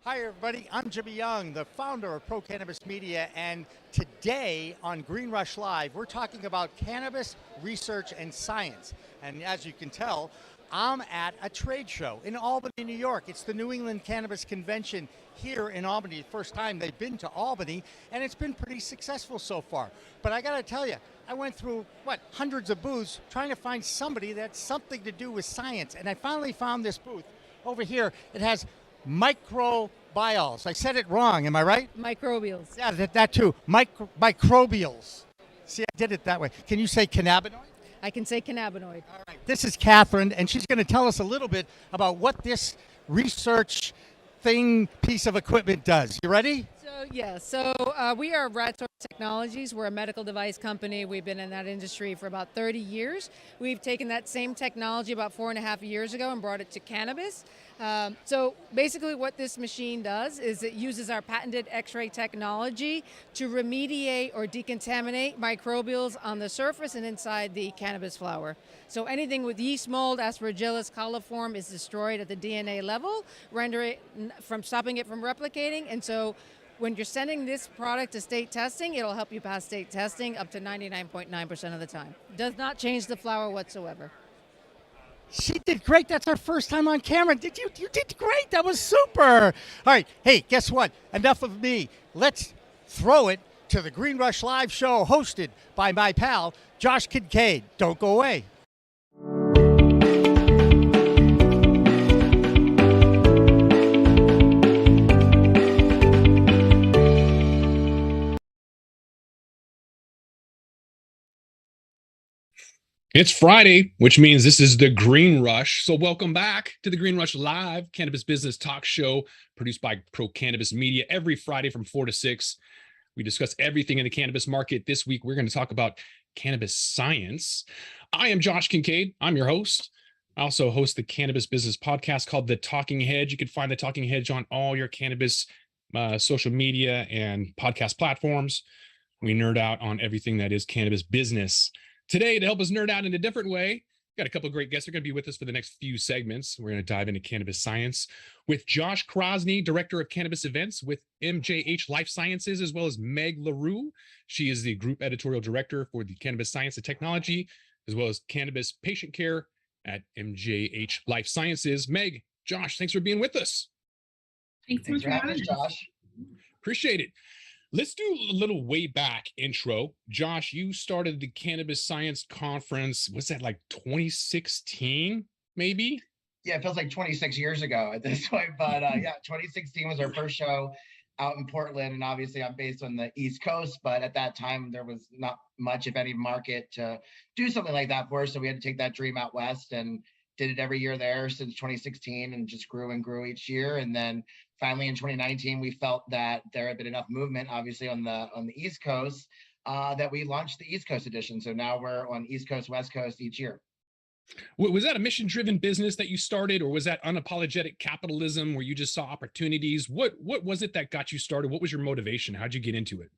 Hi, everybody. I'm Jimmy Young, the founder of Pro Cannabis Media, and today on Green Rush Live, we're talking about cannabis research and science. And as you can tell, I'm at a trade show in Albany, New York. It's the New England Cannabis Convention here in Albany. The first time they've been to Albany, and it's been pretty successful so far. But I got to tell you, I went through, hundreds of booths trying to find somebody that's something to do with science. And I finally found this booth over here. It has microbioles. I said it wrong. Am I right? Microbials. Yeah, that too. Microbials. See, I did it that way. Can you say cannabinoid? I can say cannabinoid. All right. This is Catherine, and she's going to tell us a little bit about what this research piece of equipment does. You ready? We are Laboratories Technologies. We're a medical device company. We've been in that industry for about 30 years. We've taken that same technology about 4.5 years ago and brought it to cannabis. So basically what this machine does is it uses our patented X-ray technology to remediate or decontaminate microbials on the surface and inside the cannabis flower. So anything with yeast mold, aspergillus, coliform is destroyed at the DNA level, stopping it from replicating. And so when you're sending this product to state testing, it'll help you pass state testing up to 99.9% of the time. Does not change the flower whatsoever. She did great. That's our first time on camera. You did great. That was super. All right. Hey, guess what? Enough of me. Let's throw it to the Green Rush Live show hosted by my pal, Josh Kincaid. Don't go away. It's Friday, which means this is the Green Rush. So welcome back to the Green Rush Live Cannabis Business Talk Show produced by Pro Cannabis Media every Friday from 4 to 6. We discuss everything in the cannabis market. This week, we're going to talk about cannabis science. I am Josh Kincaid. I'm your host. I also host the cannabis business podcast called The Talking Hedge. You can find The Talking Hedge on all your cannabis social media and podcast platforms. We nerd out on everything that is cannabis business. Today, to help us nerd out in a different way, got a couple of great guests. They're going to be with us for the next few segments. We're going to dive into cannabis science with Josh Crossney, Director of Cannabis Events with MJH Life Sciences, as well as Maedler. She is the Group Editorial Director for the Cannabis Science and Technology, as well as Cannabis Patient Care at MJH Life Sciences. Meg, Josh, thanks for being with us. Thanks so much for having us, Josh. Appreciate it. Let's do a little way back intro. Josh, you started the Cannabis Science Conference, was that like 2016, maybe? Yeah, it feels like 26 years ago at this point, but 2016 was our first show out in Portland, and obviously I'm based on the East Coast, but at that time there was not much, if any, market to do something like that for us, so we had to take that dream out west and did it every year there since 2016 and just grew and grew each year. And then finally in 2019, we felt that there had been enough movement, obviously on the East Coast, that we launched the East Coast edition. So now we're on East Coast, West Coast each year. Was that a mission-driven business that you started, or was that unapologetic capitalism where you just saw opportunities? What was it that got you started? What was your motivation? How'd you get into it?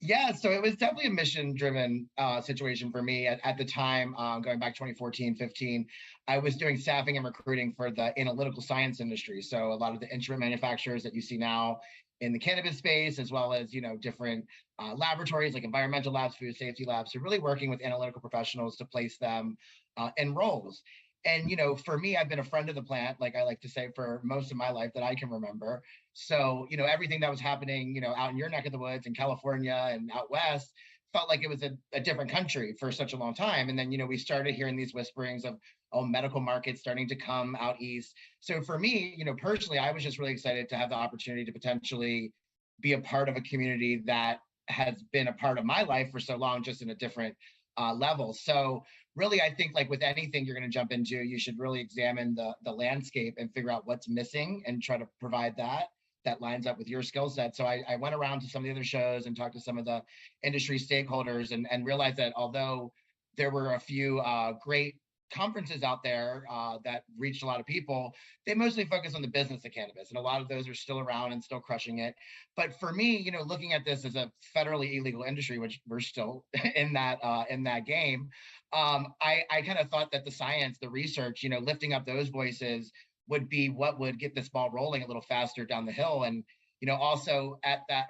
Yeah, so it was definitely a mission-driven situation for me at the time, going back 2014, 15. I was doing staffing and recruiting for the analytical science industry. So a lot of the instrument manufacturers that you see now in the cannabis space, as well as, different laboratories like environmental labs, food safety labs, so really working with analytical professionals to place them in roles. And, for me, I've been a friend of the plant, like I like to say, for most of my life that I can remember. So, everything that was happening, out in your neck of the woods in California and out west felt like it was a different country for such a long time. And then, we started hearing these whisperings of, medical markets starting to come out east. So for me, personally, I was just really excited to have the opportunity to potentially be a part of a community that has been a part of my life for so long, just in a different level. So really, I think like with anything you're going to jump into, you should really examine the landscape and figure out what's missing and try to provide that lines up with your skill set. So I went around to some of the other shows and talked to some of the industry stakeholders and realized that although there were a few great conferences out there that reached a lot of people, they mostly focus on the business of cannabis, and a lot of those are still around and still crushing it. But for me, looking at this as a federally illegal industry, which we're still in that game, I kind of thought that the science, the research, lifting up those voices would be what would get this ball rolling a little faster down the hill. And also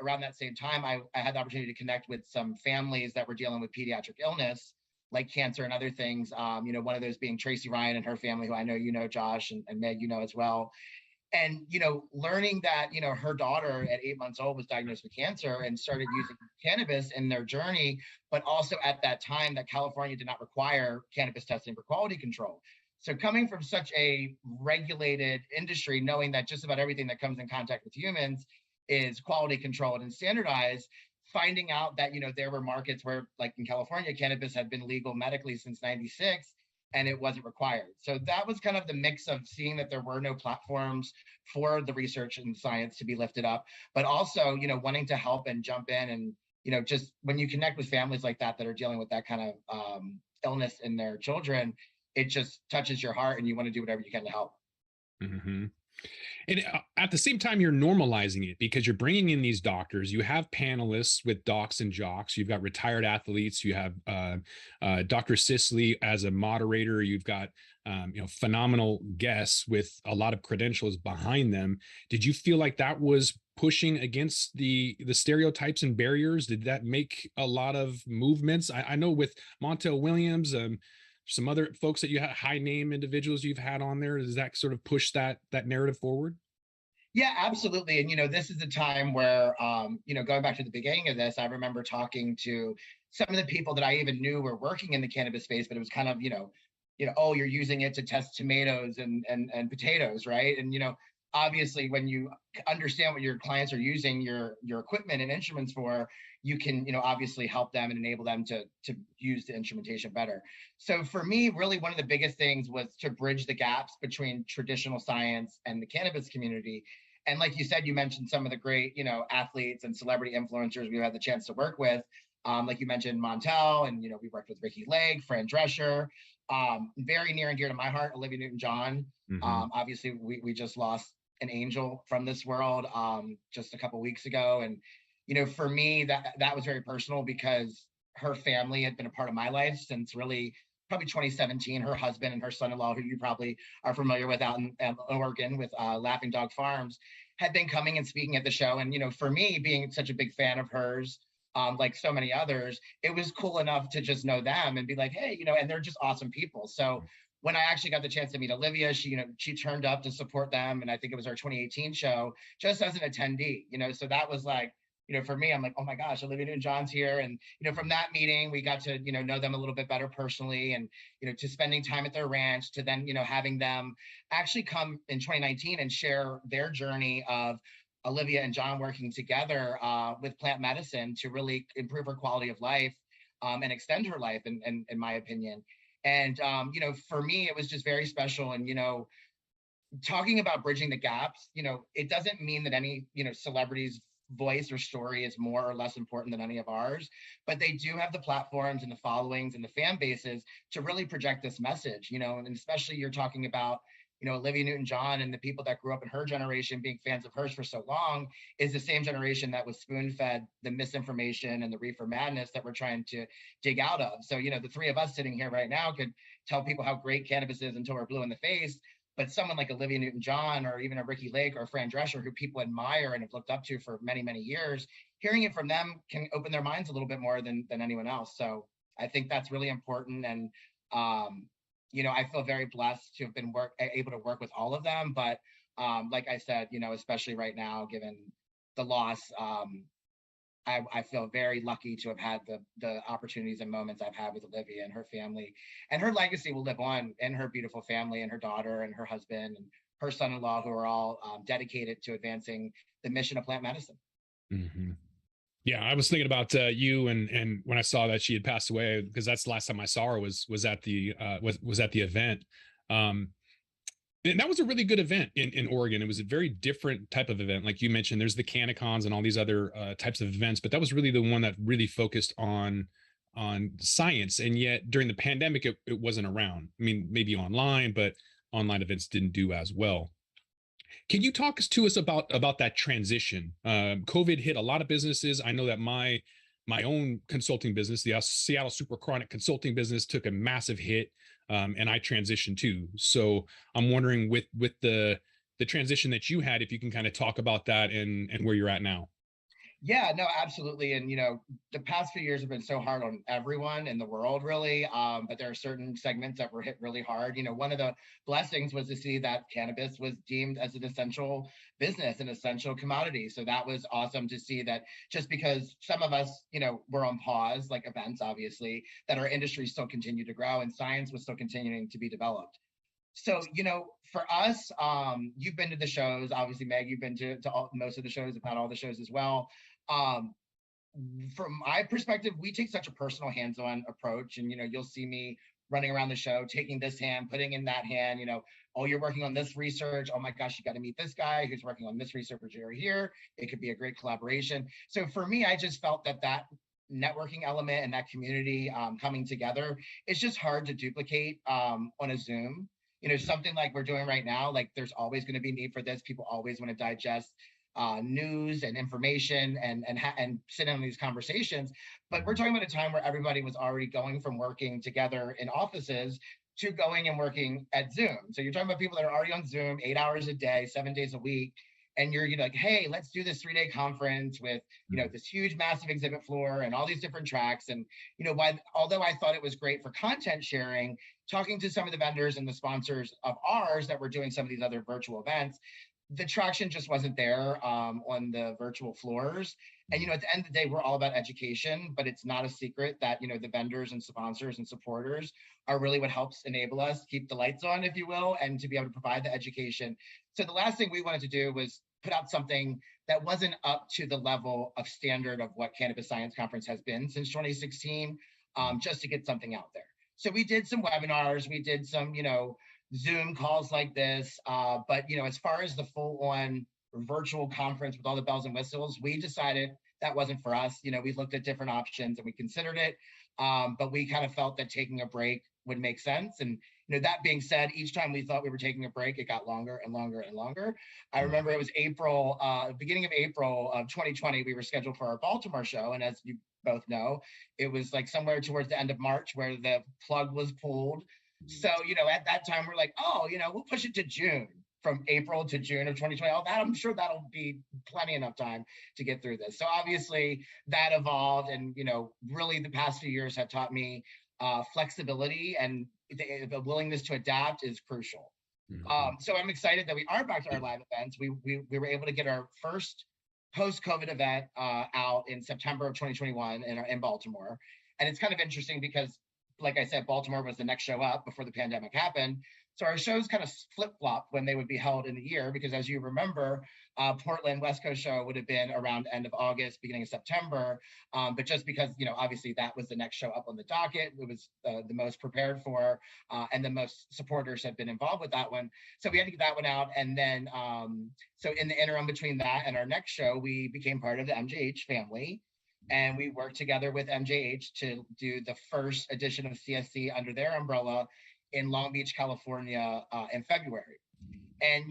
around that same time, I had the opportunity to connect with some families that were dealing with pediatric illness, like cancer and other things. One of those being Tracy Ryan and her family, who I know, Josh and Meg, as well. And, learning that, her daughter at 8 months old was diagnosed with cancer and started using cannabis in their journey, but also at that time that California did not require cannabis testing for quality control. So coming from such a regulated industry, knowing that just about everything that comes in contact with humans is quality controlled and standardized, finding out that, there were markets where, like in California, cannabis had been legal medically since 96 and it wasn't required. So that was kind of the mix of seeing that there were no platforms for the research and science to be lifted up, but also, wanting to help and jump in and, just when you connect with families like that are dealing with that kind of illness in their children, it just touches your heart and you want to do whatever you can to help. Mm-hmm. And at the same time, you're normalizing it because you're bringing in these doctors. You have panelists with docs and jocks. You've got retired athletes. You have Dr. Sisley as a moderator. You've got phenomenal guests with a lot of credentials behind them. Did you feel like that was pushing against the stereotypes and barriers? Did that make a lot of movements? I know with Montel Williams, some other folks that you had, high name individuals you've had on there, does that sort of push that narrative forward? Yeah, absolutely. And, this is a time where, going back to the beginning of this, I remember talking to some of the people that I even knew were working in the cannabis space, but it was kind of, oh, you're using it to test tomatoes and potatoes, right? And, obviously when you understand what your clients are using your equipment and instruments for, you can, obviously help them and enable them to use the instrumentation better. So for me, really one of the biggest things was to bridge the gaps between traditional science and the cannabis community. And like you said, you mentioned some of the great, athletes and celebrity influencers we've had the chance to work with. Like you mentioned Montel, and, we worked with Ricky Lake, Fran Drescher, very near and dear to my heart, Olivia Newton-John. Mm-hmm. Obviously we just lost an angel from this world just a couple weeks ago. And, for me, that was very personal because her family had been a part of my life since really probably 2017. Her husband and her son-in-law, who you probably are familiar with out in Oregon with Laughing Dog Farms, had been coming and speaking at the show. And, for me, being such a big fan of hers, like so many others, it was cool enough to just know them and be like, hey, and they're just awesome people. So when I actually got the chance to meet Olivia, she turned up to support them. And I think it was our 2018 show just as an attendee, so that was like, for me, I'm like, oh my gosh, Olivia Newton-John's here. And, from that meeting, we got to, know them a little bit better personally and, to spending time at their ranch, to then, having them actually come in 2019 and share their journey of Olivia and John working together with plant medicine to really improve her quality of life and extend her life, in my opinion. And, for me, it was just very special. And, talking about bridging the gaps, it doesn't mean that any, celebrity's voice or story is more or less important than any of ours, but they do have the platforms and the followings and the fan bases to really project this message, and especially you're talking about, Olivia Newton-John and the people that grew up in her generation being fans of hers for so long is the same generation that was spoon-fed the misinformation and the reefer madness that we're trying to dig out of. So, the three of us sitting here right now could tell people how great cannabis is until we're blue in the face. But someone like Olivia Newton-John or even a Ricky Lake or a Fran Drescher, who people admire and have looked up to for many, many years, hearing it from them can open their minds a little bit more than anyone else. So I think that's really important. And, I feel very blessed to have been able to work with all of them. But like I said, especially right now, given the loss, I feel very lucky to have had the opportunities and moments I've had with Olivia and her family, and her legacy will live on in her beautiful family and her daughter and her husband and her son-in-law, who are all dedicated to advancing the mission of plant medicine. Mm-hmm. Yeah, I was thinking about you and when I saw that she had passed away, because that's the last time I saw her was at the event. And that was a really good event in Oregon. It was a very different type of event. Like you mentioned, there's the Canicons and all these other types of events, but that was really the one that really focused on science. And yet during the pandemic, it wasn't around. I mean, maybe online, but online events didn't do as well. Can you talk to us about that transition? COVID hit a lot of businesses. I know that my own consulting business, the Seattle Super Chronic Consulting business, took a massive hit. and I transitioned too. So I'm wondering with the transition that you had, if you can kind of talk about that and where you're at now. Yeah, no, absolutely. And, the past few years have been so hard on everyone in the world, really. But there are certain segments that were hit really hard. One of the blessings was to see that cannabis was deemed as an essential business, an essential commodity. So that was awesome to see that just because some of us, were on pause, like events, obviously, that our industry still continued to grow and science was still continuing to be developed. So, for us, you've been to the shows, obviously, Meg, you've been to most of the shows, if not all the shows as well. Um, from my perspective, we take such a personal hands-on approach, and you'll see me running around the show, taking this hand, putting in that hand, oh, you're working on this research. Oh my gosh, you got to meet this guy who's working on this research over here. It could be a great collaboration. So for me, I just felt that networking element and that community coming together, it's just hard to duplicate on a Zoom. Something like we're doing right now, like there's always going to be need for this. People always want to digest news and information and sit in on these conversations. But we're talking about a time where everybody was already going from working together in offices to going and working at Zoom. So you're talking about people that are already on Zoom 8 hours a day, 7 days a week. And you're like, hey, let's do this 3-day conference with, this huge, massive exhibit floor and all these different tracks. And, although I thought it was great for content sharing, talking to some of the vendors and the sponsors of ours that were doing some of these other virtual events, the traction just wasn't there on the virtual floors. And, at the end of the day, we're all about education, but it's not a secret that, the vendors and sponsors and supporters are really what helps enable us keep the lights on, if you will, and to be able to provide the education. So the last thing we wanted to do was put out something that wasn't up to the level of standard of what Cannabis Science Conference has been since 2016, just to get something out there. So we did some webinars, we did some, Zoom calls like this, but as far as the full-on virtual conference with all the bells and whistles, we decided that wasn't for us. We looked at different options and we considered it, but we kind of felt that taking a break would make sense. And that being said, each time we thought we were taking a break, it got longer and longer and longer. I remember it was April, beginning of April of 2020, we were scheduled for our Baltimore show, and as you both know, it was like somewhere towards the end of March where the plug was pulled. So, at that time, we're like, oh, we'll push it to June, from April to June of 2020. Oh, I'm sure that'll be plenty enough time to get through this. So obviously that evolved, and, really the past few years have taught me flexibility, and the willingness to adapt is crucial. So I'm excited that we are back to our live events. We were able to get our first post-COVID event out in September of 2021 in Baltimore. And it's kind of interesting because, like I said, Baltimore was the next show up before the pandemic happened. So our shows kind of flip-flop when they would be held in the year, because as you remember, Portland West Coast show would have been around end of August, beginning of September. But just because, obviously that was the next show up on the docket, it was the most prepared for, and the most supporters have been involved with that one. So we had to get that one out. And then, so in the interim between that and our next show, we became part of the MJH family. And we worked together with MJH to do the first edition of CSC under their umbrella in Long Beach, California, in February. And,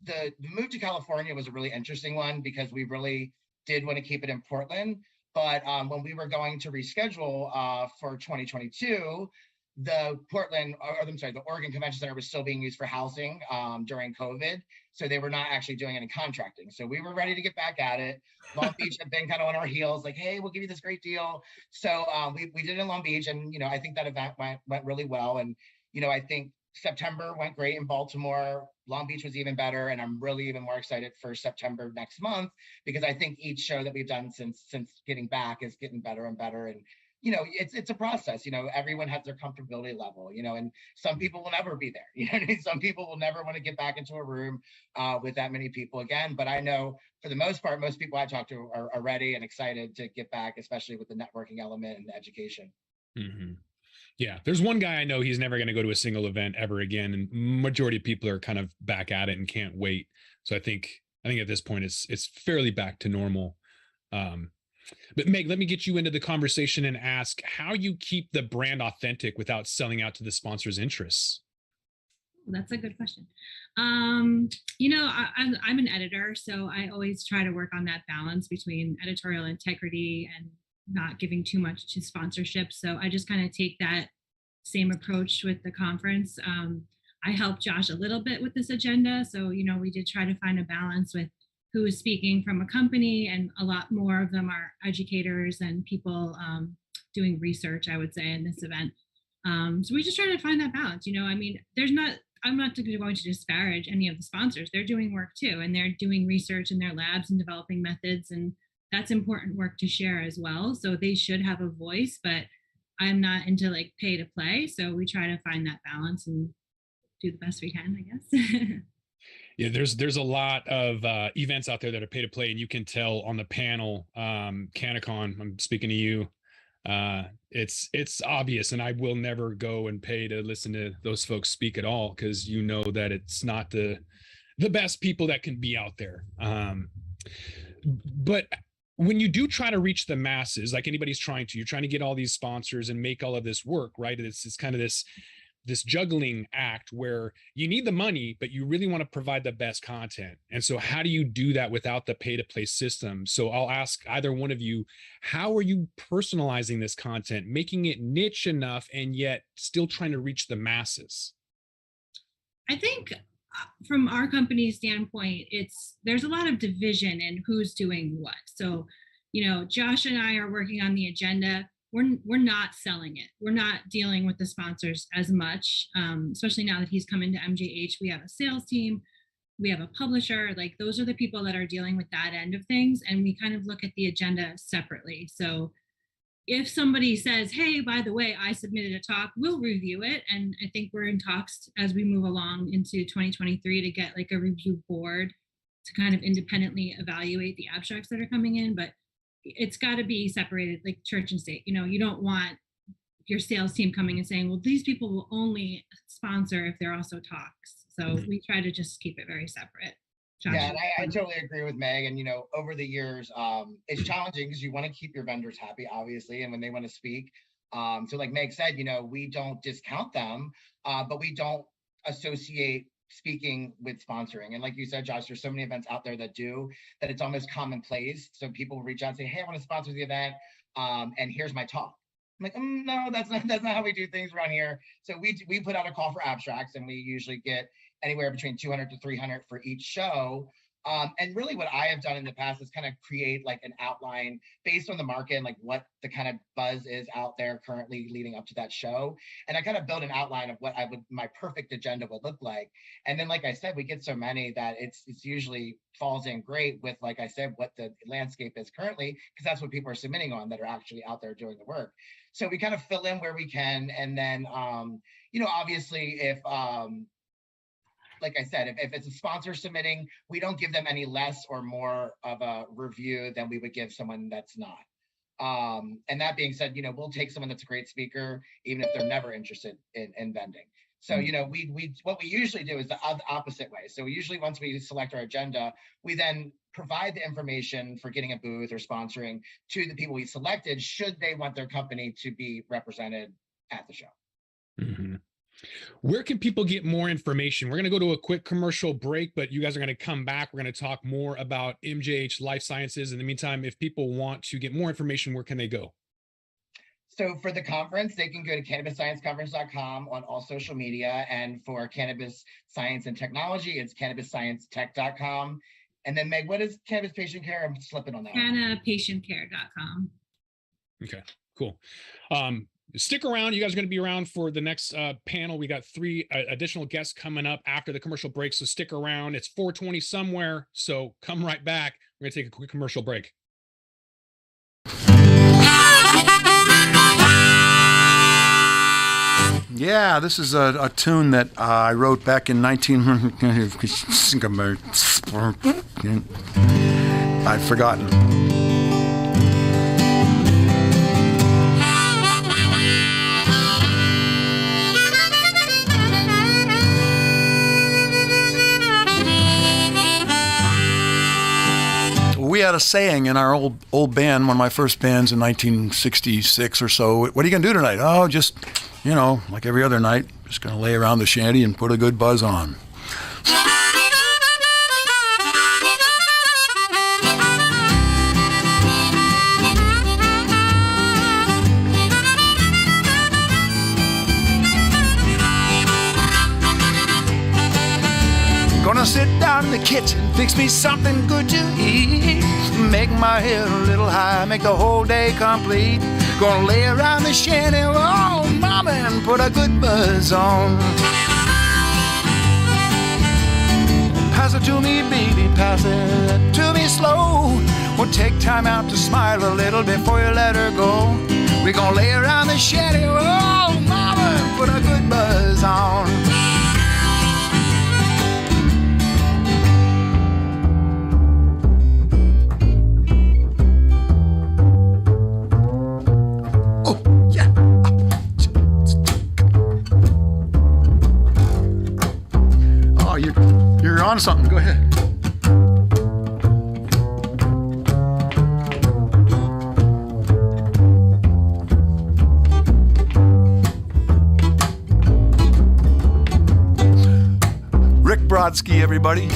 the move to California was a really interesting one because we really did want to keep it in Portland. But when we were going to reschedule for 2022, the Oregon Convention Center was still being used for housing during COVID. So they were not actually doing any contracting. So we were ready to get back at it. Long Beach had been kind of on our heels, like, hey, we'll give you this great deal. So we did it in Long Beach, and I think that event went really well. And I think September went great in Baltimore. Long Beach was even better, and I'm really even more excited for September next month, because I think each show that we've done since getting back is getting better and better. And it's a process. Everyone has their comfortability level, and some people will never be there. Some people will never want to get back into a room with that many people again. But I know for the most part, most people I talk to are ready and excited to get back, especially with the networking element and the education. Mm-hmm. Yeah, there's one guy I know, he's never going to go to a single event ever again, and majority of people are kind of back at it and can't wait. So I think at this point it's fairly back to normal. But Meg, let me get you into the conversation and ask how you keep the brand authentic without selling out to the sponsor's interests. That's a good question. I'm an editor, so I always try to work on that balance between editorial integrity and not giving too much to sponsorship. So I just kind of take that same approach with the conference. I helped Josh a little bit with this agenda. So, we did try to find a balance with who is speaking from a company, and a lot more of them are educators and people doing research, I would say, in this event. So we just try to find that balance. I'm not going to disparage any of the sponsors. They're doing work too, and they're doing research in their labs and developing methods, and that's important work to share as well. So they should have a voice, but I'm not into like pay to play. So we try to find that balance and do the best we can, I guess. Yeah, there's a lot of events out there that are pay to play, and you can tell on the panel, Canacon, I'm speaking to you. It's obvious, and I will never go and pay to listen to those folks speak at all, because that it's not the best people that can be out there. But when you do try to reach the masses, like anybody's you're trying to get all these sponsors and make all of this work, right? It's kind of this juggling act where you need the money, but you really want to provide the best content. And so how do you do that without the pay to play system? So I'll ask either one of you, how are you personalizing this content, making it niche enough and yet still trying to reach the masses? I think from our company's standpoint, there's a lot of division in who's doing what. So, Josh and I are working on the agenda. We're not selling it. We're not dealing with the sponsors as much, especially now that he's come into MJH. We have a sales team, we have a publisher. Like, those are the people that are dealing with that end of things, and we kind of look at the agenda separately. So if somebody says, hey, by the way, I submitted a talk, we'll review it. And I think we're in talks as we move along into 2023 to get like a review board to kind of independently evaluate the abstracts that are coming in. But it's got to be separated, like church and state. You don't want your sales team coming and saying, well, these people will only sponsor if they're also talks. So we try to just keep it very separate. Josh? Yeah, and I totally agree with Meg. And, over the years, it's challenging because you want to keep your vendors happy, obviously, and when they want to speak. So like Meg said, we don't discount them, but we don't associate speaking with sponsoring. And like you said, Josh, there's so many events out there that it's almost commonplace. So people reach out and say, hey, I want to sponsor the event, and here's my talk. I'm like, no, that's not how we do things around here. So we put out a call for abstracts, and we usually get anywhere between 200 to 300 for each show. And really what I have done in the past is kind of create like an outline based on the market and like what the kind of buzz is out there currently leading up to that show. And I kind of build an outline of what my perfect agenda would look like. And then, like I said, we get so many that it's usually falls in great with, like I said, what the landscape is currently, because that's what people are submitting on that are actually out there doing the work. So we kind of fill in where we can. And then, obviously if, like I said, if it's a sponsor submitting, we don't give them any less or more of a review than we would give someone that's not. And that being said, we'll take someone that's a great speaker, even if they're never interested in vending. So, what we usually do is the opposite way. So usually once we select our agenda, we then provide the information for getting a booth or sponsoring to the people we selected, should they want their company to be represented at the show. Mm-hmm. Where can people get more information? We're going to go to a quick commercial break, but you guys are going to come back. We're going to talk more about MJH Life Sciences. In the meantime, if people want to get more information, where can they go? So for the conference, they can go to CannabisScienceConference.com on all social media. And for Cannabis Science and Technology, it's CannabisScienceTech.com. And then Meg, what is Cannabis Patient Care? I'm slipping on that. CannabisPatientCare.com. Okay, cool. Stick around. You guys are going to be around for the next panel. We got 3 additional guests coming up after the commercial break. So stick around. It's 4:20 somewhere. So come right back. We're going to take a quick commercial break. Yeah, this is a tune that I wrote back in 19... I've forgotten. We had a saying in our old band, one of my first bands in 1966 or so. What are you going to do tonight? Oh, just, like every other night, just going to lay around the shanty and put a good buzz on. kitchen, fix me something good to eat. Make my head a little high, make the whole day complete. Gonna lay around the shanty, oh mama, and put a good buzz on. Pass it to me, baby, pass it to me slow. We'll take time out to smile a little before you let her go. We're gonna lay around the shanty, oh mama, and put a good buzz on. You're on something. Go ahead. Rick Brodsky, everybody.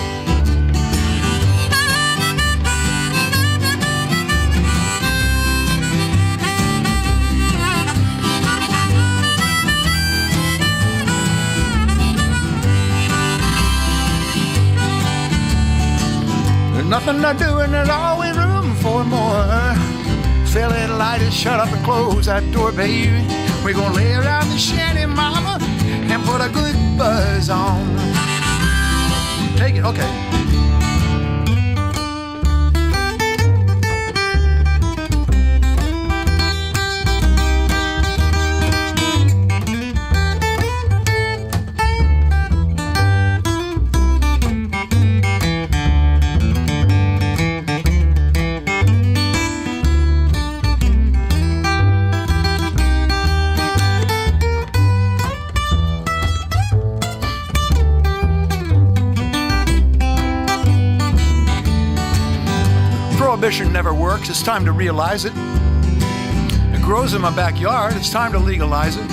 Nothing to do and there's always room for more. Fill it, light it, shut up and close that door, baby. We're gonna lay around the shanty, mama, and put a good buzz on. Take it, okay. Prohibition never works, it's time to realize it. It grows in my backyard, it's time to legalize it.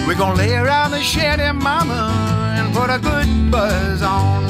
We're gonna lay around the shanty, mama, and put a good buzz on.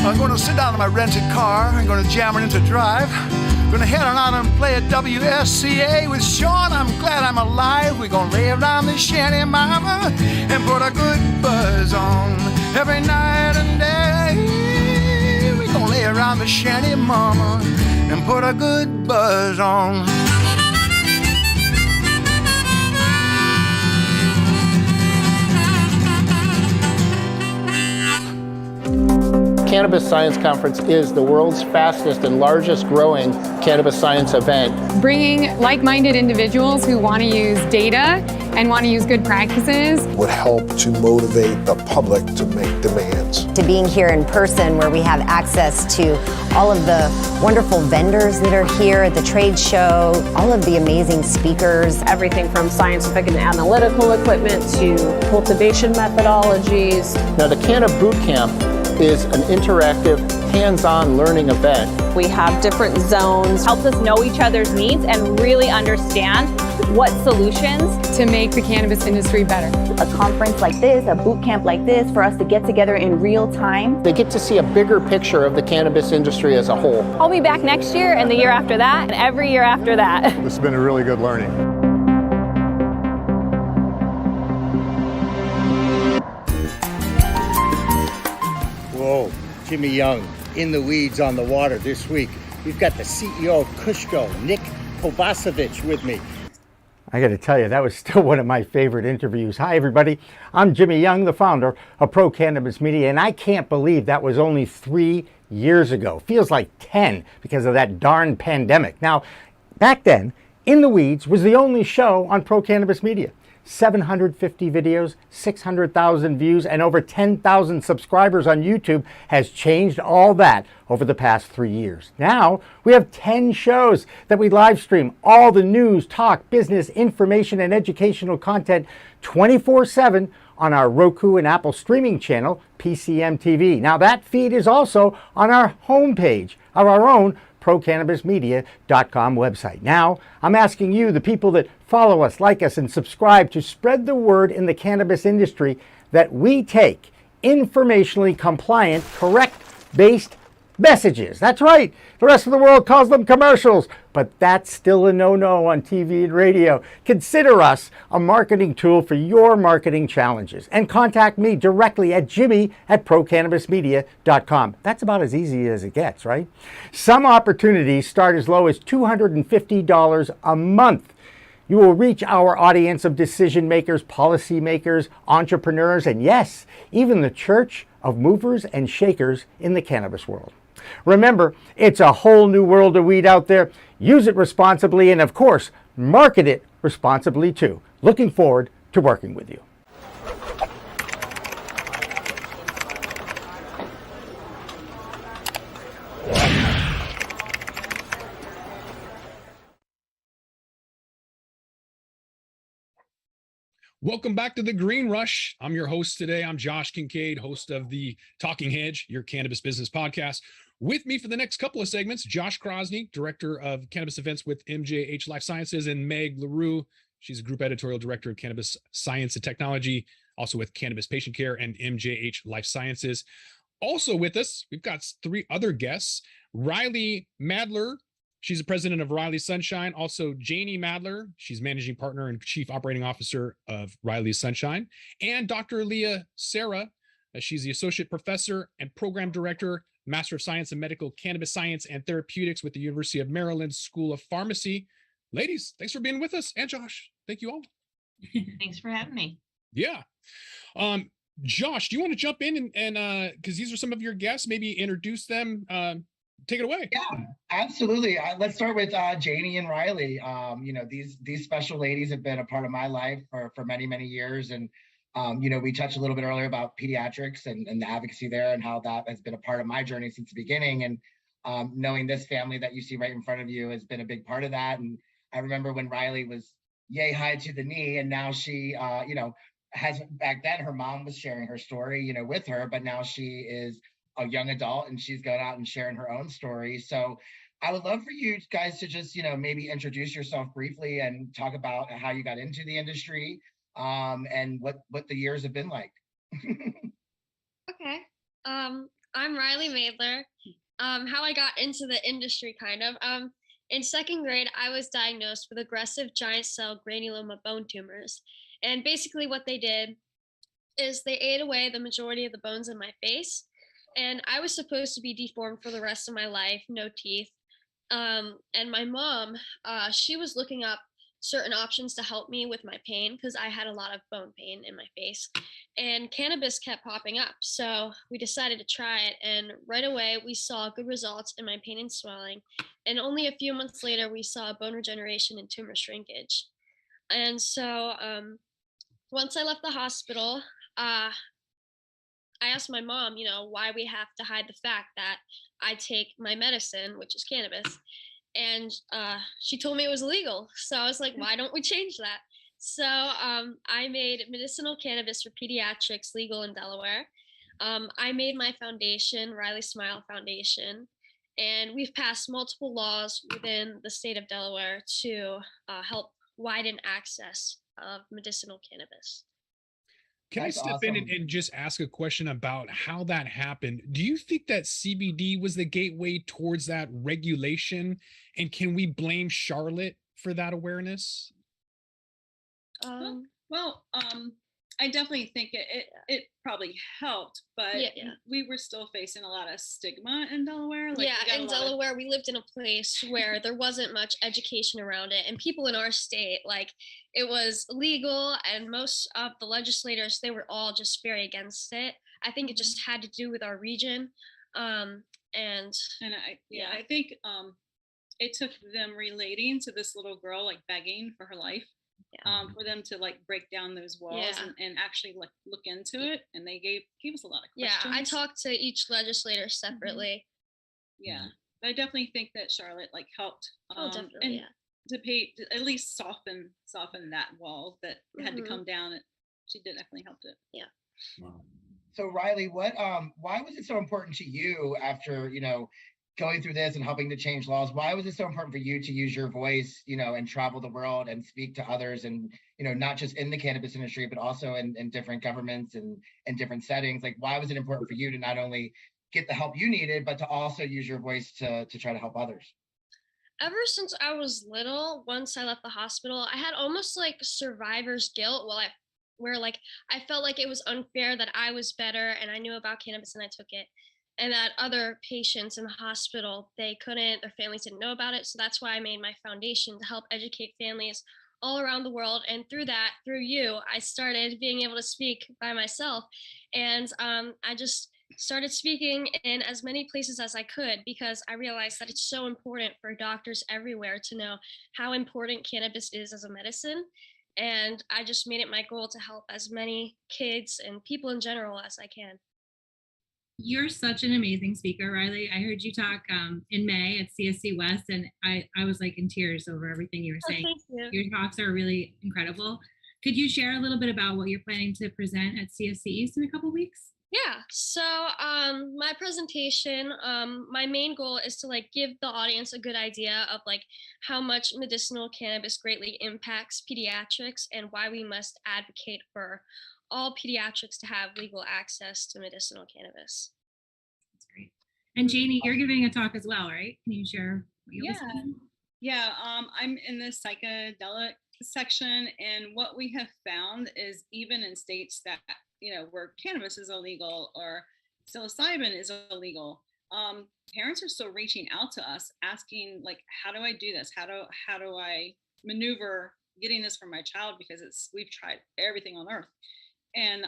I'm going to sit down in my rented car. I'm going to jam it into drive. I'm going to head on out and play at WSCA with Sean. I'm glad I'm alive. We're going to lay around the shanty, mama, and put a good buzz on every night and day. We're going to lay around the shanty, mama, and put a good buzz on. Cannabis Science Conference is the world's fastest and largest growing cannabis science event. Bringing like-minded individuals who want to use data and want to use good practices would help to motivate the public to make demands. To being here in person where we have access to all of the wonderful vendors that are here at the trade show, all of the amazing speakers. Everything from scientific and analytical equipment to cultivation methodologies. Now the Canna Boot Camp is an interactive, hands-on learning event. We have different zones. Helps us know each other's needs and really understand what solutions to make the cannabis industry better. A conference like this, a boot camp like this, for us to get together in real time. They get to see a bigger picture of the cannabis industry as a whole. I'll be back next year and the year after that and every year after that. This has been a really good learning. Whoa, Jimmy Young in the weeds on the water this week. We've got the CEO of Kushko, Nick Kovacevic, with me. I got to tell you, that was still one of my favorite interviews. Hi, everybody. I'm Jimmy Young, the founder of Pro Cannabis Media, and I can't believe that was only 3 years ago. Feels like 10 because of that darn pandemic. Now, back then, In the Weeds was the only show on Pro Cannabis Media. 750 videos, 600,000 views, and over 10,000 subscribers on YouTube has changed all that over the past 3 years. Now, we have 10 shows that we live stream all the news, talk, business, information, and educational content 24/7 on our Roku and Apple streaming channel, PCM TV. Now that feed is also on our homepage of our own ProCannabisMedia.com website. Now, I'm asking you, the people that follow us, like us, and subscribe, to spread the word in the cannabis industry that we take informationally compliant, correct-based messages. That's right. The rest of the world calls them commercials, but that's still a no-no on TV and radio. Consider us a marketing tool for your marketing challenges, and contact me directly at jimmy@procannabismedia.com. That's about as easy as it gets, right? Some opportunities start as low as $250 a month. You will reach our audience of decision makers, policy makers, entrepreneurs, and yes, even the church of movers and shakers in the cannabis world. Remember, it's a whole new world of weed out there. Use it responsibly, and of course, market it responsibly too. Looking forward to working with you. Welcome back to the Green Rush. I'm your host today. I'm Josh Kincaid, host of the Talking Hedge, your cannabis business podcast. With me for the next couple of segments, Josh Crossney, director of cannabis events with MJH Life Sciences, and Maedler. She's a group editorial director of cannabis science and technology, also with Cannabis Patient Care and MJH Life Sciences. Also with us, we've got three other guests. Rylie Maedler, she's the president of Rylie Sunshine. Also, Janie Maedler, she's managing partner and chief operating officer of Rylie Sunshine. And Dr. Leah Sera, she's the associate professor and program director, Master of Science in Medical Cannabis Science and Therapeutics with the University of Maryland School of Pharmacy. Ladies, thanks for being with us. And Josh, thank you all. Thanks for having me. Yeah. Josh, do you want to jump in and because these are some of your guests, maybe introduce them? Take it away. Yeah, absolutely. Let's start with Janie and Rylie. These special ladies have been a part of my life for many, many years. And, we touched a little bit earlier about pediatrics and the advocacy there and how that has been a part of my journey since the beginning. And knowing this family that you see right in front of you has been a big part of that. And I remember when Rylie was yay high to the knee, and now she, has, back then her mom was sharing her story, with her, but now she is a young adult and she's going out and sharing her own story. So I would love for you guys to just, maybe introduce yourself briefly and talk about how you got into the industry, and what the years have been like. Okay. I'm Rylie Maedler. How I got into the industry, kind of. In second grade, I was diagnosed with aggressive giant cell granuloma bone tumors. And basically what they did is they ate away the majority of the bones in my face. And I was supposed to be deformed for the rest of my life, no teeth. And my mom, she was looking up certain options to help me with my pain because I had a lot of bone pain in my face. And cannabis kept popping up. So we decided to try it. And right away, we saw good results in my pain and swelling. And only a few months later, we saw bone regeneration and tumor shrinkage. And so once I left the hospital, I asked my mom, why we have to hide the fact that I take my medicine, which is cannabis. And she told me it was illegal. So I was like, why don't we change that? So I made medicinal cannabis for pediatrics legal in Delaware. I made my foundation, Rylie Smile Foundation. And we've passed multiple laws within the state of Delaware to help widen access of medicinal cannabis. Can I step in and just ask a question about how that happened? Do you think that CBD was the gateway towards that regulation? And can we blame Charlotte for that awareness? I definitely think it probably helped, but we were still facing a lot of stigma in Delaware. In Delaware, we lived in a place where there wasn't much education around it, and people in our state, it was legal, and most of the legislators, they were all just very against it. I think it just had to do with our region, I think it took them relating to this little girl begging for her life. For them to break down those walls and actually look into it, and they gave us a lot of questions. I talked to each legislator separately. I definitely think that Charlotte helped to at least soften that wall that had to come down definitely helped it. Yeah. So Rylie, why was it so important to you after, going through this and helping to change laws? Why was it so important for you to use your voice, and travel the world and speak to others and, not just in the cannabis industry, but also in different governments and different settings? Like, why was it important for you to not only get the help you needed, but to also use your voice to try to help others? Ever since I was little, once I left the hospital, I had almost like survivor's guilt where like I felt like it was unfair that I was better and I knew about cannabis and I took it, and that other patients in the hospital, their families didn't know about it. So that's why I made my foundation to help educate families all around the world. And through you, I started being able to speak by myself. And I just started speaking in as many places as I could, because I realized that it's so important for doctors everywhere to know how important cannabis is as a medicine. And I just made it my goal to help as many kids and people in general as I can. You're such an amazing speaker, Rylie. I heard you talk in May at CSC West, and I was like in tears over everything you were saying. Thank you. Your talks are really incredible. Could you share a little bit about what you're planning to present at CSC East in a couple weeks? Yeah, so my presentation, my main goal is to like give the audience a good idea of like how much medicinal cannabis greatly impacts pediatrics and why we must advocate for all pediatrics to have legal access to medicinal cannabis. That's great. And Janie, you're giving a talk as well, right? Can you share what you'll be saying? Yeah, I'm in the psychedelic section, and what we have found is even in states that where cannabis is illegal or psilocybin is illegal, parents are still reaching out to us asking, like, how do I do this? How do I maneuver getting this for my child? Because we've tried everything on earth. And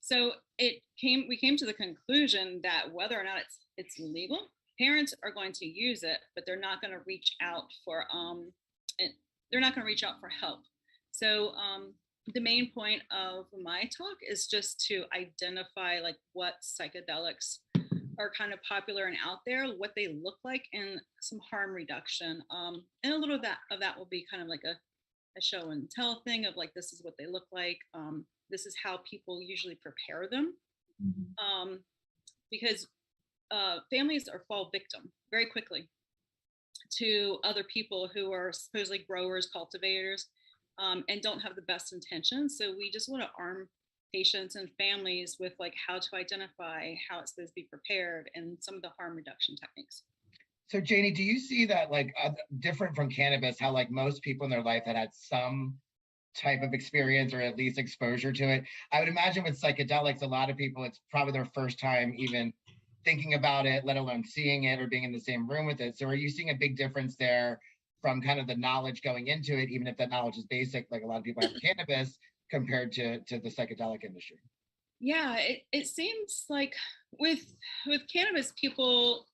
so we came to the conclusion that whether or not it's legal, parents are going to use it, but they're not going to reach out for help. So the main point of my talk is just to identify like what psychedelics are kind of popular and out there, what they look like, and some harm reduction. And a little of that will be kind of like a show and tell thing of like, this is what they look like. This is how people usually prepare them. Mm-hmm. Because families fall victim very quickly to other people who are supposedly growers, cultivators, and don't have the best intentions. So we just want to arm patients and families with like how to identify how it's supposed to be prepared and some of the harm reduction techniques. So Janie, do you see that like different from cannabis, how like most people in their life had some type of experience or at least exposure to it? I would imagine with psychedelics, a lot of people, it's probably their first time even thinking about it, let alone seeing it or being in the same room with it. So are you seeing a big difference there from kind of the knowledge going into it, even if that knowledge is basic, like a lot of people have cannabis, compared to the psychedelic industry? Yeah, it seems like with cannabis, people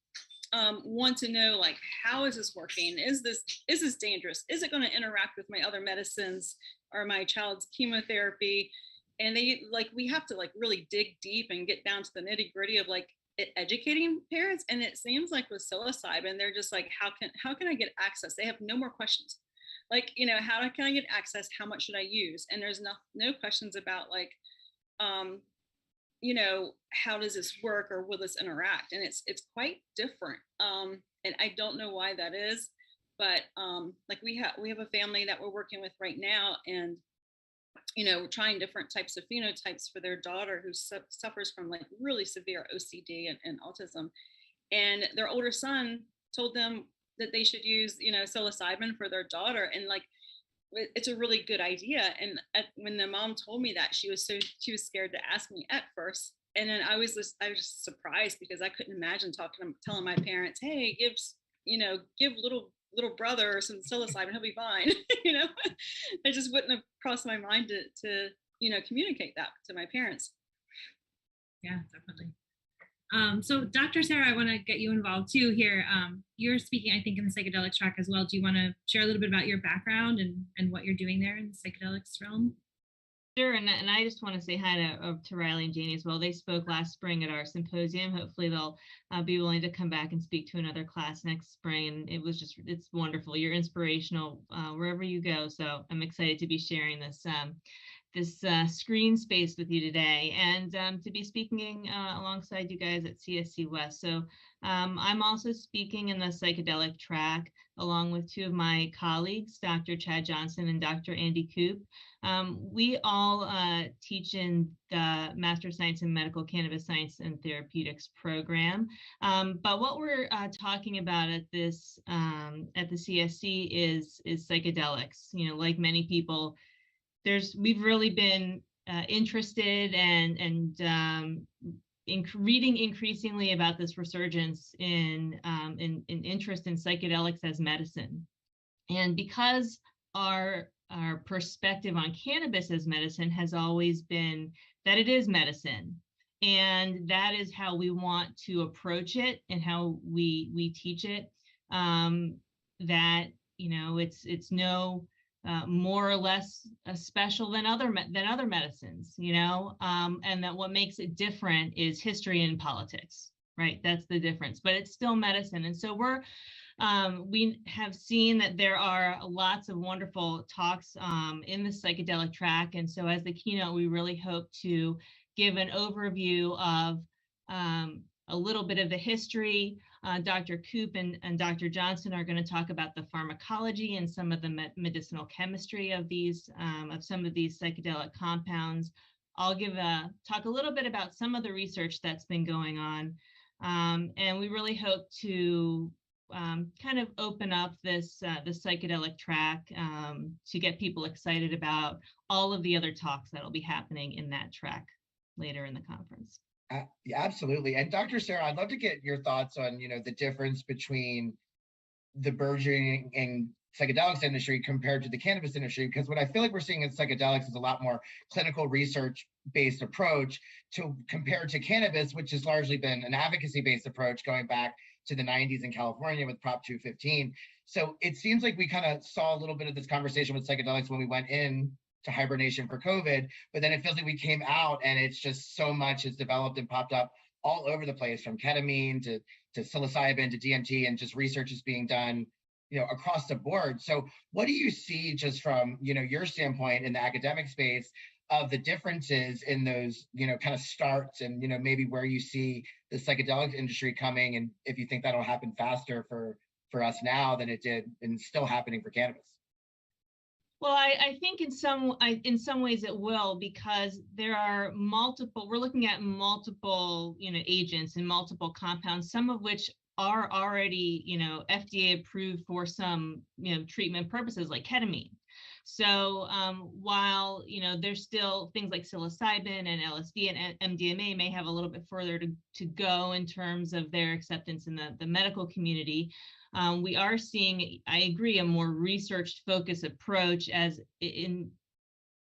want to know, like, how is this working? Is this dangerous? Is it going to interact with my other medicines or my child's chemotherapy? And we have to like really dig deep and get down to the nitty gritty of like educating parents. And it seems like with psilocybin, they're just like, how can I get access? They have no more questions. Like, how can I get access? How much should I use? And there's no questions about like, how does this work or will this interact? And it's quite different. And I don't know why that is, but like we have a family that we're working with right now, and trying different types of phenotypes for their daughter who suffers from like really severe OCD and autism. And their older son told them that they should use, psilocybin for their daughter. And like, it's a really good idea. And when the mom told me that, she was scared to ask me at first. And then I was just surprised, because I couldn't imagine telling my parents, hey, give little brother some psilocybin, he'll be fine. It just wouldn't have crossed my mind to communicate that to my parents. Yeah, definitely. So Dr. Sera, I want to get you involved too here. You're speaking, I think, in the psychedelics track as well. Do you want to share a little bit about your background and what you're doing there in the psychedelics realm? Sure, and I just want to say hi to Rylie and Janie as well. They spoke last spring at our symposium. Hopefully they'll be willing to come back and speak to another class next spring. And it's wonderful. You're inspirational wherever you go. So I'm excited to be sharing this screen space with you today, and to be speaking alongside you guys at CSC West. So I'm also speaking in the psychedelic track along with two of my colleagues, Dr. Chad Johnson and Dr. Andy Koop. We all teach in the Master of Science in Medical Cannabis Science and Therapeutics program. But what we're talking about at this at the CSC is psychedelics. You know, like many people, we've really been interested and reading increasingly about this resurgence in interest in psychedelics as medicine. And because our perspective on cannabis as medicine has always been that it is medicine, and that is how we want to approach it and how we teach it, that, you know, it's no more or less special than other medicines, you know, and that what makes it different is history and politics, right? That's the difference, but it's still medicine. And so we have seen that there are lots of wonderful talks in the psychedelic track. And so as the keynote, we really hope to give an overview of a little bit of the history. Dr. Koop and Dr. Johnson are going to talk about the pharmacology and some of the medicinal chemistry of these of some of these psychedelic compounds. I'll talk a little bit about some of the research that's been going on, and we really hope to kind of open up this the psychedelic track to get people excited about all of the other talks that'll be happening in that track later in the conference. Yeah, absolutely. And Dr. Sera, I'd love to get your thoughts on, you know, the difference between the burgeoning psychedelics industry compared to the cannabis industry, because what I feel like we're seeing in psychedelics is a lot more clinical research-based approach compared to cannabis, which has largely been an advocacy-based approach going back to the 90s in California with Prop 215. So it seems like we kind of saw a little bit of this conversation with psychedelics when we went in to hibernation for COVID, but then it feels like we came out and it's just so much has developed and popped up all over the place, from ketamine to psilocybin to DMT, and just research is being done, you know, across the board. So what do you see just from, you know, your standpoint in the academic space of the differences in those, you know, kind of starts, and, you know, maybe where you see the psychedelic industry coming, and if you think that'll happen faster for us now than it did and still happening for cannabis? Well, I think in some ways it will, because there are we're looking at multiple, you know, agents and multiple compounds, some of which are already, you know, FDA approved for some, you know, treatment purposes like ketamine. So while, you know, there's still things like psilocybin and LSD and MDMA may have a little bit further to go in terms of their acceptance in the medical community, we are seeing, I agree, a more research focused approach as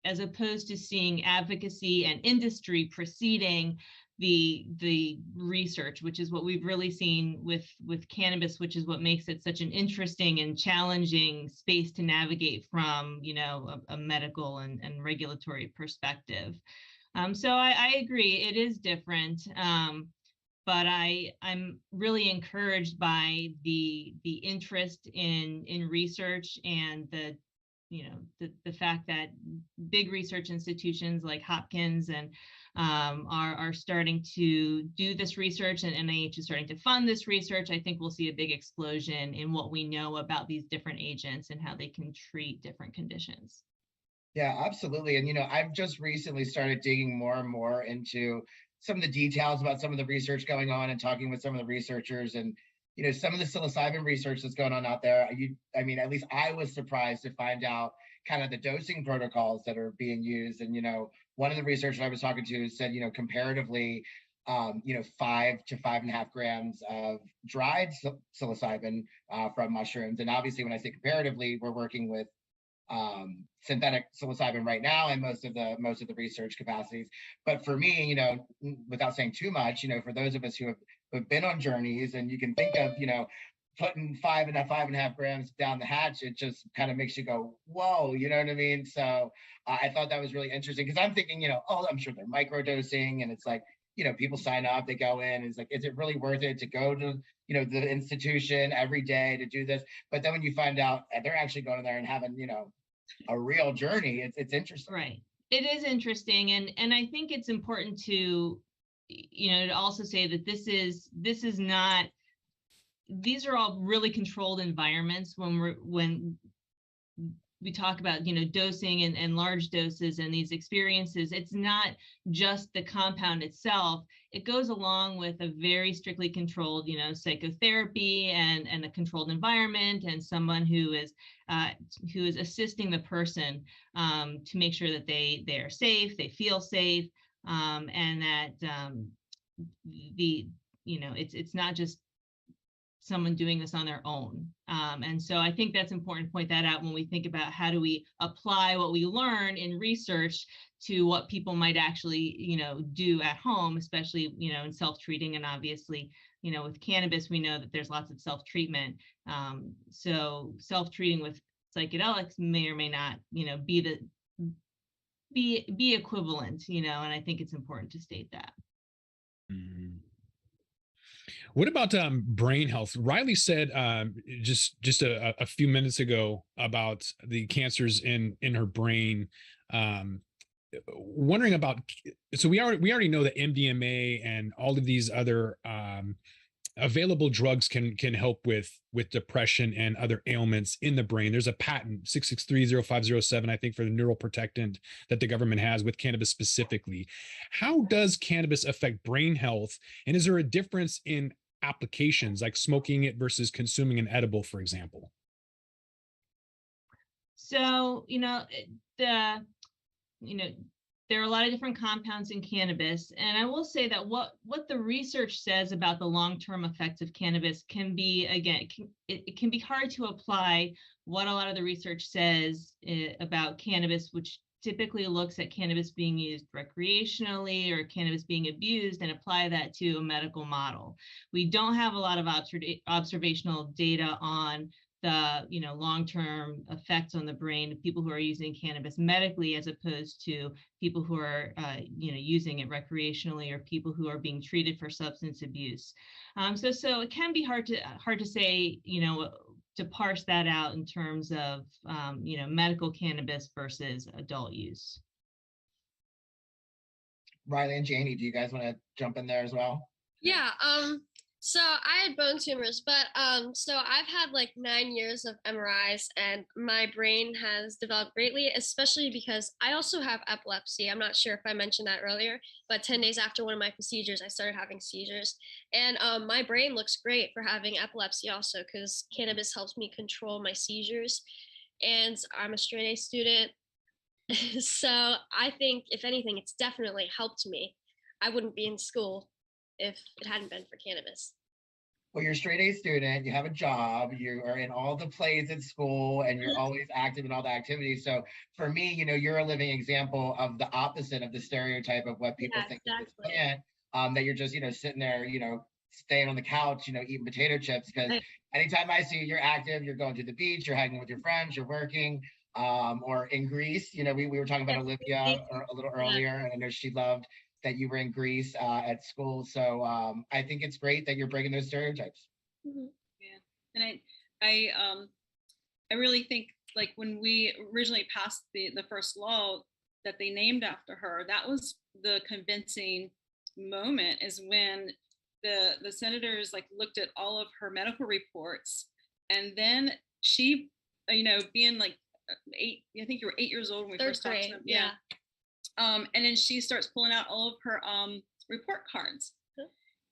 opposed to seeing advocacy and industry preceding the research, which is what we've really seen with cannabis, which is what makes it such an interesting and challenging space to navigate from, you know, a medical and regulatory perspective. So I agree, it is different. But I'm really encouraged by the interest in research, and the fact that big research institutions like Hopkins and are starting to do this research, and NIH is starting to fund this research. I think we'll see a big explosion in what we know about these different agents and how they can treat different conditions. Yeah, absolutely. And, you know, I've just recently started digging more and more into some of the details about some of the research going on and talking with some of the researchers, and, you know, some of the psilocybin research that's going on out there. I mean, at least I was surprised to find out kind of the dosing protocols that are being used. And, you know, one of the researchers I was talking to said, you know, comparatively, 5 to 5.5 grams of dried psilocybin from mushrooms. And obviously, when I say comparatively, we're working with synthetic psilocybin right now and most of the research capacities. But for me, you know, without saying too much, you know, for those of us who have been on journeys, and you can think of, you know, putting 5.5 grams down the hatch, it just kind of makes you go, whoa, you know what I mean? So I thought that was really interesting, because I'm thinking, you know, I'm sure they're microdosing, and it's like, you know, people sign up, they go in, and it's like, is it really worth it to go to, you know, the institution every day to do this? But then when you find out they're actually going in there and having, you know, a real journey, it's interesting. Right. It is interesting, and I think it's important to, to also say that this is not, these are all really controlled environments when we talk about, dosing and large doses and these experiences. It's not just the compound itself. It goes along with a very strictly controlled, psychotherapy and a controlled environment, and someone who is assisting the person to make sure that they are safe, they feel safe, and that it's not just someone doing this on their own. And so I think that's important to point that out when we think about how do we apply what we learn in research to what people might actually, do at home, especially, in self-treating. And obviously, with cannabis, we know that there's lots of self-treatment. So self-treating with psychedelics may or may not, be equivalent, and I think it's important to state that. Mm-hmm. What about brain health? Rylie said just a few minutes ago about the cancers in her brain. Wondering about, so we already know that MDMA and all of these other available drugs can help with depression and other ailments in the brain. There's a patent 6630507, I think, for the neuroprotectant that the government has with cannabis specifically. How does cannabis affect brain health? And is there a difference in applications, like smoking it versus consuming an edible, for example? So, there are a lot of different compounds in cannabis, and I will say that what the research says about the long-term effects of cannabis can be, again, it can be hard to apply what a lot of the research says about cannabis, which typically looks at cannabis being used recreationally or cannabis being abused, and apply that to a medical model. We don't have a lot of observational data on the long-term effects on the brain of people who are using cannabis medically, as opposed to people who are using it recreationally, or people who are being treated for substance abuse. So it can be hard to say, to parse that out in terms of medical cannabis versus adult use. Rylie and Janie, do you guys want to jump in there as well? Yeah. So I had bone tumors, but so I've had like 9 years of MRIs, and my brain has developed greatly, especially because I also have epilepsy. I'm not sure if I mentioned that earlier, but 10 days after one of my procedures, I started having seizures. And my brain looks great for having epilepsy also, because cannabis helps me control my seizures. And I'm a straight A student. So I think, if anything, it's definitely helped me. I wouldn't be in school if it hadn't been for cannabis. Well, you're a straight A student, you have a job, you are in all the plays at school, and you're always active in all the activities. So for me, you're a living example of the opposite of the stereotype of what people think of this plant, that you're just, sitting there, staying on the couch, eating potato chips. Because anytime I see you, you're active, you're going to the beach, you're hanging with your friends, you're working, or in Greece. We were talking about Olivia a little earlier, and I know she loved that you were in Greece at school. So I think it's great that you're breaking those stereotypes. Mm-hmm. Yeah, and I really think, like, when we originally passed the first law that they named after her, that was the convincing moment, is when the senators looked at all of her medical reports, and then she, being like 8, I think you were 8 years old when we first talked to them. Yeah. And then she starts pulling out all of her report cards,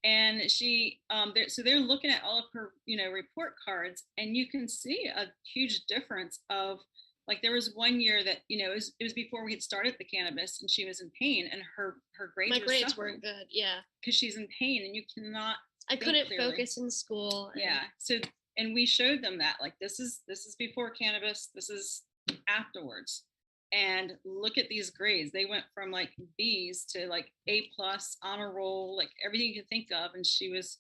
and she so they're looking at all of her report cards, and you can see a huge difference of, like, there was one year that it was before we had started the cannabis, and she was in pain, and her grades weren't good, yeah, because she's in pain, and you cannot I couldn't focus in school. Yeah, so, and we showed them that, like, this is before cannabis, this is afterwards. And look at these grades. They went from like B's to like A+, honor roll, like everything you could think of. And she was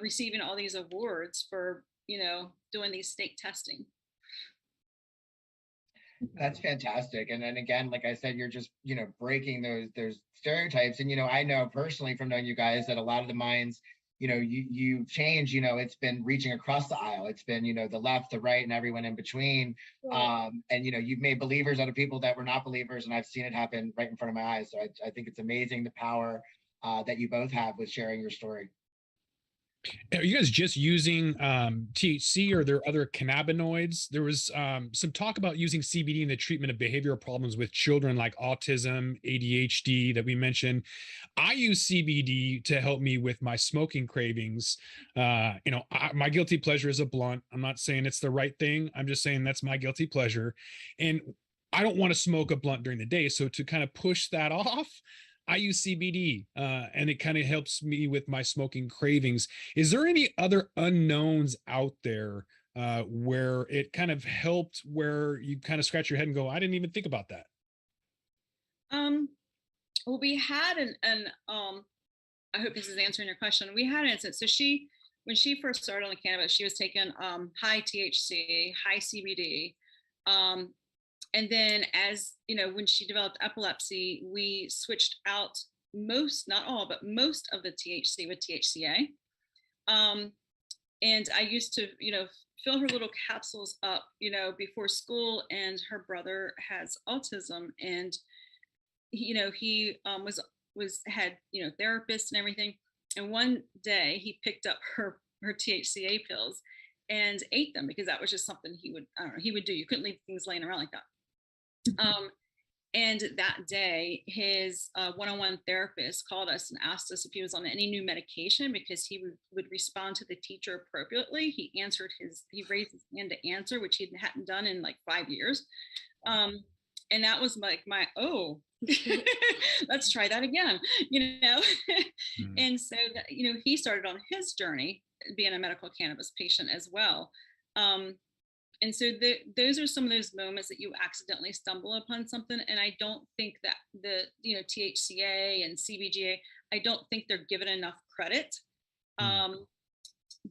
receiving all these awards for, doing these state testing. That's fantastic. And then again, like I said, you're just, breaking those stereotypes. And, I know personally from knowing you guys that a lot of the minds you've changed, it's been reaching across the aisle. It's been, the left, the right, and everyone in between. And, you've made believers out of people that were not believers, and I've seen it happen right in front of my eyes. So I think it's amazing the power that you both have with sharing your story. Are you guys just using THC, or are there other cannabinoids? There was some talk about using CBD in the treatment of behavioral problems with children like autism, ADHD that we mentioned. I use CBD to help me with my smoking cravings. My guilty pleasure is a blunt. I'm not saying it's the right thing. I'm just saying that's my guilty pleasure. And I don't want to smoke a blunt during the day. So to kind of push that off, I use CBD, and it kind of helps me with my smoking cravings. Is there any other unknowns out there where it kind of helped, where you kind of scratch your head and go, I didn't even think about that? Well, we had I hope this is answering your question. We had an instance. So when she first started on the cannabis, she was taking high THC, high CBD. And then when she developed epilepsy, we switched out not all, but most of the THC with THCA. And I used to, fill her little capsules up, before school, and her brother has autism, and, he had, therapists and everything. And one day he picked up her THCA pills and ate them, because that was just something he would do. You couldn't leave things laying around like that. And that day, his one-on-one therapist called us and asked us if he was on any new medication, because he would respond to the teacher appropriately. He raised his hand to answer, which he hadn't done in like 5 years. And that was like let's try that again, And so that, he started on his journey being a medical cannabis patient as well. And so those are some of those moments that you accidentally stumble upon something. And I don't think that the THCA and CBGA, I don't think they're given enough credit,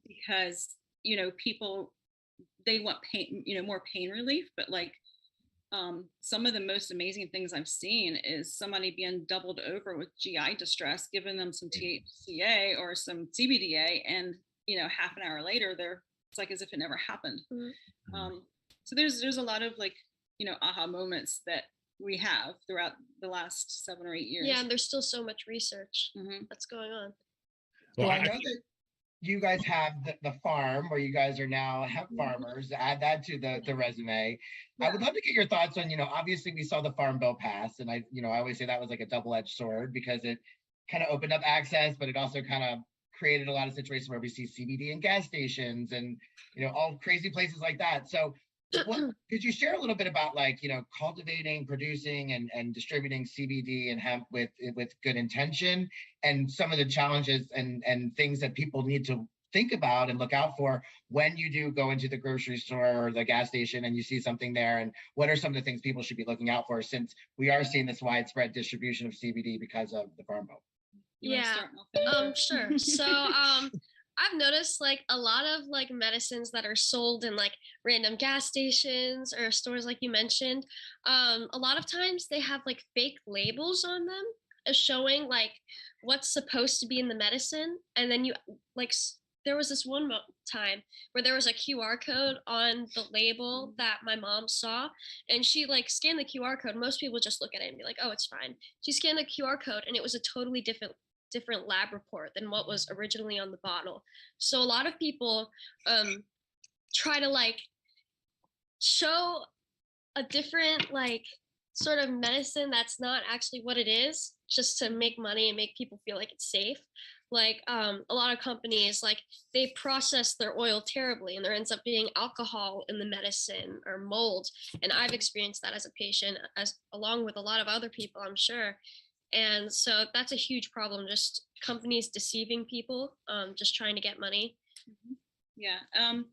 because, people, they want pain, more pain relief. But like some of the most amazing things I've seen is somebody being doubled over with GI distress, giving them some THCA or some CBDA, and, half an hour later, it's like as if it never happened. So there's a lot of aha moments that we have throughout the last 7 or 8 years. Yeah, and there's still so much research that's going on. So I know that you guys have the farm where you guys are now hemp farmers. Add that to the resume. Yeah. I would love to get your thoughts on, obviously we saw the farm bill pass, and I always say that was like a double-edged sword, because it kind of opened up access, but it also kind of created a lot of situations where we see CBD in gas stations and, all crazy places like that. So could you share a little bit about cultivating, producing and distributing CBD and hemp with good intention, and some of the challenges and things that people need to think about and look out for when you do go into the grocery store or the gas station and you see something there, and what are some of the things people should be looking out for, since we are seeing this widespread distribution of CBD because of the farm bill? Sure. So I've noticed a lot of medicines that are sold in random gas stations or stores, like you mentioned, a lot of times they have fake labels on them showing what's supposed to be in the medicine, and then you there was this one time where there was a QR code on the label that my mom saw, and she scanned the QR code. Most people just look at it and be like, oh, it's fine. She scanned the QR code and it was a totally different lab report than what was originally on the bottle. So a lot of people try to show a different sort of medicine that's not actually what it is, just to make money and make people feel like it's safe. A lot of companies, they process their oil terribly, and there ends up being alcohol in the medicine or mold. And I've experienced that as a patient, along with a lot of other people, I'm sure. And so that's a huge problem, just companies deceiving people, just trying to get money. Yeah. And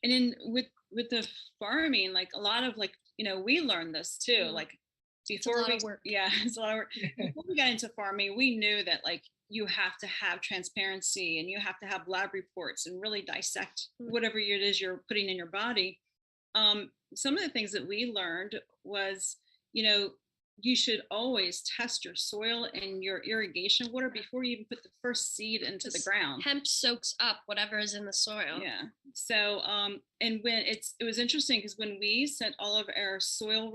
then with the farming, a lot of we learned this too, before it's a lot of work. Before we got into farming, we knew that you have to have transparency, and you have to have lab reports and really dissect whatever it is you're putting in your body. Some of the things that we learned was, you should always test your soil and your irrigation water before you even put the first seed into the ground. Hemp soaks up whatever is in the soil. Yeah. So, and when it was interesting because when we sent all of our soil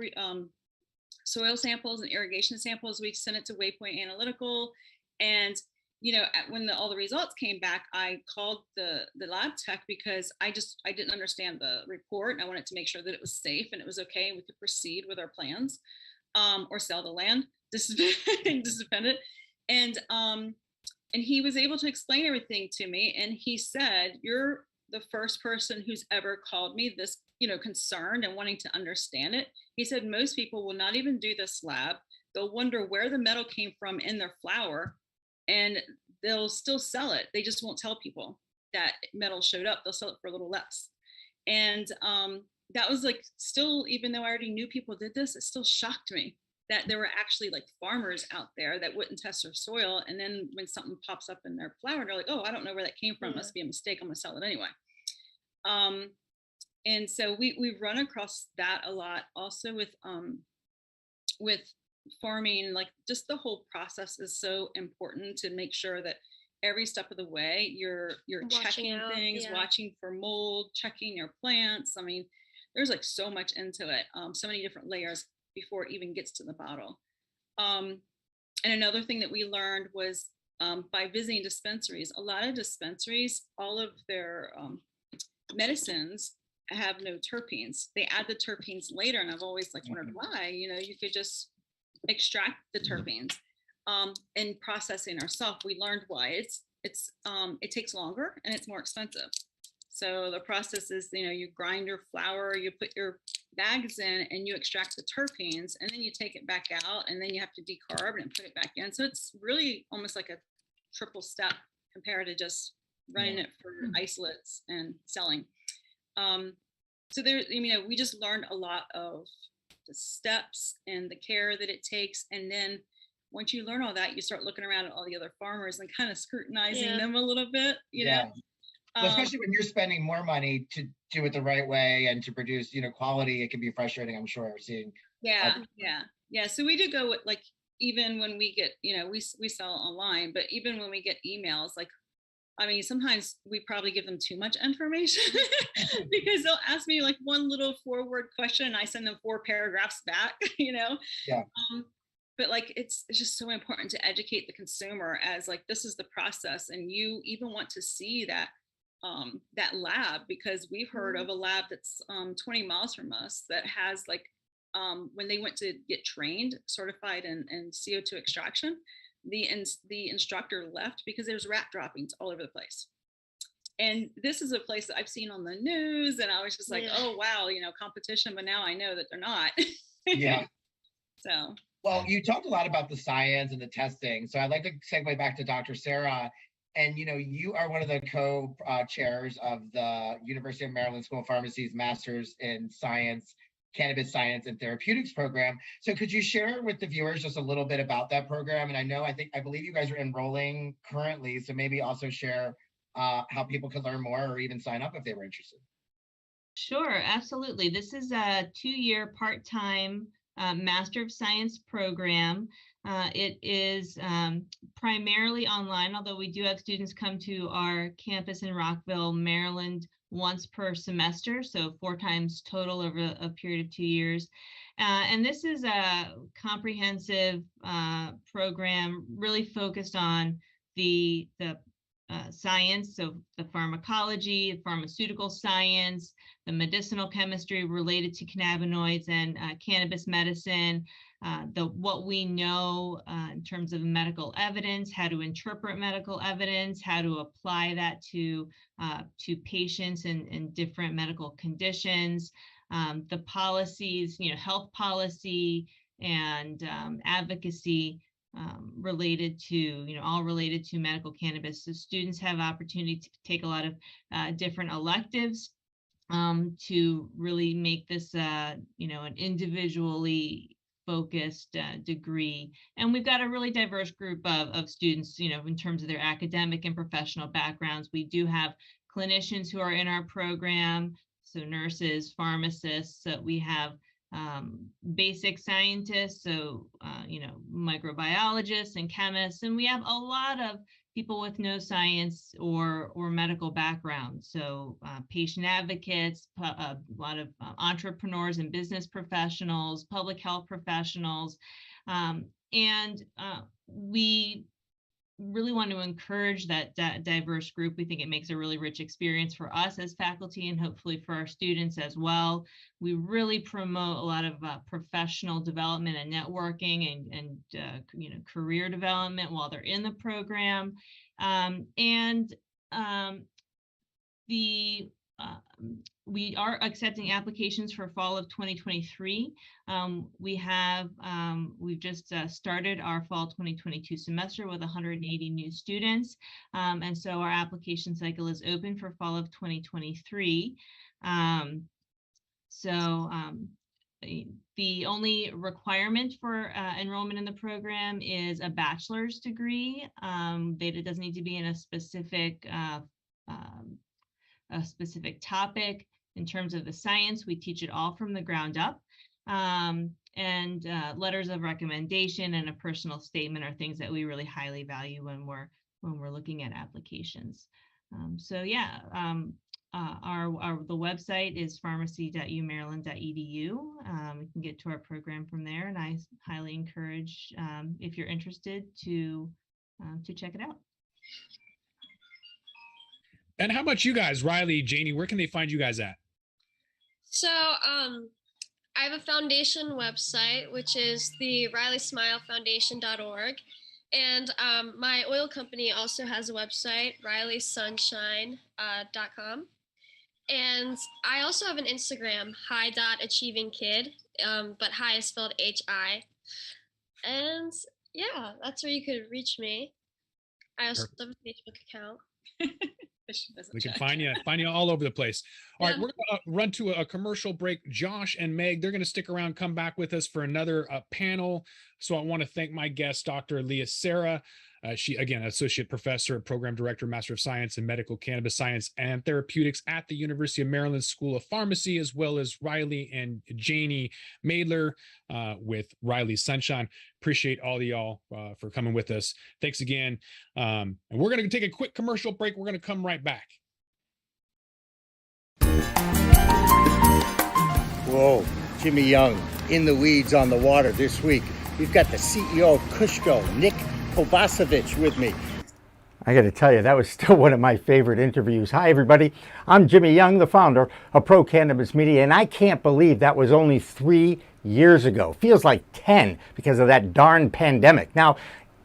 samples and irrigation samples, we sent it to Waypoint Analytical, and when all the results came back, I called the lab tech because I didn't understand the report, and I wanted to make sure that it was safe and it was okay and we could proceed with our plans, or sell the land, just defend it. And he was able to explain everything to me, and he said, "You're the first person who's ever called me this, concerned and wanting to understand it." He said most people will not even do this lab. They'll wonder where the metal came from in their flour, and they'll still sell it. They just won't tell people that metal showed up. They'll sell it for a little less. And that was like, still, even though I already knew people did this, it still shocked me that there were actually like farmers out there that wouldn't test their soil. And then when something pops up in their flour, they're like, "Oh, I don't know where that came from. It must be a mistake. I'm gonna sell it anyway." And so we run across that a lot also with farming. Like, just the whole process is so important to make sure that every step of the way you're checking things, watching for mold, checking your plants. I mean, there's like so much into it, so many different layers before it even gets to the bottle. And another thing that we learned was by visiting dispensaries, a lot of dispensaries, all of their medicines have no terpenes. They add the terpenes later, and I've always like wondered why. You could just extract the terpenes. In processing ourselves, we learned why. It takes longer and it's more expensive. So the process is, you grind your flour, you put your bags in, and you extract the terpenes, and then you take it back out, and then you have to decarb and put it back in. So it's really almost like a triple step compared to just running it for isolates and selling. So there, we just learned a lot of the steps and the care that it takes. And then once you learn all that, you start looking around at all the other farmers and kind of scrutinizing them a little bit, you know? Well, especially when you're spending more money to do it the right way and to produce, quality, it can be frustrating, I'm sure, seeing. Yeah. So we do go with, like, even when we get, we sell online, but even when we get emails, like, I mean, sometimes we probably give them too much information because they'll ask me like one little 4-word question and I send them 4 paragraphs back, Yeah. But like, it's just so important to educate the consumer as like, this is the process. And you even want to see that lab, because we've heard of a lab that's 20 miles from us that has like, when they went to get trained, certified in CO2 extraction, the instructor left because there's rat droppings all over the place. And this is a place that I've seen on the news, and I was just like, oh wow, competition, but now I know that they're not. Yeah. So. Well, you talked a lot about the science and the testing, so I'd like to segue back to Dr. Sera. And you are one of the co-chairs of the University of Maryland School of Pharmacy's Masters in Science, Cannabis Science and Therapeutics program. So could you share with the viewers just a little bit about that program? And I believe you guys are enrolling currently, so maybe also share how people could learn more or even sign up if they were interested. Sure, absolutely. This is a 2-year part-time Master of Science program. It is primarily online, although we do have students come to our campus in Rockville, Maryland, once per semester, so 4 times total over a period of 2 years. And this is a comprehensive program really focused on the science, so the pharmacology, the pharmaceutical science, the medicinal chemistry related to cannabinoids and cannabis medicine, what we know in terms of medical evidence, how to interpret medical evidence, how to apply that to patients in different medical conditions, the policies, health policy and advocacy related to, all related to medical cannabis. So students have opportunity to take a lot of different electives to really make this, an individually focused degree. And we've got a really diverse group of students, in terms of their academic and professional backgrounds. We do have clinicians who are in our program, so nurses, pharmacists. We have basic scientists, so microbiologists and chemists, and we have a lot of people with no science or medical background. So patient advocates, a lot of entrepreneurs and business professionals, public health professionals, and we really want to encourage that diverse group. We think it makes a really rich experience for us as faculty and hopefully for our students as well. We really promote a lot of professional development and networking and career development while they're in the program. We are accepting applications for fall of 2023. We've just started our fall 2022 semester with 180 new students. And so our application cycle is open for fall of 2023. The only requirement for enrollment in the program is a bachelor's degree. It doesn't need to be in a specific topic. In terms of the science, we teach it all from the ground up. And letters of recommendation and a personal statement are things that we really highly value when we're looking at applications. The website is pharmacy.umaryland.edu. You can get to our program from there, and I highly encourage, if you're interested, to check it out. And how about you guys, Rylie, Janie, where can they find you guys at? So I have a foundation website, which is the RylieSmileFoundation.org. And my oil company also has a website, RylieSunshine.com. And I also have an Instagram, hi.achievingkid, but hi is spelled H-I. And yeah, that's where you could reach me. I also have a Facebook account. We can find you all over the place. All right, we're going to run to a commercial break. Josh and Meg, they're going to stick around, come back with us for another panel. So I want to thank my guest, Dr. Leah Sera. She, again, associate professor, program director, master of science in medical cannabis science and therapeutics at the University of Maryland School of Pharmacy, as well as Rylie and Janie Maedler with Rylie Sunshine. Appreciate all of y'all for coming with us. Thanks again. And we're going to take a quick commercial break. We're going to come right back. Whoa, Jimmy Young in the weeds on the water this week. We've got the CEO of Kushko, Nick Kovacevic, with me. I got to tell you, that was still one of my favorite interviews. Hi, everybody. I'm Jimmy Young, the founder of Pro Cannabis Media, and I can't believe that was only 3 years ago. Feels like 10 because of that darn pandemic. Now,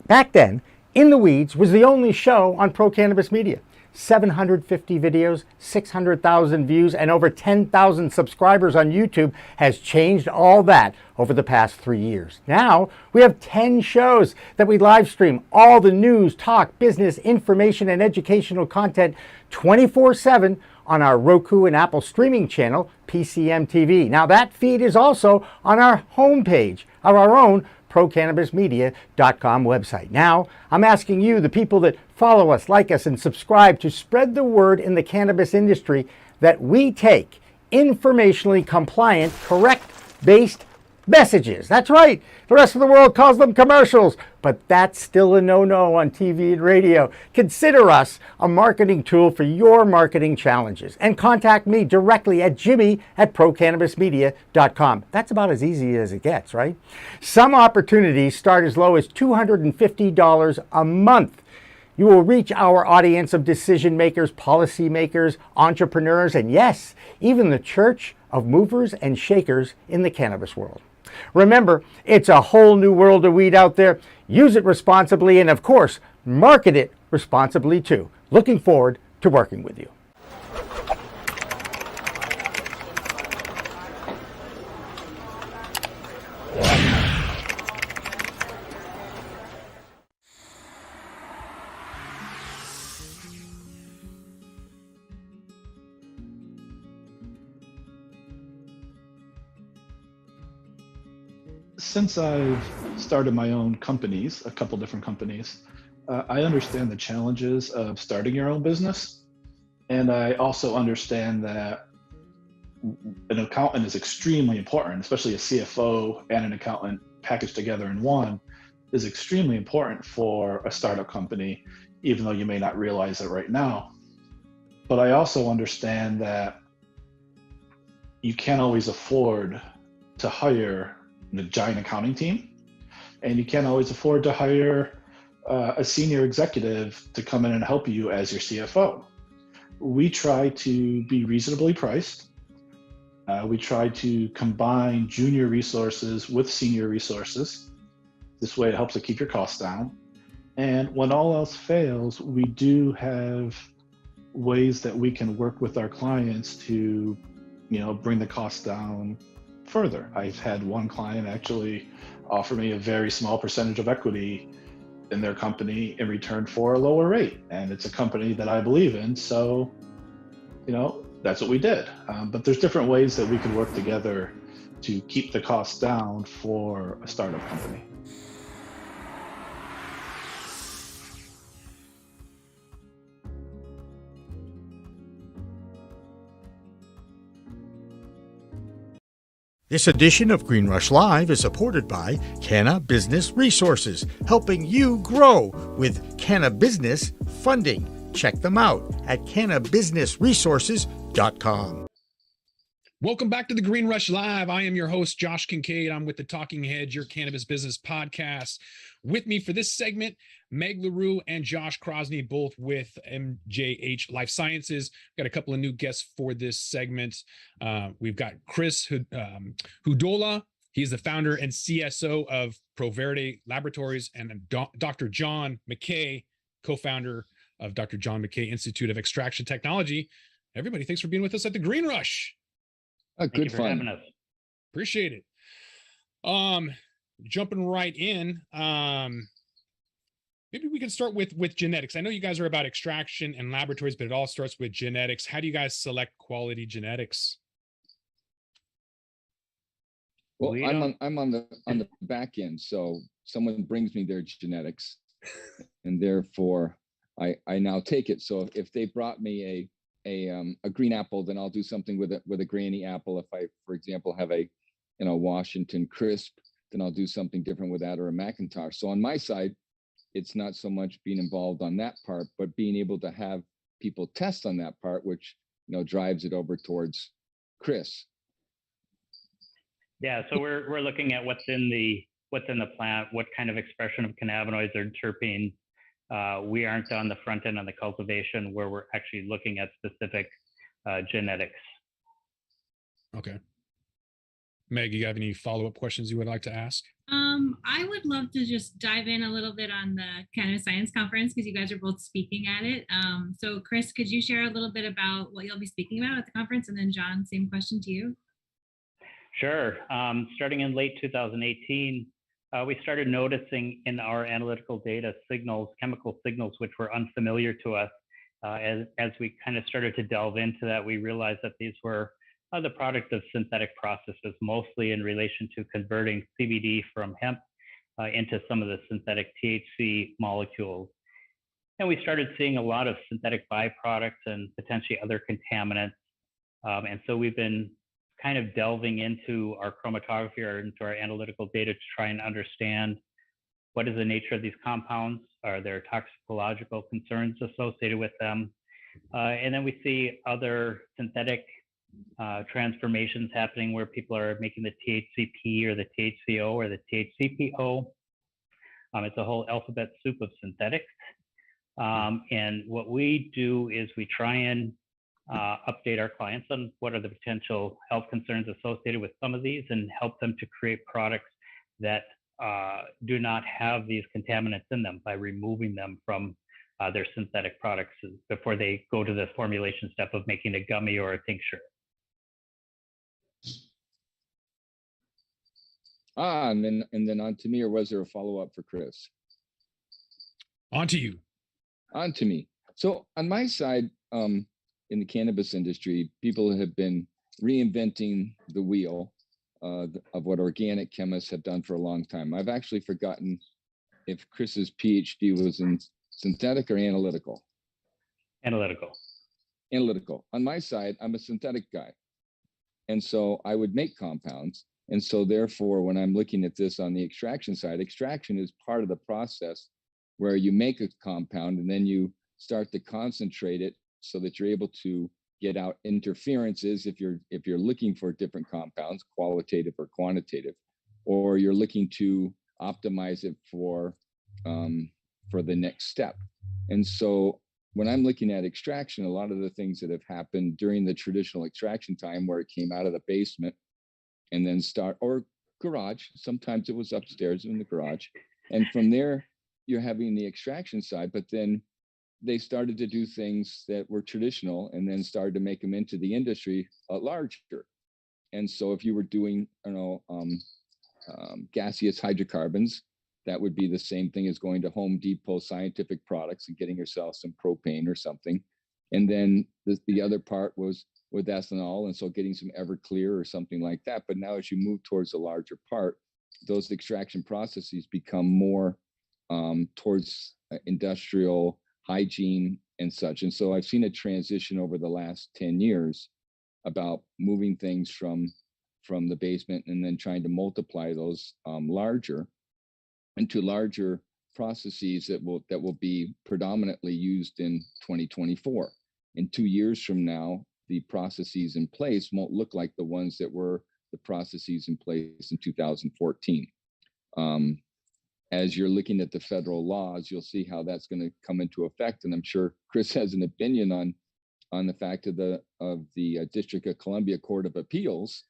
back then, In the Weeds was the only show on Pro Cannabis Media. 750 videos, 600,000 views, and over 10,000 subscribers on YouTube has changed all that over the past 3 years. Now, we have 10 shows that we live stream all the news, talk, business, information, and educational content 24/7 on our Roku and Apple streaming channel, PCM TV. Now, that feed is also on our homepage of our own ProCannabisMedia.com website. Now, I'm asking you, the people that follow us, like us, and subscribe, to spread the word in the cannabis industry that we take informationally compliant, correct-based messages. That's right. The rest of the world calls them commercials, but that's still a no-no on TV and radio. Consider us a marketing tool for your marketing challenges, and contact me directly at jimmy@procannabismedia.com. That's about as easy as it gets, right? Some opportunities start as low as $250 a month. You will reach our audience of decision makers, policy makers, entrepreneurs, and yes, even the church of movers and shakers in the cannabis world. Remember, it's a whole new world of weed out there. Use it responsibly, and of course, market it responsibly too. Looking forward to working with you. Since I've started my own companies, a couple different companies, I understand the challenges of starting your own business. And I also understand that an accountant is extremely important, especially a CFO and an accountant packaged together in one is extremely important for a startup company, even though you may not realize it right now. But I also understand that you can't always afford to hire the giant accounting team, and you can't always afford to hire a senior executive to come in and help you as your CFO. We try to be reasonably priced. We try to combine junior resources with senior resources. This way it helps to keep your costs down. And when all else fails, we do have ways that we can work with our clients to, bring the costs down further. I've had one client actually offer me a very small percentage of equity in their company in return for a lower rate. And it's a company that I believe in. So, that's what we did. But there's different ways that we can work together to keep the costs down for a startup company. This edition of Green Rush Live is supported by Canna Business Resources, helping you grow with Canna Business funding. Check them out at cannabusinessresources.com. Welcome back to the Green Rush Live. I am your host, Josh Kincaid. I'm with the Talking Hedge, your cannabis business podcast. With me for this segment, Maedler and Josh Crossney, both with MJH Life Sciences. Got a couple of new guests for this segment. We've got Chris Hudalla. He's the founder and CSO of ProVerde Laboratories, and Dr. John MacKay, co-founder of Dr. John MacKay Institute of Extraction Technology. Everybody, thanks for being with us at the Green Rush. Good fun. Having us. Appreciate it. Jumping right in, maybe we can start with genetics. I know you guys are about extraction and laboratories, but it all starts with genetics. How do you guys select quality genetics? Well, I'm on the back end, so someone brings me their genetics, and therefore I now take it. So if they brought me a green apple, then I'll do something with a granny apple. If I, for example, have a Washington crisp, then I'll do something different with that, or a Macintosh. So on my side, it's not so much being involved on that part, but being able to have people test on that part, which drives it over towards Chris. Yeah, so we're looking at what's in the plant, what kind of expression of cannabinoids or terpenes. We aren't on the front end on the cultivation, where we're actually looking at specific genetics. Okay. Meg, you have any follow-up questions you would like to ask? I would love to just dive in a little bit on the Cannabis Science Conference, because you guys are both speaking at it. So Chris, could you share a little bit about what you'll be speaking about at the conference? And then John, same question to you. Sure. Starting in late 2018, we started noticing in our analytical data chemical signals, which were unfamiliar to us. As we kind of started to delve into that, we realized that these were the product of synthetic processes, mostly in relation to converting CBD from hemp into some of the synthetic THC molecules. And we started seeing a lot of synthetic byproducts and potentially other contaminants. And so we've been kind of delving into our chromatography or into our analytical data to try and understand what is the nature of these compounds. Are there toxicological concerns associated with them? And then we see other synthetic transformations happening where people are making the THCP or the THCO or the THCPO. It's a whole alphabet soup of synthetics. And what we do is we try and update our clients on what are the potential health concerns associated with some of these, and help them to create products that do not have these contaminants in them by removing them from their synthetic products before they go to the formulation step of making a gummy or a tincture. And then on to me, or was there a follow-up for Chris? On to you. On to me. So on my side, in the cannabis industry, people have been reinventing the wheel of what organic chemists have done for a long time. I've actually forgotten if Chris's PhD was in synthetic or analytical. Analytical. Analytical. On my side, I'm a synthetic guy. And so I would make compounds. And so therefore, when I'm looking at this on the extraction side, extraction is part of the process where you make a compound and then you start to concentrate it so that you're able to get out interferences if you're looking for different compounds, qualitative or quantitative, or you're looking to optimize it for the next step. And so when I'm looking at extraction, a lot of the things that have happened during the traditional extraction time where it came out of the basement and then or garage, sometimes it was upstairs in the garage. And from there, you're having the extraction side, but then they started to do things that were traditional and then started to make them into the industry larger. And so if you were doing, gaseous hydrocarbons, that would be the same thing as going to Home Depot Scientific Products and getting yourself some propane or something. And then the other part was with ethanol, and so getting some Everclear or something like that. But now as you move towards the larger part, those extraction processes become more towards industrial hygiene and such. And so I've seen a transition over the last 10 years about moving things from the basement and then trying to multiply those larger into larger processes that will be predominantly used in 2024. In 2 years from now, the processes in place won't look like the ones that were the processes in place in 2014. As you're looking at the federal laws, you'll see how that's going to come into effect. And I'm sure Chris has an opinion on the fact of the District of Columbia Court of Appeals,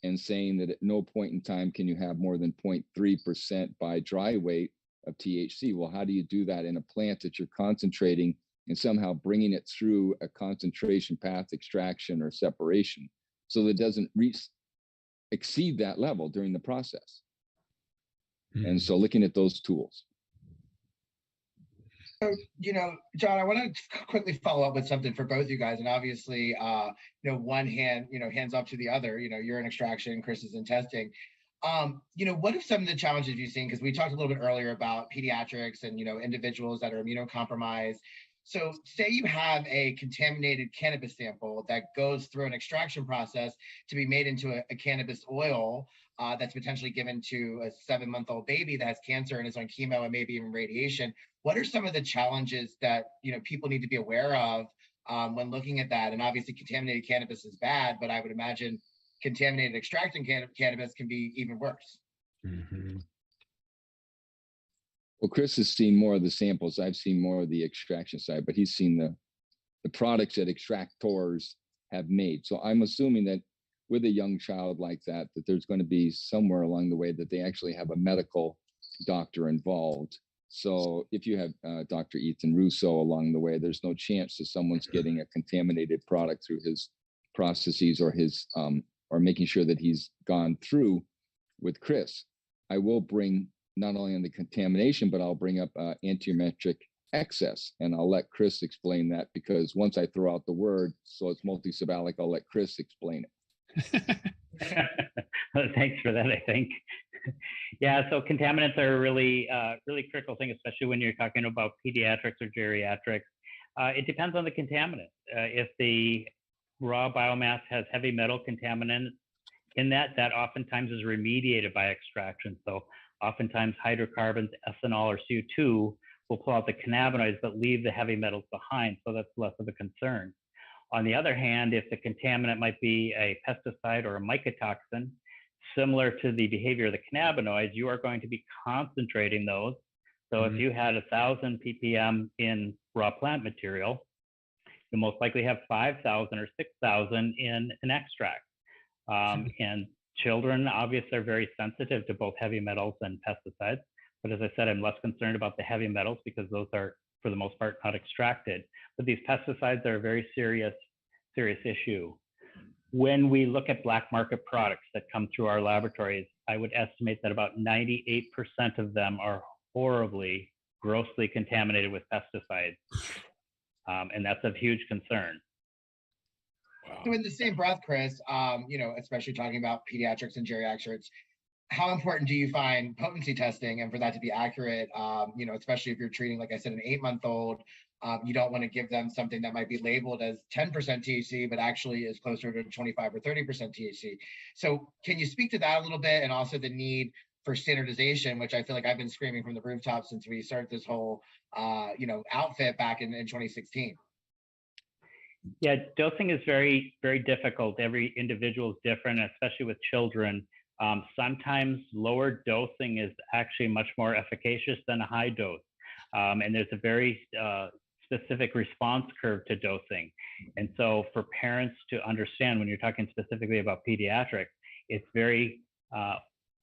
and saying that at no point in time can you have more than 0.3% by dry weight of THC. Well, how do you do that in a plant that you're concentrating and somehow bringing it through a concentration path extraction or separation so that it doesn't exceed that level during the process? And so looking at those tools. So, John, I want to quickly follow up with something for both you guys. And obviously, one hand, hands off to the other. You're in extraction, Chris is in testing. What are some of the challenges you've seen? Because we talked a little bit earlier about pediatrics and, individuals that are immunocompromised. So say you have a contaminated cannabis sample that goes through an extraction process to be made into a cannabis oil that's potentially given to a 7-month-old baby that has cancer and is on chemo and maybe even radiation. What are some of the challenges that people need to be aware of when looking at that? And obviously contaminated cannabis is bad, but I would imagine contaminated extracting cannabis can be even worse. Mm-hmm. Well, Chris has seen more of the samples. I've seen more of the extraction side, but he's seen the products that extractors have made. So I'm assuming that with a young child like that there's going to be somewhere along the way that they actually have a medical doctor involved. So if you have Dr. Ethan Russo along the way, there's no chance that someone's getting a contaminated product through his processes or his or making sure that he's gone through with Chris. I will bring not only on the contamination, but I'll bring up antimetric excess, and I'll let Chris explain that, because once I throw out the word, so it's multisyllabic, I'll let Chris explain it. Thanks for that, I think. Yeah, so contaminants are a really critical thing, especially when you're talking about pediatrics or geriatrics. It depends on the contaminant. If the raw biomass has heavy metal contaminant in that oftentimes is remediated by extraction. So oftentimes hydrocarbons, ethanol, or CO2 will pull out the cannabinoids but leave the heavy metals behind, so that's less of a concern. On the other hand, if the contaminant might be a pesticide or a mycotoxin, similar to the behavior of the cannabinoids, you are going to be concentrating those. So if you had 1,000 ppm in raw plant material, you'll most likely have 5,000 or 6,000 in an extract. And children obviously are very sensitive to both heavy metals and pesticides. But as I said, I'm less concerned about the heavy metals because those are, for the most part, not extracted. But these pesticides are a very serious issue. When we look at black market products that come through our laboratories, I would estimate that about 98% of them are horribly, grossly contaminated with pesticides. And that's of huge concern. So in the same breath, Chris, especially talking about pediatrics and geriatrics, how important do you find potency testing and for that to be accurate, especially if you're treating, like I said, an 8-month-old You don't want to give them something that might be labeled as 10% THC, but actually is closer to 25 or 30% THC. So can you speak to that a little bit, and also the need for standardization, which I feel like I've been screaming from the rooftop since we started this whole, outfit back in 2016. Yeah, dosing is very, very difficult. Every individual is different, especially with children. Sometimes lower dosing is actually much more efficacious than a high dose. And there's a very specific response curve to dosing. And so for parents to understand, when you're talking specifically about pediatric, it's very,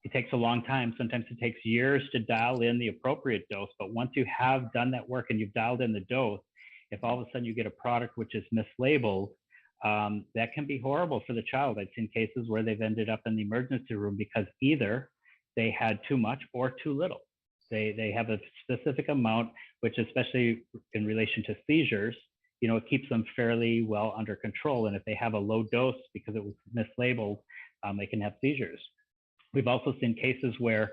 it takes a long time. Sometimes it takes years to dial in the appropriate dose. But once you have done that work and you've dialed in the dose, if all of a sudden you get a product which is mislabeled, that can be horrible for the child. I've seen cases where they've ended up in the emergency room because either they had too much or too little. They have a specific amount, which especially in relation to seizures, it keeps them fairly well under control. And if they have a low dose because it was mislabeled, they can have seizures. We've also seen cases where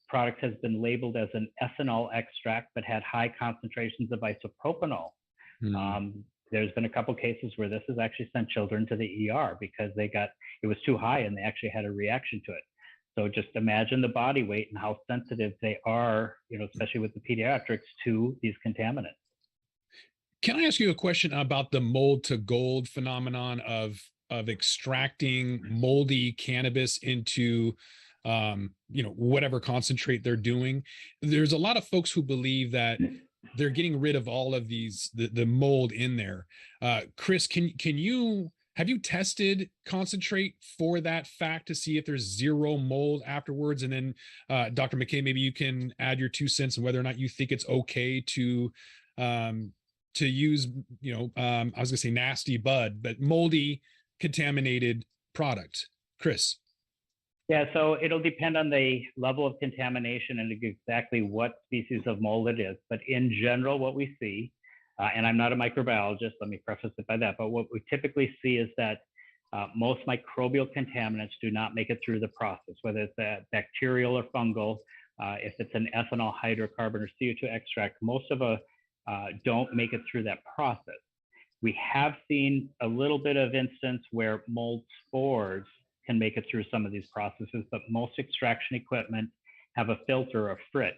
product has been labeled as an ethanol extract, but had high concentrations of isopropanol. There's been a couple cases where this has actually sent children to the ER because it was too high and they actually had a reaction to it. So just imagine the body weight and how sensitive they are, especially with the pediatrics, to these contaminants. Can I ask you a question about the mold to gold phenomenon of extracting moldy cannabis into whatever concentrate they're doing? There's a lot of folks who believe that they're getting rid of all of the mold in there. Chris, have you tested concentrate for that fact to see if there's zero mold afterwards? And then Dr. MacKay, maybe you can add your 2 cents on whether or not you think it's okay to use, I was gonna say nasty bud, but moldy contaminated product. Chris. Yeah, so it'll depend on the level of contamination and exactly what species of mold it is. But in general, what we see, and I'm not a microbiologist, let me preface it by that, but what we typically see is that most microbial contaminants do not make it through the process, whether it's a bacterial or fungal. If it's an ethanol hydrocarbon or CO2 extract, most of us don't make it through that process. We have seen a little bit of instance where mold spores can make it through some of these processes, but most extraction equipment have a filter or frit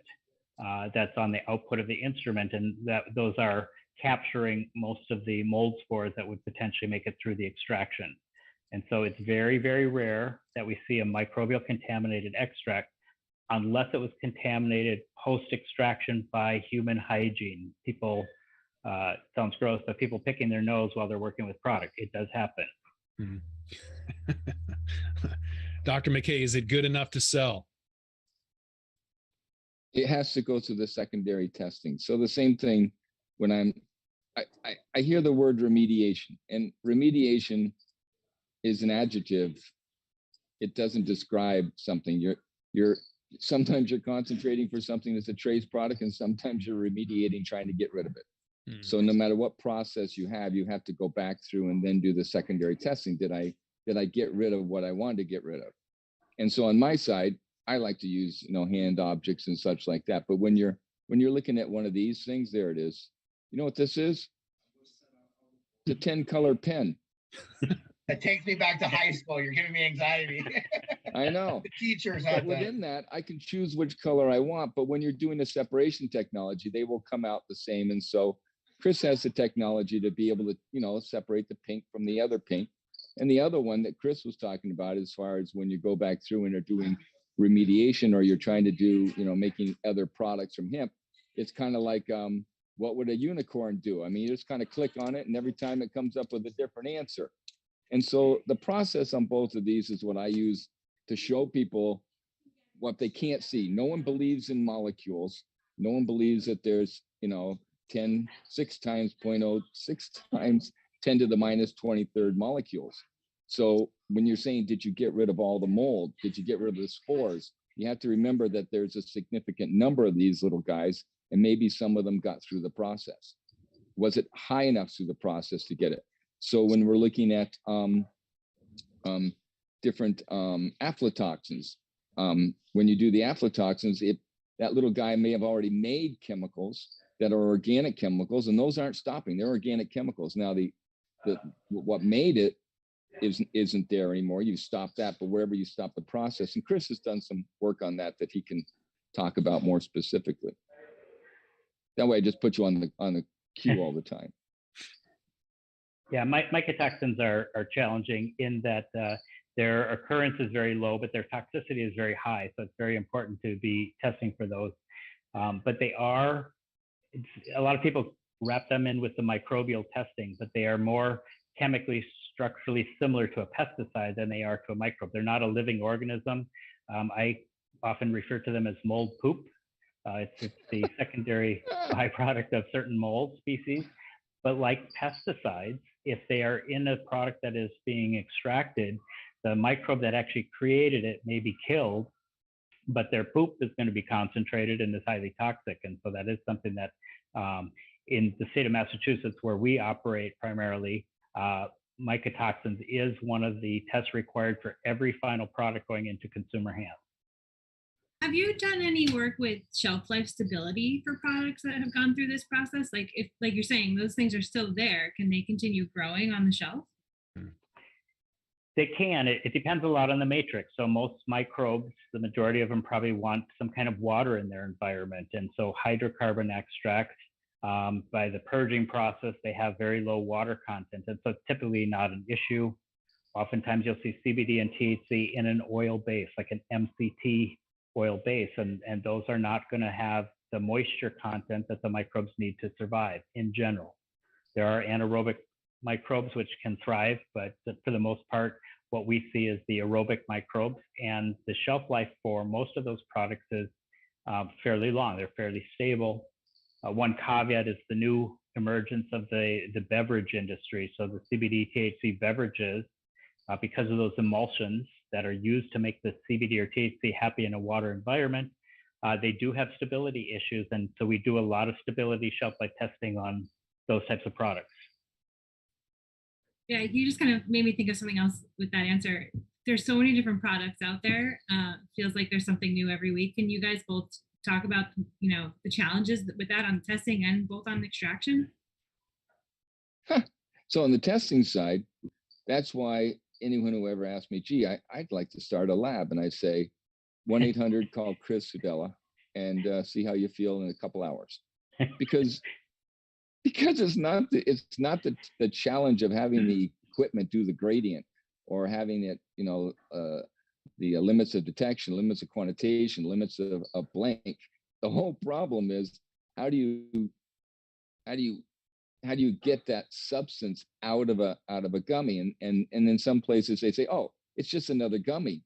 that's on the output of the instrument, and those are capturing most of the mold spores that would potentially make it through the extraction. And so it's very, very rare that we see a microbial contaminated extract unless it was contaminated post-extraction by human hygiene. People, sounds gross, but people picking their nose while they're working with product, it does happen. Mm-hmm. Dr. MacKay, is it good enough to sell? It has to go through the secondary testing. So the same thing when I hear the word remediation, and remediation is an adjective. It doesn't describe something. Sometimes you're concentrating for something that's a trace product, and sometimes you're remediating, trying to get rid of it. So no matter what process you have to go back through and then do the secondary testing. Did I get rid of what I wanted to get rid of? And so on my side, I like to use, hand objects and such like that. But when you're looking at one of these things, there it is. You know what this is? It's a 10-color pen. That takes me back to high school. You're giving me anxiety. I know. The teachers have within that, I can choose which color I want. But when you're doing the separation technology, they will come out the same. And so Chris has the technology to be able to, separate the pink from the other pink. And the other one that Chris was talking about, as far as when you go back through and are doing remediation, or you're trying to do, making other products from hemp, it's kind of like, what would a unicorn do? I mean, you just kind of click on it, and every time it comes up with a different answer. And so the process on both of these is what I use to show people what they can't see. No one believes in molecules. No one believes that there's, 6 times 0.0, 6 times 10 to the minus 23rd molecules. So when you're saying, did you get rid of all the mold? Did you get rid of the spores? You have to remember that there's a significant number of these little guys, and maybe some of them got through the process. Was it high enough through the process to get it? So when we're looking at different aflatoxins, when you do the aflatoxins, that little guy may have already made chemicals that are organic chemicals, and those aren't stopping. They're organic chemicals. Now what made it isn't there anymore. You stop that, but wherever you stop the process, and Chris has done some work on that he can talk about more specifically. That way I just put you on the queue all the time. Yeah, mycotoxins are challenging in that their occurrence is very low, but their toxicity is very high. So it's very important to be testing for those. But a lot of people wrap them in with the microbial testing, but they are more chemically, structurally similar to a pesticide than they are to a microbe. They're not a living organism. I often refer to them as mold poop. It's the secondary byproduct of certain mold species. But like pesticides, if they are in a product that is being extracted, the microbe that actually created it may be killed, but their poop is going to be concentrated and is highly toxic. And so that is something that in the state of Massachusetts, where we operate primarily, mycotoxins is one of the tests required for every final product going into consumer hands. Have you done any work with shelf life stability for products that have gone through this process? Like if, like you're saying, those things are still there, can they continue growing on the shelf? They can. It depends a lot on the matrix. So most microbes, the majority of them probably want some kind of water in their environment. And so hydrocarbon extracts, by the purging process, they have very low water content. And so it's typically not an issue. Oftentimes you'll see CBD and THC in an oil base, like an MCT oil base, and those are not going to have the moisture content that the microbes need to survive in general. There are anaerobic microbes which can thrive, but for the most part, what we see is the aerobic microbes, and the shelf life for most of those products is fairly long. They're fairly stable. One caveat is the new emergence of the beverage industry. So the CBD, THC beverages, because of those emulsions that are used to make the CBD or THC happy in a water environment, they do have stability issues. And so we do a lot of stability shelf life testing on those types of products. Yeah, you just kind of made me think of something else with that answer. There's so many different products out there. Feels like there's something new every week. Can you guys both talk about, the challenges with that on testing and both on extraction? So on the testing side, that's why anyone who ever asked me, gee, I'd like to start a lab, and I say 1-800 call Chris Hudalla and see how you feel in a couple hours, because it's not the challenge of having the equipment do the gradient or having it, the limits of detection, limits of quantitation, limits of blank. The whole problem is how do you get that substance out of a gummy? And in some places they say, oh, it's just another gummy.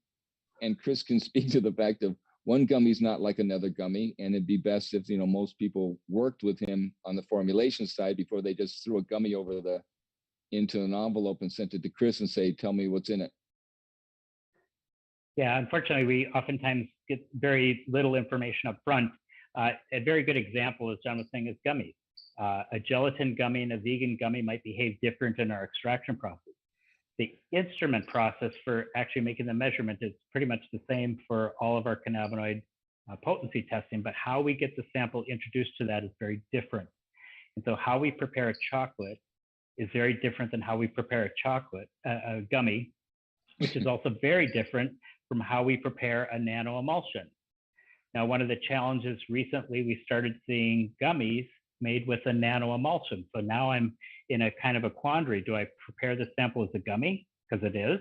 And Chris can speak to the fact of one gummy's not like another gummy, and it'd be best if most people worked with him on the formulation side before they just threw a gummy into an envelope and sent it to Chris and say, tell me what's in it. Yeah, unfortunately, we oftentimes get very little information up front. A very good example, as John was saying, is gummies. A gelatin gummy and a vegan gummy might behave different in our extraction process. The instrument process for actually making the measurement is pretty much the same for all of our cannabinoid potency testing, but how we get the sample introduced to that is very different. And so how we prepare a chocolate is very different than how we prepare a gummy, which is also very different from how we prepare a nano emulsion. Now, one of the challenges recently, we started seeing gummies made with a nano emulsion. So now I'm in a kind of a quandary. Do I prepare the sample as a gummy, because it is,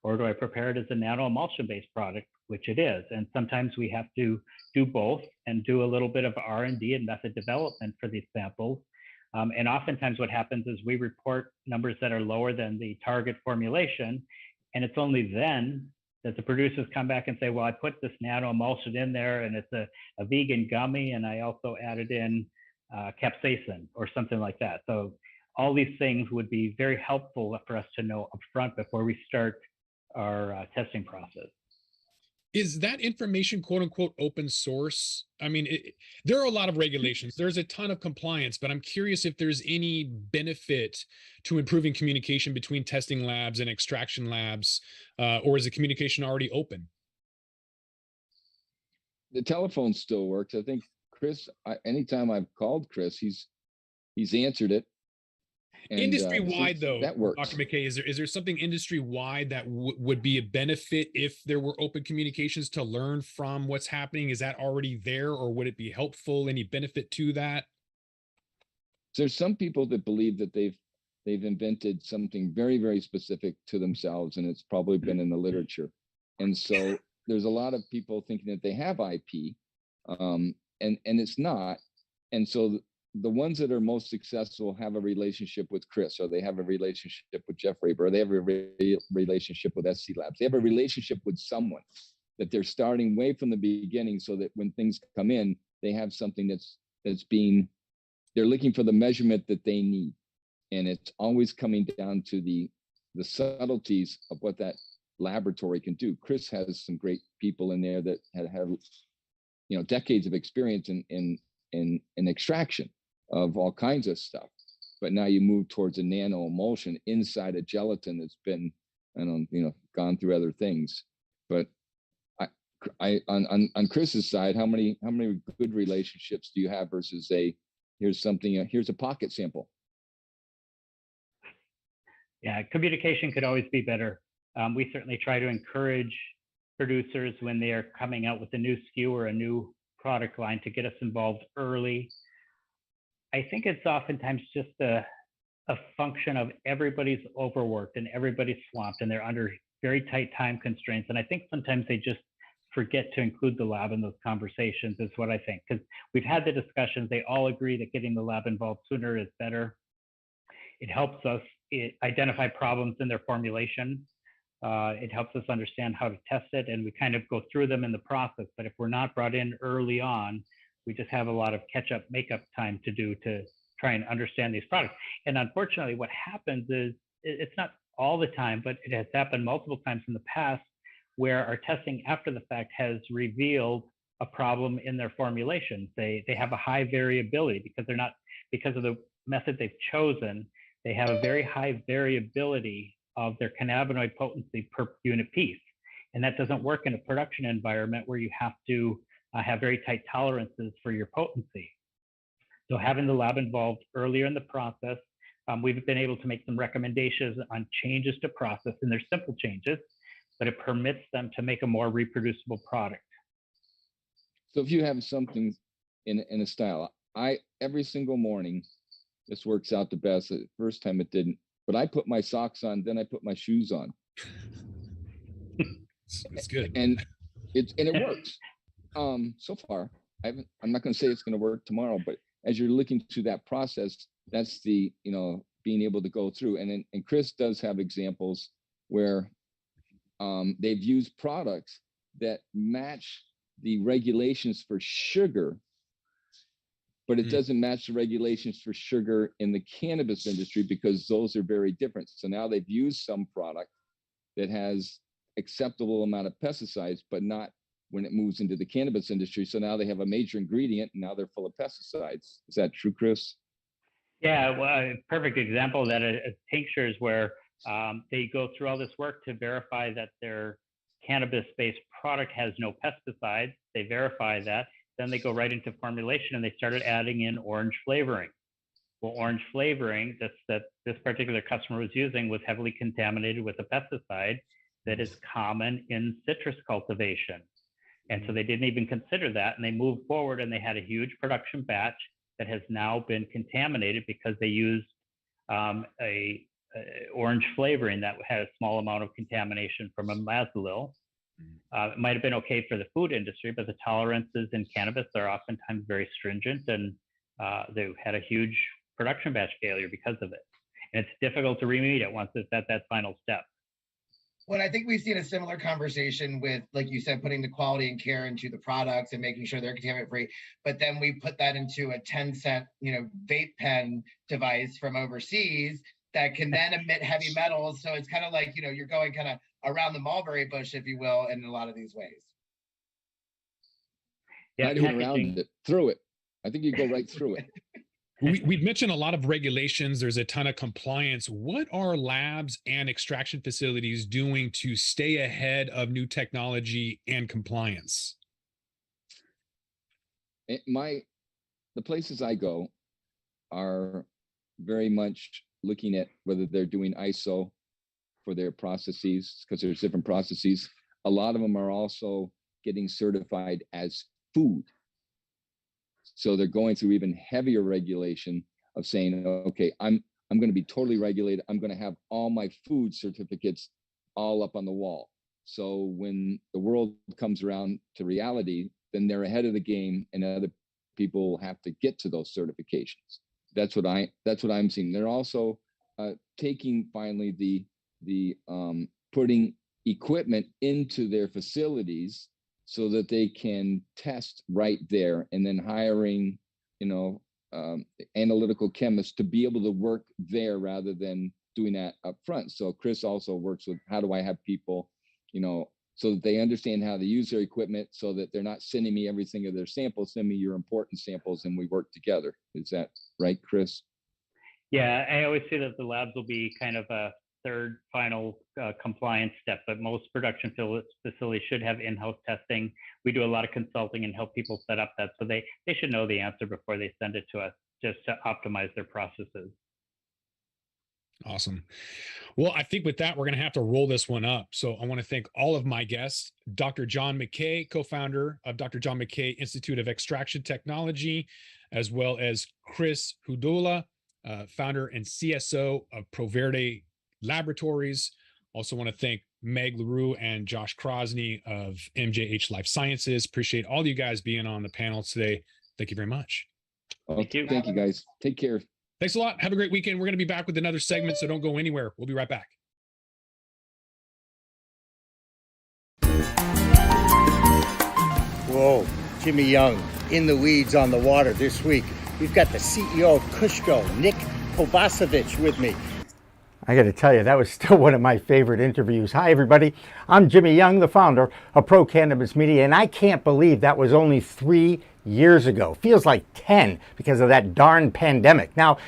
or do I prepare it as a nano emulsion based product, which it is? And sometimes we have to do both and do a little bit of R&D and method development for these samples. And oftentimes what happens is we report numbers that are lower than the target formulation, and it's only then that the producers come back and say, well, I put this nano emulsion in there and it's a vegan gummy, and I also added in capsaicin or something like that. So all these things would be very helpful for us to know upfront before we start our testing process. Is that information, quote unquote, open source? I mean, there are a lot of regulations. There's a ton of compliance, but I'm curious if there's any benefit to improving communication between testing labs and extraction labs, or is the communication already open? The telephone still works. I think Chris, anytime I've called Chris, he's answered it. And, industry-wide, so though, that works. Dr. MacKay, is there something industry-wide that would be a benefit if there were open communications to learn from what's happening? Is that already there, or would it be helpful? Any benefit to that? There's some people that believe that they've invented something very, very specific to themselves, and it's probably been in the literature. And so there's a lot of people thinking that they have IP, and it's not. And so the ones that are most successful have a relationship with Chris, or they have a relationship with Jeff Raber, or they have a relationship with SC Labs. They have a relationship with someone that they're starting way from the beginning, so that when things come in, they have something that's being, they're looking for the measurement that they need. And it's always coming down to the subtleties of what that laboratory can do. Chris has some great people in there that have decades of experience in extraction of all kinds of stuff. But now you move towards a nano emulsion inside a gelatin that's been, gone through other things. But I on Chris's side, how many good relationships do you have versus here's a pocket sample? Yeah, communication could always be better. We certainly try to encourage producers when they are coming out with a new SKU or a new product line to get us involved early. I think it's oftentimes just a function of everybody's overworked and everybody's swamped and they're under very tight time constraints. And I think sometimes they just forget to include the lab in those conversations, is what I think. Because we've had the discussions, they all agree that getting the lab involved sooner is better. It helps us identify problems in their formulation. It helps us understand how to test it, and we kind of go through them in the process. But if we're not brought in early on, we just have a lot of catch-up, make-up time to do to try and understand these products. And unfortunately, what happens is, it's not all the time, but it has happened multiple times in the past, where our testing after the fact has revealed a problem in their formulations. They have a high variability because of the method they've chosen. They have a very high variability of their cannabinoid potency per unit piece. And that doesn't work in a production environment where you have to have very tight tolerances for your potency. So having the lab involved earlier in the process, we've been able to make some recommendations on changes to process, and they're simple changes, but it permits them to make a more reproducible product. So if you have something in a style, every single morning, this works out the best. The first time it didn't, but I put my socks on, then I put my shoes on. It's good. And it works. So far, I'm not going to say it's going to work tomorrow, but as you're looking through that process, that's the, being able to go through. And Chris does have examples where they've used products that match the regulations for sugar, but it doesn't match the regulations for sugar in the cannabis industry, because those are very different. So now they've used some product that has acceptable amount of pesticides, but not when it moves into the cannabis industry. So now they have a major ingredient, and now they're full of pesticides. Is that true, Chris? Yeah, well, a perfect example of that is tinctures, where they go through all this work to verify that their cannabis-based product has no pesticides. They verify that. Then they go right into formulation, and they started adding in orange flavoring. Well, orange flavoring that this particular customer was using was heavily contaminated with a pesticide that is common in citrus cultivation. And so they didn't even consider that, and they moved forward, and they had a huge production batch that has now been contaminated because they used a orange flavoring that had a small amount of contamination from a Maedler. It might have been okay for the food industry, but the tolerances in cannabis are oftentimes very stringent, and they had a huge production batch failure because of it. And it's difficult to remediate it once it's at that final step. Well, I think we've seen a similar conversation with, like you said, putting the quality and care into the products and making sure they're contaminant free. But then we put that into a 10-cent, vape pen device from overseas that can then emit heavy metals. So it's kind of like, you're going kind of around the mulberry bush, if you will, in a lot of these ways. Yeah, not even around it, through it. I think you go right through it. We've mentioned a lot of regulations. There's a ton of compliance. What are labs and extraction facilities doing to stay ahead of new technology and compliance? the places I go are very much looking at whether they're doing ISO for their processes, because there's different processes. A lot of them are also getting certified as food. So they're going through even heavier regulation of saying, okay, I'm going to be totally regulated. I'm going to have all my food certificates all up on the wall. So when the world comes around to reality, then they're ahead of the game, and other people have to get to those certifications. That's what I'm seeing. They're also taking finally the putting equipment into their facilities so that they can test right there, and then hiring, analytical chemists to be able to work there rather than doing that up front. So Chris also works with, how do I have people, so that they understand how to use their equipment, so that they're not sending me everything of their samples, send me your important samples, and we work together. Is that right, Chris? Yeah, I always say that the labs will be kind of a third final compliance step, but most production facilities should have in-house testing. We do a lot of consulting and help people set up that, so they should know the answer before they send it to us, just to optimize their processes. Awesome. Well, I think with that, we're going to have to roll this one up. So I want to thank all of my guests, Dr. John MacKay, co-founder of Dr. John MacKay Institute of Extraction Technology, as well as Chris Hudalla, founder and CSO of ProVerde Laboratories. Also want to thank Maedler and Josh Crossney of MJH Life Sciences. Appreciate all of you guys being on the panel today. Thank you very much. Thank you guys. Take care. Thanks a lot. Have a great weekend. We're going to be back with another segment, so don't go anywhere. We'll be right back. Whoa, Jimmy Young in the weeds on the water this week. We've got the CEO of Kushko, Nick Kovacevic, with me. I got to tell you, that was still one of my favorite interviews. Hi, everybody. I'm Jimmy Young, the founder of Pro Cannabis Media, and I can't believe that was only 3 years ago. Feels like 10 because of that darn pandemic. Now,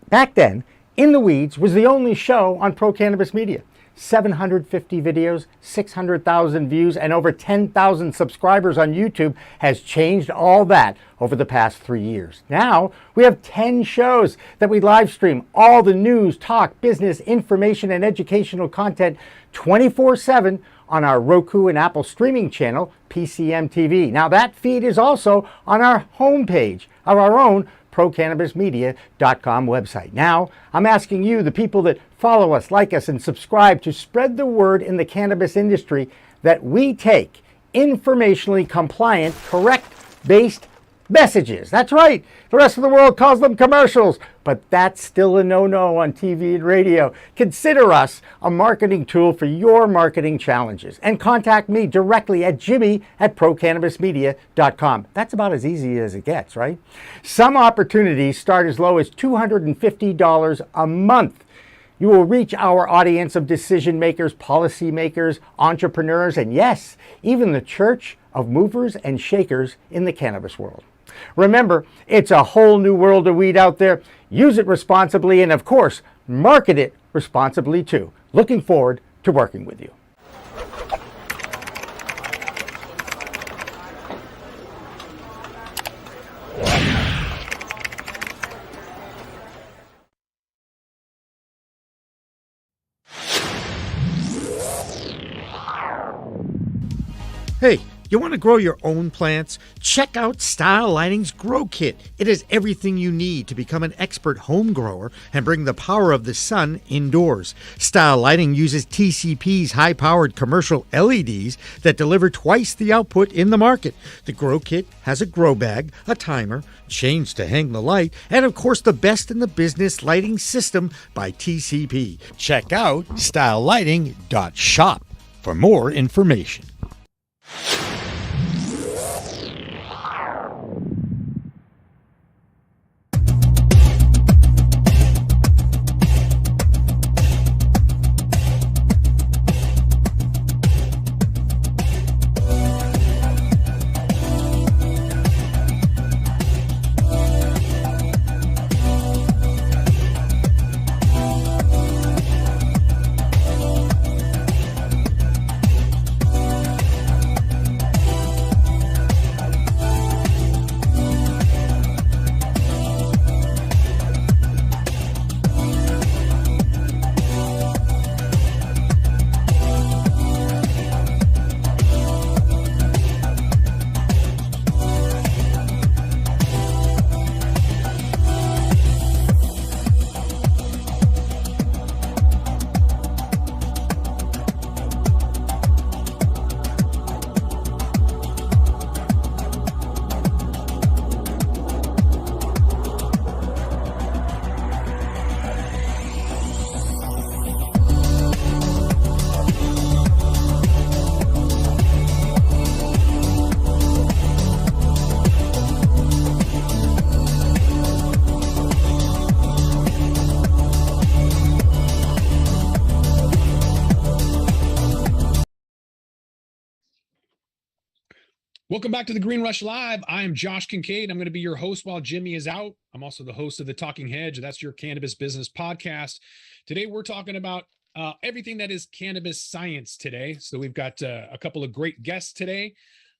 back then, In the Weeds was the only show on Pro Cannabis Media. 750 videos, 600,000 views, and over 10,000 subscribers on YouTube has changed all that over the past 3 years. Now, we have 10 shows that we live stream all the news, talk, business, information, and educational content 24/7 on our Roku and Apple streaming channel, PCM TV. Now, that feed is also on our homepage of our own ProCannabisMedia.com website. Now, I'm asking you, the people that follow us, like us, and subscribe, to spread the word in the cannabis industry that we take informationally compliant, correct-based messages. That's right. The rest of the world calls them commercials, but that's still a no-no on TV and radio. Consider us a marketing tool for your marketing challenges, and contact me directly at jimmy@procannabismedia.com. That's about as easy as it gets, right? Some opportunities start as low as $250 a month. You will reach our audience of decision makers, policy makers, entrepreneurs, and yes, even the church of movers and shakers in the cannabis world. Remember, it's a whole new world of weed out there. Use it responsibly, and of course, market it responsibly too. Looking forward to working with you. Hey, you want to grow your own plants? Check out Style Lighting's Grow Kit. It has everything you need to become an expert home grower and bring the power of the sun indoors. Style Lighting uses TCP's high-powered commercial LEDs that deliver twice the output in the market. The Grow Kit has a grow bag, a timer, chains to hang the light, and of course the best in the business lighting system by TCP. Check out stylelighting.shop for more information. Welcome back to the Green Rush Live. I am Josh Kincaid. I'm going to be your host while Jimmy is out. I'm also the host of the Talking Hedge. That's your cannabis business podcast. Today, we're talking about everything that is cannabis science today. So we've got a couple of great guests today.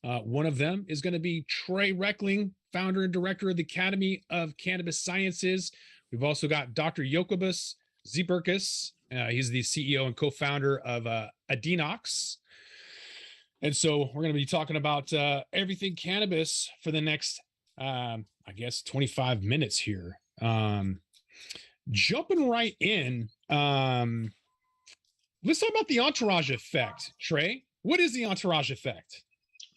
One of them is going to be Trey Reckling, founder and director of the Academy of Cannabis Sciences. We've also got Dr. Jokubas Zeberkis. He's the CEO and co-founder of Adinox. And so we're going to be talking about everything cannabis for the next, 25 minutes here. Jumping right in, let's talk about the entourage effect. Trey, what is the entourage effect?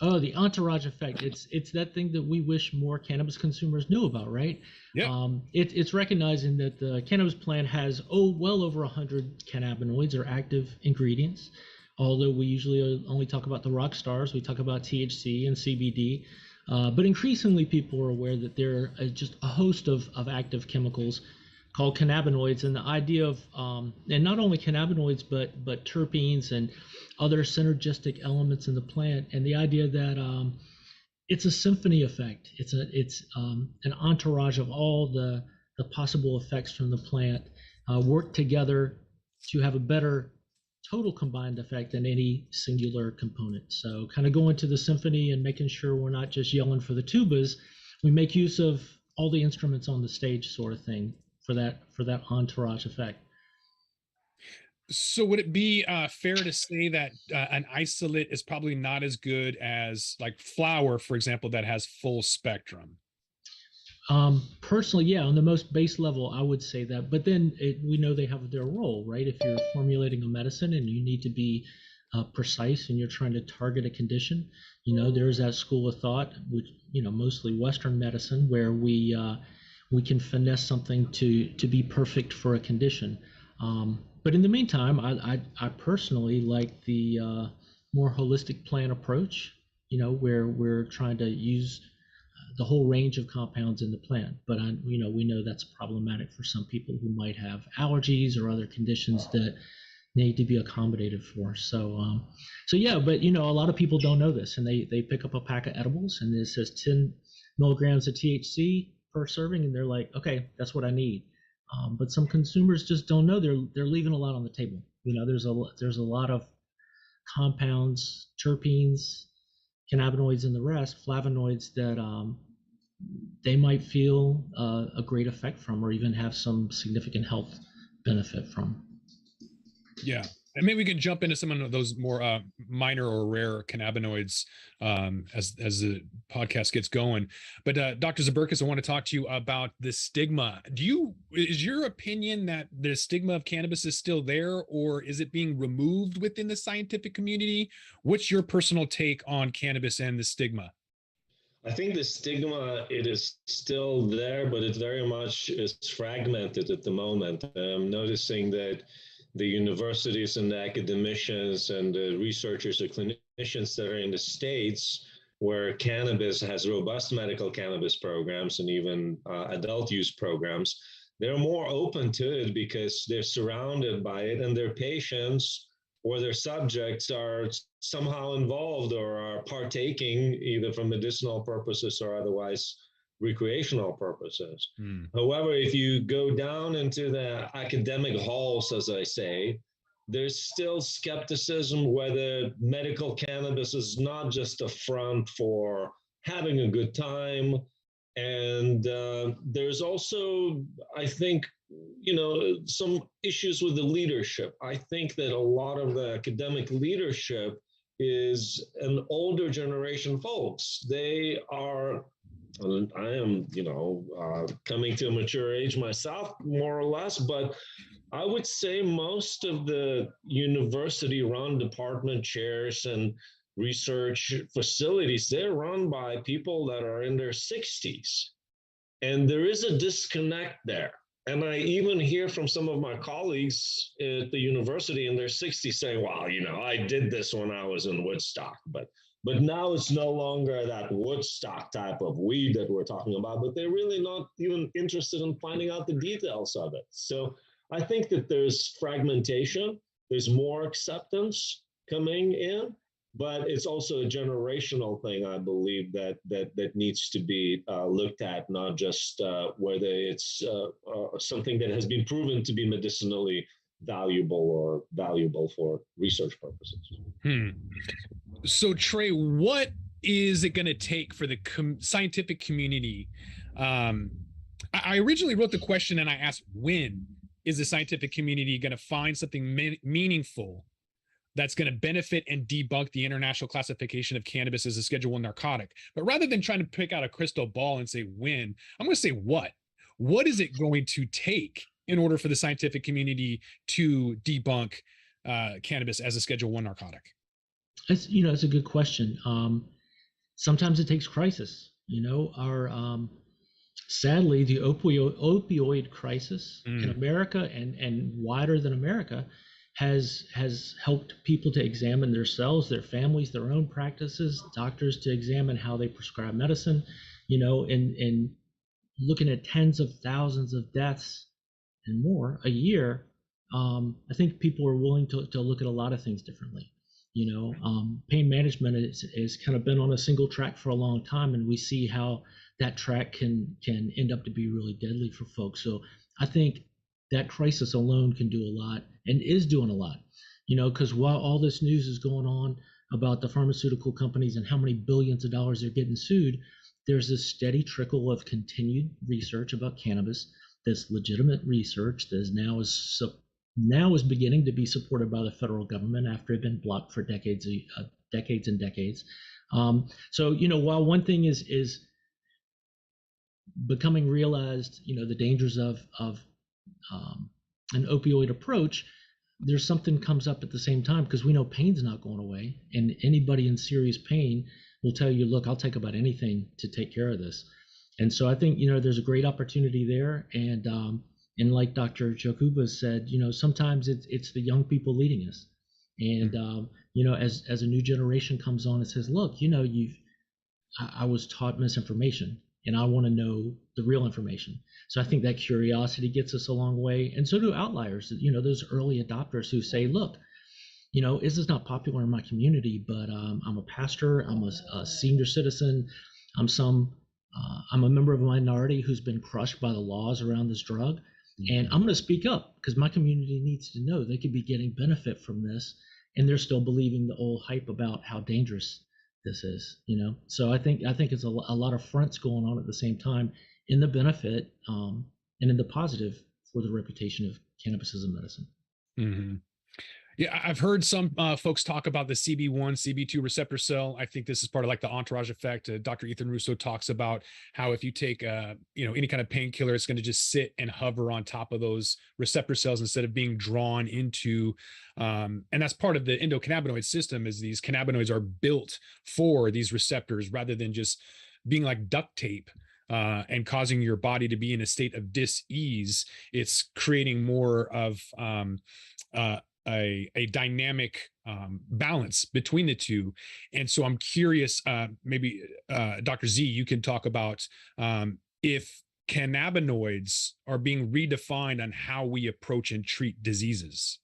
Oh, the entourage effect. It's that thing that we wish more cannabis consumers knew about, right? Yeah. It's recognizing that the cannabis plant has well over 100 cannabinoids or active ingredients. Although we usually only talk about the rock stars, we talk about THC and CBD. But increasingly, people are aware that there are just a host of active chemicals called cannabinoids, and the idea of and not only cannabinoids but terpenes and other synergistic elements in the plant, and the idea that it's a symphony effect. It's an entourage of all the possible effects from the plant work together to have a better total combined effect than any singular component. So kind of going to the symphony and making sure we're not just yelling for the tubas, we make use of all the instruments on the stage sort of thing for that entourage effect. So would it be fair to say that an isolate is probably not as good as like flower, for example, that has full spectrum? Personally, yeah, on the most base level, I would say that. But then we know they have their role, right? If you're formulating a medicine and you need to be precise and you're trying to target a condition, there's that school of thought, which mostly Western medicine, where we can finesse something to be perfect for a condition. But in the meantime, I personally like the more holistic plant approach, where we're trying to use the whole range of compounds in the plant. But we know that's problematic for some people who might have allergies or other conditions that need to be accommodated for. So yeah, but a lot of people don't know this, and they pick up a pack of edibles and it says 10 milligrams of THC per serving, and they're like, okay, that's what I need. But some consumers just don't know. They're leaving a lot on the table. There's a lot of compounds, terpenes, cannabinoids, and the rest, flavonoids, that they might feel a great effect from, or even have some significant health benefit from. Yeah. And maybe we can jump into some of those more minor or rare cannabinoids as the podcast gets going. But Dr. Zeberkis, I want to talk to you about the stigma. Is your opinion that the stigma of cannabis is still there, or is it being removed within the scientific community? What's your personal take on cannabis and the stigma? I think the stigma, it is still there, but it very much is fragmented at the moment. I'm noticing that the universities and the academicians and the researchers or clinicians that are in the States where cannabis has robust medical cannabis programs and even adult use programs, they're more open to it because they're surrounded by it, and their patients or their subjects are somehow involved or are partaking either for medicinal purposes or otherwise recreational purposes. However, if you go down into the academic halls, as I say, there's still skepticism whether medical cannabis is not just a front for having a good time. And there's also, I think, some issues with the leadership. I think that a lot of the academic leadership is an older generation folks. They are, I am, coming to a mature age myself, more or less, but I would say most of the university-run department chairs and research facilities, they're run by people that are in their 60s. And there is a disconnect there. And I even hear from some of my colleagues at the university in their 60s saying, well, I did this when I was in Woodstock, but now it's no longer that Woodstock type of weed that we're talking about, but they're really not even interested in finding out the details of it. So I think that there's fragmentation, there's more acceptance coming in, but it's also a generational thing, I believe, that needs to be looked at, not just whether it's something that has been proven to be medicinally valuable or valuable for research purposes. So Trey, what is it going to take for the scientific community? I originally wrote the question and I asked, when is the scientific community going to find something meaningful that's going to benefit and debunk the international classification of cannabis as a Schedule I narcotic? But rather than trying to pick out a crystal ball and say when, I'm going to say what. What is it going to take in order for the scientific community to debunk cannabis as a Schedule I narcotic? It's a good question. Sometimes it takes crisis. Sadly, the opioid crisis in America and wider than America has helped people to examine themselves, their families, their own practices, doctors to examine how they prescribe medicine, and looking at tens of thousands of deaths and more a year. I think people are willing to look at a lot of things differently. Pain management is kind of been on a single track for a long time, and we see how that track can end up to be really deadly for folks. So I think that crisis alone can do a lot and is doing a lot, because while all this news is going on about the pharmaceutical companies and how many billions of dollars they're getting sued, there's this steady trickle of continued research about cannabis, this legitimate research that now is beginning to be supported by the federal government after it had been blocked for decades and decades. So while one thing is becoming realized, the dangers of an opioid approach, there's something comes up at the same time, because we know pain's not going away, and anybody in serious pain will tell you, look, I'll take about anything to take care of this. And so I think there's a great opportunity there, and like Dr. Jokuba said, sometimes it's the young people leading us, and as a new generation comes on and says, look, I was taught misinformation, and I want to know the real information. So I think that curiosity gets us a long way, and so do outliers. Those early adopters who say, look, this is not popular in my community, but I'm a pastor, I'm a senior citizen, I'm a member of a minority who's been crushed by the laws around this drug, and I'm going to speak up because my community needs to know they could be getting benefit from this, and they're still believing the old hype about how dangerous this is. So I think it's a lot of fronts going on at the same time, in the benefit and in the positive for the reputation of cannabis as a medicine. Mm-hmm. Yeah, I've heard some folks talk about the CB1, CB2 receptor cell. I think this is part of like the entourage effect. Dr. Ethan Russo talks about how if you take any kind of painkiller, it's going to just sit and hover on top of those receptor cells instead of being drawn into. And that's part of the endocannabinoid system, is these cannabinoids are built for these receptors rather than just being like duct tape. And causing your body to be in a state of dis-ease. It's creating more of a dynamic balance between the two. And so I'm curious, maybe Dr. Z, you can talk about if cannabinoids are being redefined on how we approach and treat diseases.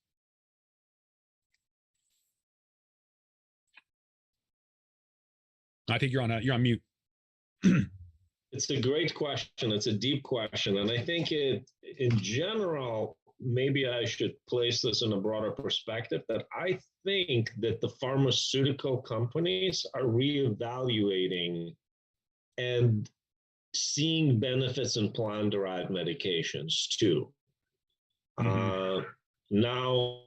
I think you're on mute. It's a great question. It's a deep question. And I think in general, maybe I should place this in a broader perspective, that I think that the pharmaceutical companies are reevaluating and seeing benefits in plant-derived medications too. Mm-hmm. Now,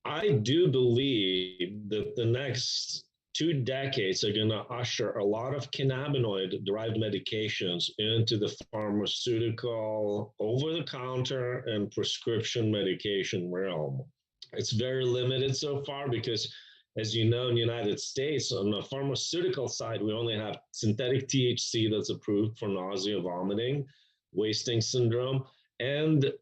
I do believe that the next 2 decades are going to usher a lot of cannabinoid-derived medications into the pharmaceutical, over-the-counter, and prescription medication realm. It's very limited so far because, as you know, in the United States, on the pharmaceutical side, we only have synthetic THC that's approved for nausea, vomiting, wasting syndrome, and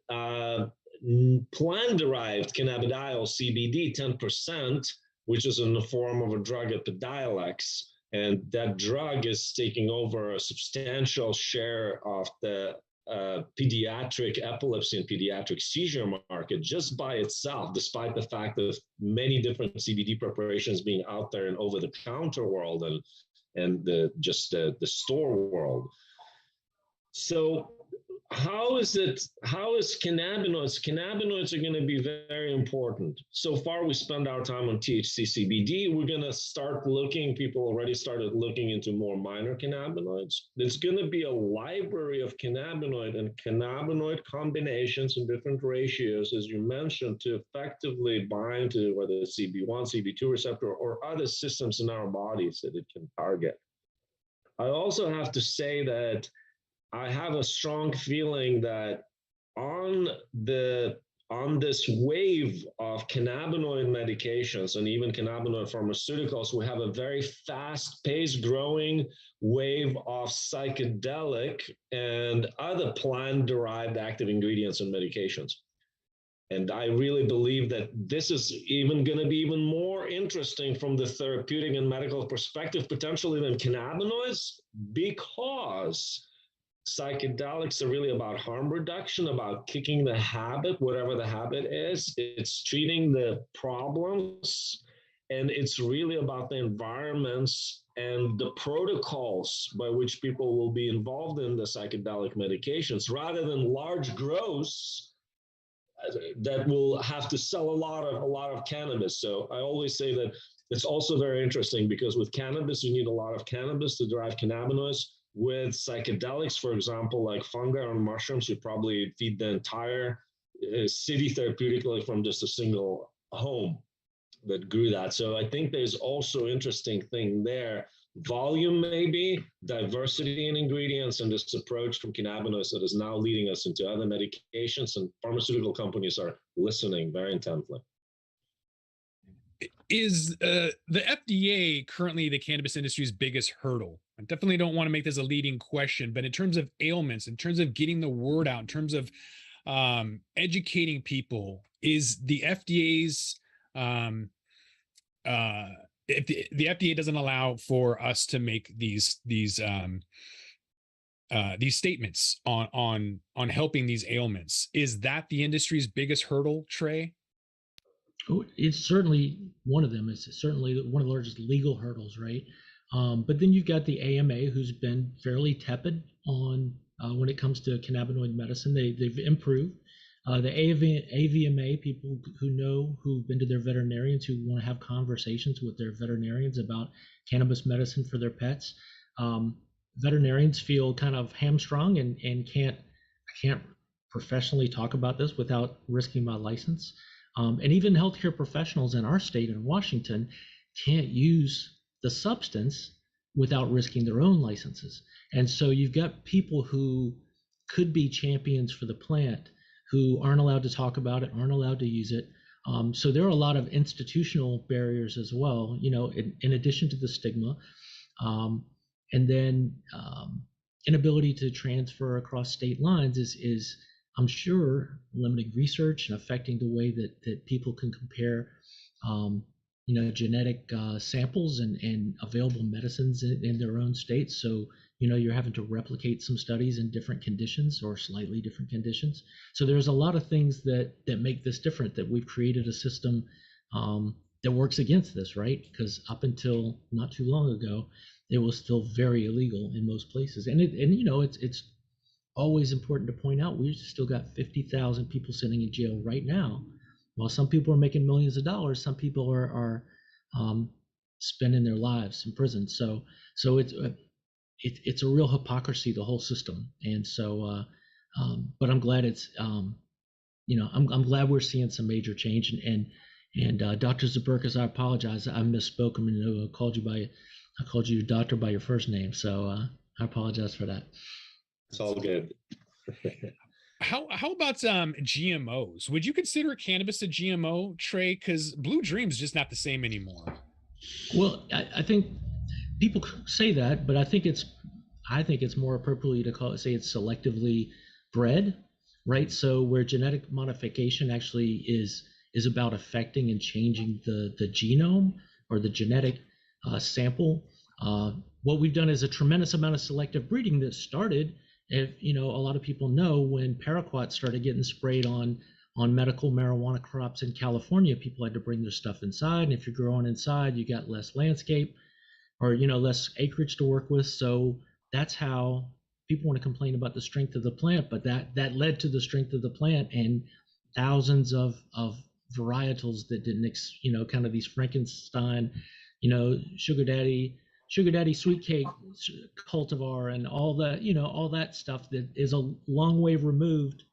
plant-derived cannabidiol, CBD, 10%, which is in the form of a drug, Epidiolex. And that drug is taking over a substantial share of the pediatric epilepsy and pediatric seizure market just by itself, despite the fact of many different CBD preparations being out there in over-the-counter world and the store world. So how is cannabinoids? Cannabinoids are going to be very important. So far, we spend our time on THC, CBD. We're going to start looking, people already started looking into more minor cannabinoids. There's going to be a library of cannabinoid and cannabinoid combinations in different ratios, as you mentioned, to effectively bind to whether it's CB1, CB2 receptor, or other systems in our bodies that it can target. I also have to say that I have a strong feeling that on this wave of cannabinoid medications and even cannabinoid pharmaceuticals, we have a very fast-paced growing wave of psychedelic and other plant-derived active ingredients and medications. And I really believe that this is even going to be even more interesting from the therapeutic and medical perspective, potentially, than cannabinoids, because psychedelics are really about harm reduction, about kicking the habit, whatever the habit is. It's treating the problems, and it's really about the environments and the protocols by which people will be involved in the psychedelic medications, rather than large growths that will have to sell a lot of cannabis. So I always say that it's also very interesting, because with cannabis, you need a lot of cannabis to derive cannabinoids. With psychedelics, for example, like fungi or mushrooms, you probably feed the entire city therapeutically from just a single home that grew that. So I think there's also interesting thing there. Volume, maybe, diversity in ingredients, and this approach from cannabinoids that is now leading us into other medications, and pharmaceutical companies are listening very intently. Is the FDA currently the cannabis industry's biggest hurdle? I definitely don't want to make this a leading question, but in terms of ailments, in terms of getting the word out, in terms of educating people, is the FDA's if the FDA doesn't allow for us to make these statements on helping these ailments, is that the industry's biggest hurdle, Trey? Oh, it's certainly one of them. It's certainly one of the largest legal hurdles, right? But then you've got the AMA, who's been fairly tepid on when it comes to cannabinoid medicine. They've improved. The AVMA, people who've been to their veterinarians, who want to have conversations with their veterinarians about cannabis medicine for their pets. Veterinarians feel kind of hamstrung and I can't professionally talk about this without risking my license. And even healthcare professionals in our state in Washington can't use the substance without risking their own licenses. And so you've got people who could be champions for the plant who aren't allowed to talk about it, aren't allowed to use it. So there are a lot of institutional barriers as well, in addition to the stigma. And then inability to transfer across state lines is I'm sure, limiting research and affecting the way that people can compare, genetic samples and available medicines in their own states. So, you're having to replicate some studies in different conditions or slightly different conditions. So there's a lot of things that make this different, that we've created a system that works against this, right? Because up until not too long ago, it was still very illegal in most places. And it's always important to point out, we've still got 50,000 people sitting in jail right now. While some people are making millions of dollars, some people are spending their lives in prison. So it's a real hypocrisy, the whole system. And so, but I'm glad I'm glad we're seeing some major change. And Dr. Zaburkas, I apologize, I misspoke. I called you doctor by your first name, so I apologize for that. It's all good. How about GMOs? Would you consider cannabis a GMO, Trey? Because Blue Dream's just not the same anymore. Well, I think people say that, but I think it's more appropriately to say it's selectively bred, right? So where genetic modification actually is about affecting and changing the genome or the genetic sample. What we've done is a tremendous amount of selective breeding that started if a lot of people know, when paraquat started getting sprayed on medical marijuana crops in California, people had to bring their stuff inside, and if you're growing inside, you got less landscape or less acreage to work with. So that's how people want to complain about the strength of the plant, but that led to the strength of the plant and thousands of varietals that didn't, kind of these Frankenstein, sugar daddy sweet cake cultivar and all that, all that stuff that is a long way removed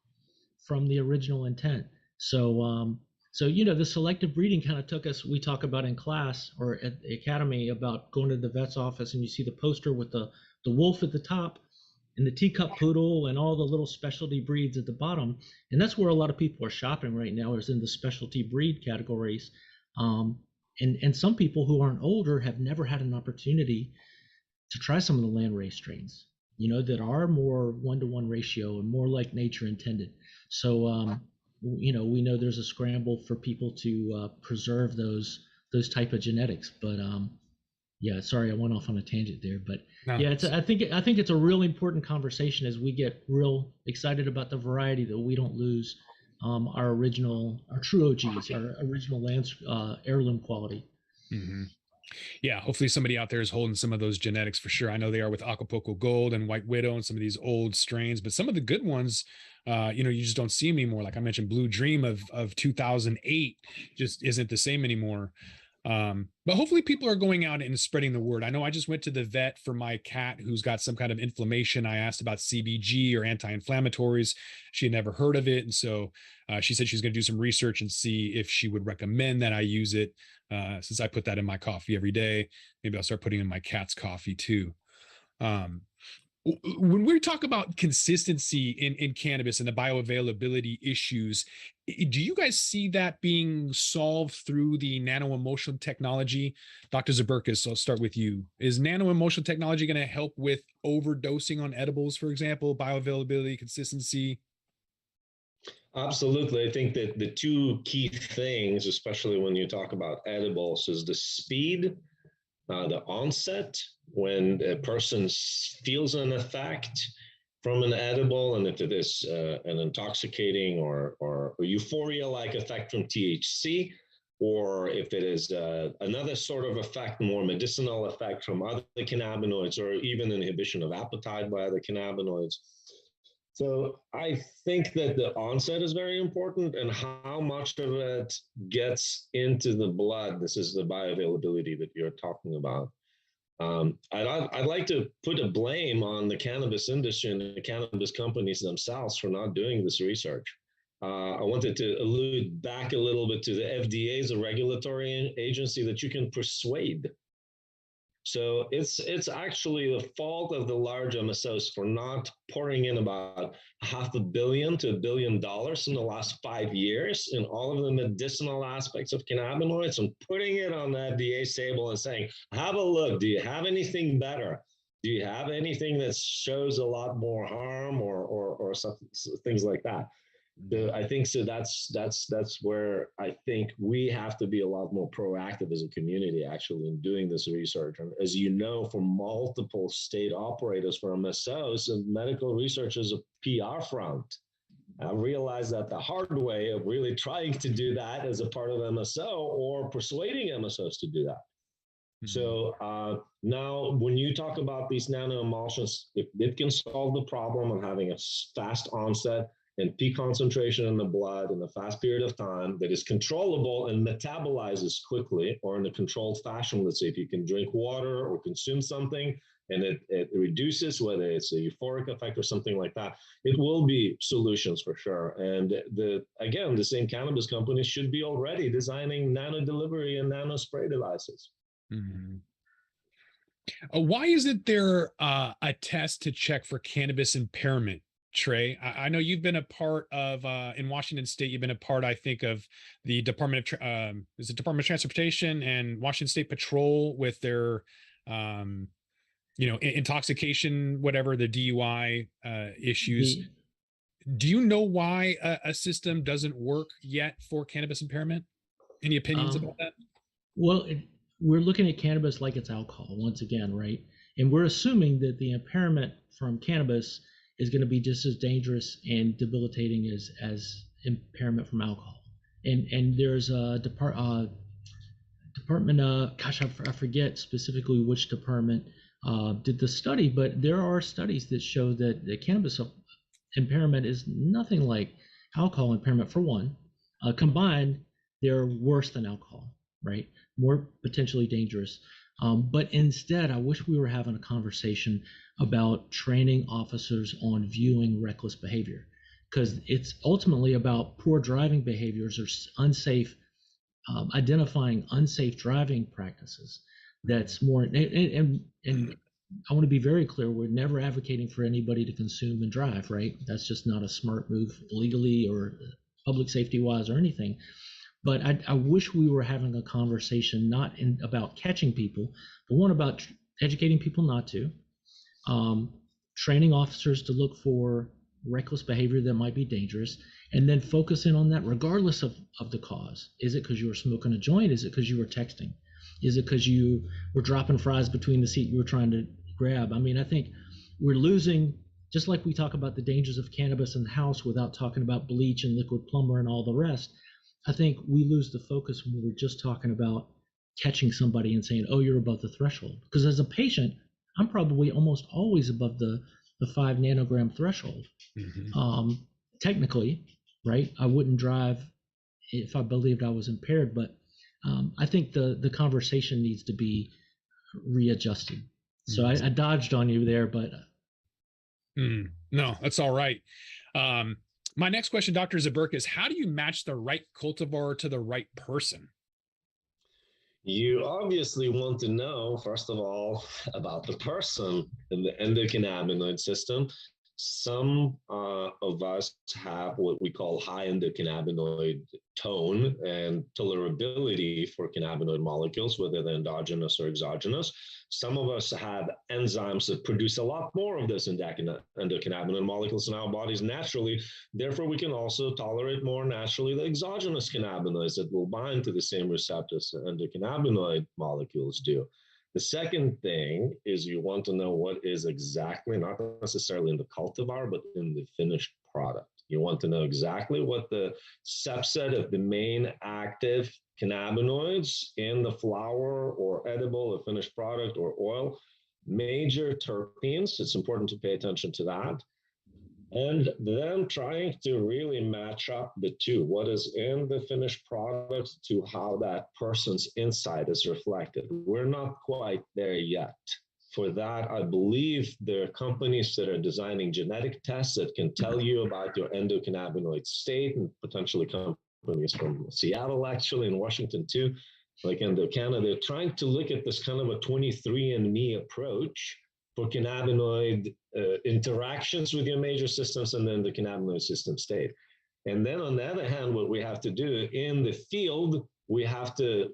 from the original intent. So the selective breeding kind of took us, we talk about in class or at the academy about going to the vet's office and you see the poster with the wolf at the top and the teacup poodle and all the little specialty breeds at the bottom. And that's where a lot of people are shopping right now, is in the specialty breed categories. And some people who aren't older have never had an opportunity to try some of the landrace strains, that are more 1-to-1 ratio and more like nature intended. So, we know there's a scramble for people to preserve those type of genetics. But yeah, sorry, I went off on a tangent there. But no, yeah, I think it's a really important conversation as we get real excited about the variety, that we don't lose our true OGs, our original heirloom quality. Mm-hmm. Yeah, hopefully somebody out there is holding some of those genetics for sure. I know they are with Acapulco Gold and White Widow and some of these old strains, but some of the good ones, you just don't see them anymore. Like I mentioned, Blue Dream of 2008 just isn't the same anymore. But hopefully people are going out and spreading the word. I know I just went to the vet for my cat who's got some kind of inflammation. I asked about CBG or anti-inflammatories. She had never heard of it. And so she said she's going to do some research and see if she would recommend that I use it. Since I put that in my coffee every day, maybe I'll start putting in my cat's coffee too. When we talk about consistency in cannabis and the bioavailability issues, do you guys see that being solved through the nano-emulsion technology? Dr. Zaberkas, I'll start with you. Is nano-emulsion technology going to help with overdosing on edibles, for example, bioavailability, consistency? Absolutely. I think that the two key things, especially when you talk about edibles, is the speed, the onset, when a person feels an effect from an edible, and if it is an intoxicating or euphoria-like effect from THC, or if it is another sort of effect, more medicinal effect from other cannabinoids, or even inhibition of appetite by other cannabinoids. So I think that the onset is very important, and how much of it gets into the blood. This is the bioavailability that you're talking about. I'd like to put a blame on the cannabis industry and the cannabis companies themselves for not doing this research. I wanted to allude back a little bit to the FDA as a regulatory agency that you can persuade. So it's actually the fault of the large MSOs for not pouring in about $500 million to $1 billion in the last 5 years in all of the medicinal aspects of cannabinoids, and putting it on the FDA's table and saying, have a look, do you have anything better? Do you have anything that shows a lot more harm or things like that? I think so. That's where I think we have to be a lot more proactive as a community, actually, in doing this research. And as you know, for multiple state operators, for MSOs, and medical research is a PR front. I realized that the hard way of really trying to do that as a part of MSO, or persuading MSOs to do that. Mm-hmm. So now, when you talk about these nano-emulsions, if it can solve the problem of having a fast onset and peak concentration in the blood in a fast period of time that is controllable and metabolizes quickly, or in a controlled fashion, let's say if you can drink water or consume something and it reduces, whether it's a euphoric effect or something like that, it will be solutions for sure. And again, the same cannabis companies should be already designing nano delivery and nano spray devices. Mm-hmm. Why isn't there a test to check for cannabis impairment? Trey, I know you've been a part of, in Washington State, you've been a part, I think, of the Department of Transportation and Washington State Patrol with their, intoxication, whatever, the DUI issues. Do you know why a system doesn't work yet for cannabis impairment? Any opinions about that? Well, we're looking at cannabis like it's alcohol once again, right? And we're assuming that the impairment from cannabis is going to be just as dangerous and debilitating as impairment from alcohol. And there's a department, gosh, I forget specifically which department did the study, but there are studies that show that the cannabis impairment is nothing like alcohol impairment. For one, combined, they're worse than alcohol, right? More potentially dangerous. But instead, I wish we were having a conversation about training officers on viewing reckless behavior, because it's ultimately about poor driving behaviors or unsafe, identifying unsafe driving practices. That's more, and I want to be very clear, we're never advocating for anybody to consume and drive, right? That's just not a smart move legally or public safety wise or anything. But I wish we were having a conversation not about catching people, but one about educating people not to, training officers to look for reckless behavior that might be dangerous, and then focusing on that regardless of the cause. Is it because you were smoking a joint? Is it because you were texting? Is it because you were dropping fries between the seat you were trying to grab? I mean, I think we're losing, just like we talk about the dangers of cannabis in the house without talking about bleach and liquid plumber and all the rest. I think we lose the focus when we're just talking about catching somebody and saying, oh, you're above the threshold. Because as a patient, I'm probably almost always above the 5 nanogram threshold. Mm-hmm. Technically, right? I wouldn't drive if I believed I was impaired, but I think the conversation needs to be readjusted. So I dodged on you there, but. No, that's all right. My next question, Dr. Zaburka, is how do you match the right cultivar to the right person? You obviously want to know, first of all, about the person in the endocannabinoid system. Some of us have what we call high endocannabinoid tone and tolerability for cannabinoid molecules, whether they're endogenous or exogenous. Some of us have enzymes that produce a lot more of those endocannabinoid molecules in our bodies naturally. Therefore, we can also tolerate more naturally the exogenous cannabinoids that will bind to the same receptors that endocannabinoid molecules do. The second thing is you want to know what is exactly, not necessarily in the cultivar, but in the finished product. You want to know exactly what the subset of the main active cannabinoids in the flower or edible or finished product or oil, major terpenes. It's important to pay attention to that. And then trying to really match up the two, what is in the finished product to how that person's inside is reflected. We're not quite there yet. For that, I believe there are companies that are designing genetic tests that can tell you about your endocannabinoid state, and potentially companies from Seattle, actually, and Washington too, like EndoCanna. They're trying to look at this kind of a 23andMe approach for cannabinoid interactions with your major systems and then the cannabinoid system state. And then on the other hand, what we have to do in the field, we have to,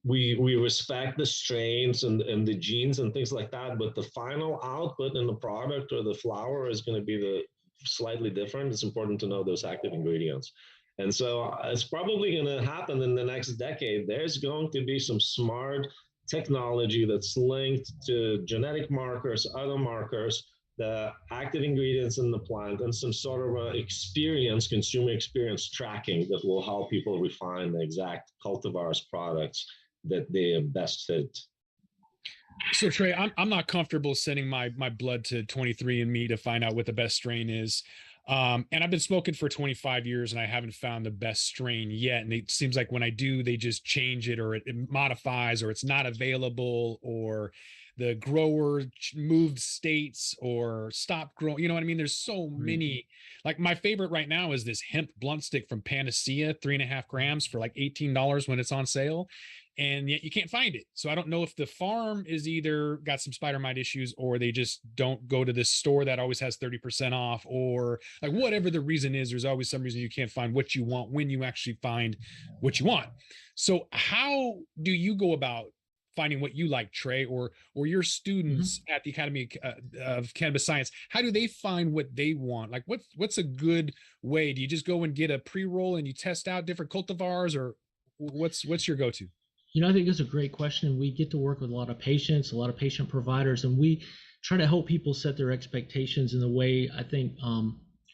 we respect the strains and the genes and things like that, but the final output in the product or the flower is going to be slightly different. It's important to know those active ingredients. And so it's probably going to happen in the next decade. There's going to be some smart technology that's linked to genetic markers, other markers, the active ingredients in the plant, and some sort of experience, consumer experience tracking that will help people refine the exact cultivars products that they best fit. So Trey, I'm not comfortable sending my blood to 23andMe to find out what the best strain is. And I've been smoking for 25 years and I haven't found the best strain yet. And it seems like when I do, they just change it, or it modifies, or it's not available, or the grower moved states or stopped growing. You know what I mean? There's so many. Like my favorite right now is this hemp blunt stick from Panacea, 3.5 grams for like $18 when it's on sale. And yet you can't find it. So I don't know if the farm is either got some spider mite issues, or they just don't go to this store that always has 30% off, or like whatever the reason is, there's always some reason you can't find what you want when you actually find what you want. So how do you go about finding what you like, Trey, or your students at the Academy of Cannabis Science? How do they find what they want? Like what's a good way? Do you just go and get a pre-roll and you test out different cultivars, or what's your go-to? I think it's a great question. We get to work with a lot of patients, a lot of patient providers, and we try to help people set their expectations in the way I think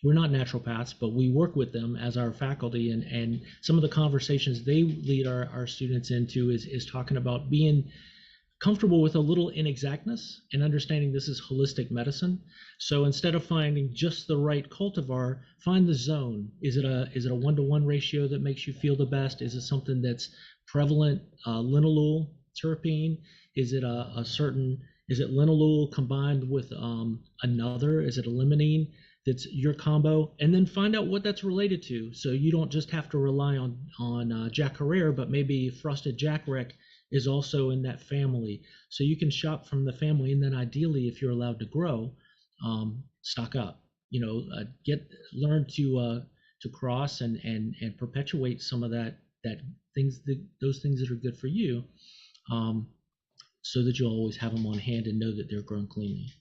we're not naturopaths, but we work with them as our faculty, and some of the conversations they lead our students into is talking about being comfortable with a little inexactness and understanding this is holistic medicine. So instead of finding just the right cultivar, find the zone. Is it a 1-to-1 ratio that makes you feel the best? Is it something that's prevalent linalool terpene? Is it is it linalool combined with another? Is it a limonene? That's your combo, and then find out what that's related to. So you don't just have to rely on Jack Herrera, but maybe Frosted Jack Rec is also in that family. So you can shop from the family, and then ideally, if you're allowed to grow, stock up. Learn to cross and perpetuate some of those things that are good for you, so that you'll always have them on hand and know that they're grown cleanly.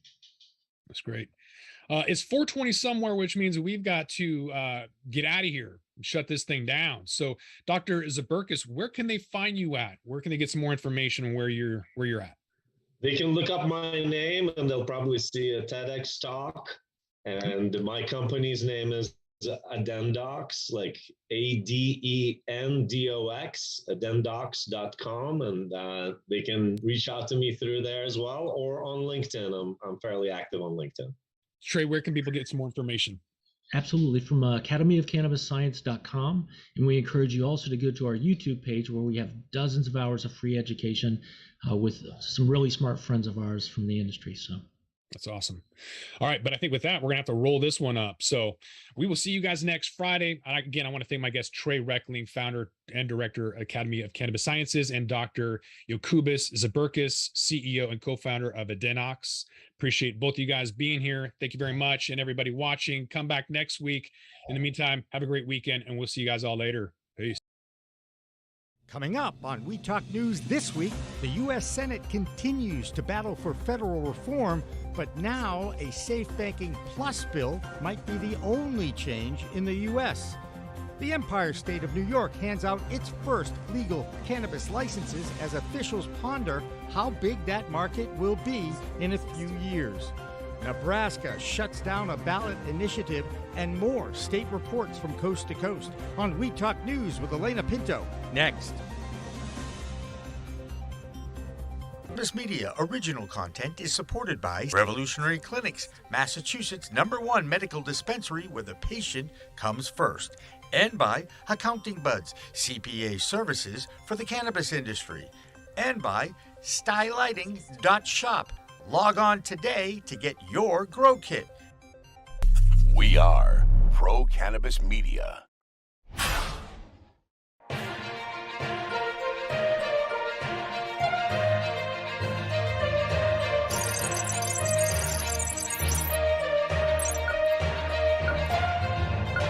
That's great. It's 4:20 somewhere, which means we've got to get out of here and shut this thing down. So, Dr. Zaburkis, where can they find you at? Where can they get some more information on where you're at? They can look up my name and they'll probably see a TEDx talk. And my company's name is Adendox, like ADENDOX, adendox.com. And they can reach out to me through there as well, or on LinkedIn. I'm fairly active on LinkedIn. Trey, where can people get some more information? Absolutely, from academyofcannabisscience.com. And we encourage you also to go to our YouTube page, where we have dozens of hours of free education with some really smart friends of ours from the industry. So that's awesome. All right. But I think with that, we're going to have to roll this one up. So we will see you guys next Friday. And again, I want to thank my guest, Trey Reckling, founder and director, Academy of Cannabis Sciences, and Dr. Jokubis Zaburkis, CEO and co-founder of Adenox. Appreciate both of you guys being here. Thank you very much. And everybody watching, come back next week. In the meantime, have a great weekend, and we'll see you guys all later. Peace. Coming up on We Talk News this week, the U.S. Senate continues to battle for federal reform, but now a Safe Banking Plus bill might be the only change in the U.S. The Empire State of New York hands out its first legal cannabis licenses as officials ponder how big that market will be in a few years. Nebraska shuts down a ballot initiative, and more state reports from coast to coast on We Talk News with Elena Pinto. Next. Cannabis Media original content is supported by Revolutionary Clinics, Massachusetts #1 medical dispensary where the patient comes first, and by Accounting Buds, CPA services for the cannabis industry, and by stylighting.shop. Log on today to get your grow kit. We are Pro Cannabis Media.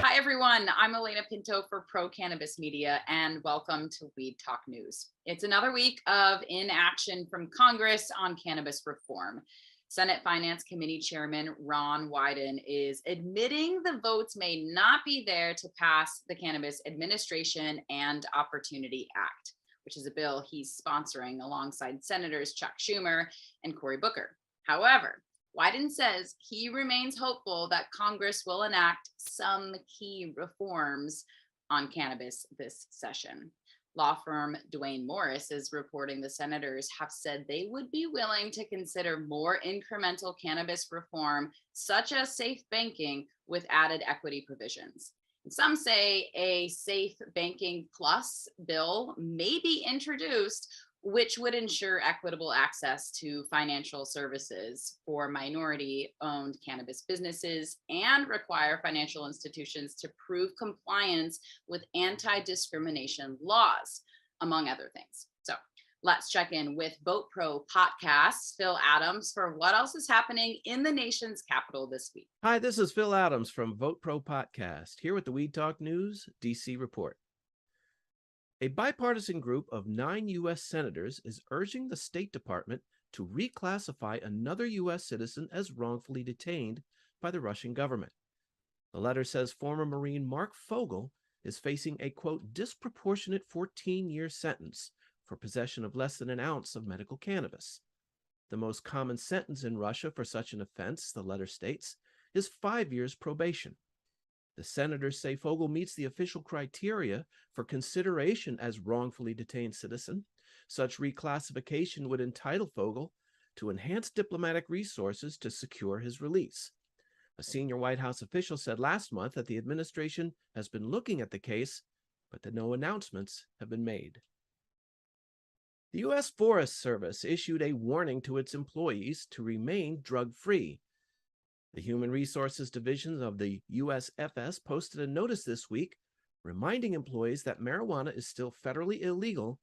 Hi, everyone. I'm Elena Pinto for Pro Cannabis Media, and welcome to Weed Talk News. It's another week of inaction from Congress on cannabis reform. Senate Finance Committee Chairman Ron Wyden is admitting the votes may not be there to pass the Cannabis Administration and Opportunity Act, which is a bill he's sponsoring alongside Senators Chuck Schumer and Cory Booker. However, Wyden says he remains hopeful that Congress will enact some key reforms on cannabis this session. Law firm Duane Morris is reporting the senators have said they would be willing to consider more incremental cannabis reform, such as safe banking with added equity provisions. And some say a safe banking plus bill may be introduced, which would ensure equitable access to financial services for minority-owned cannabis businesses and require financial institutions to prove compliance with anti-discrimination laws, among other things. So let's check in with Vote Pro Podcast's Phil Adams for what else is happening in the nation's capital this week. Hi, this is Phil Adams from Vote Pro Podcast, here with the Weed Talk News DC Report. A bipartisan group of 9 U.S. senators is urging the State Department to reclassify another U.S. citizen as wrongfully detained by the Russian government. The letter says former Marine Mark Fogel is facing a, quote, disproportionate 14-year sentence for possession of less than an ounce of medical cannabis. The most common sentence in Russia for such an offense, the letter states, is 5 years probation. The senators say Fogel meets the official criteria for consideration as wrongfully detained citizen. Such reclassification would entitle Fogel to enhanced diplomatic resources to secure his release. A senior White House official said last month that the administration has been looking at the case, but that no announcements have been made. The U.S. Forest Service issued a warning to its employees to remain drug-free. The Human Resources Division of the USFS posted a notice this week reminding employees that marijuana is still federally illegal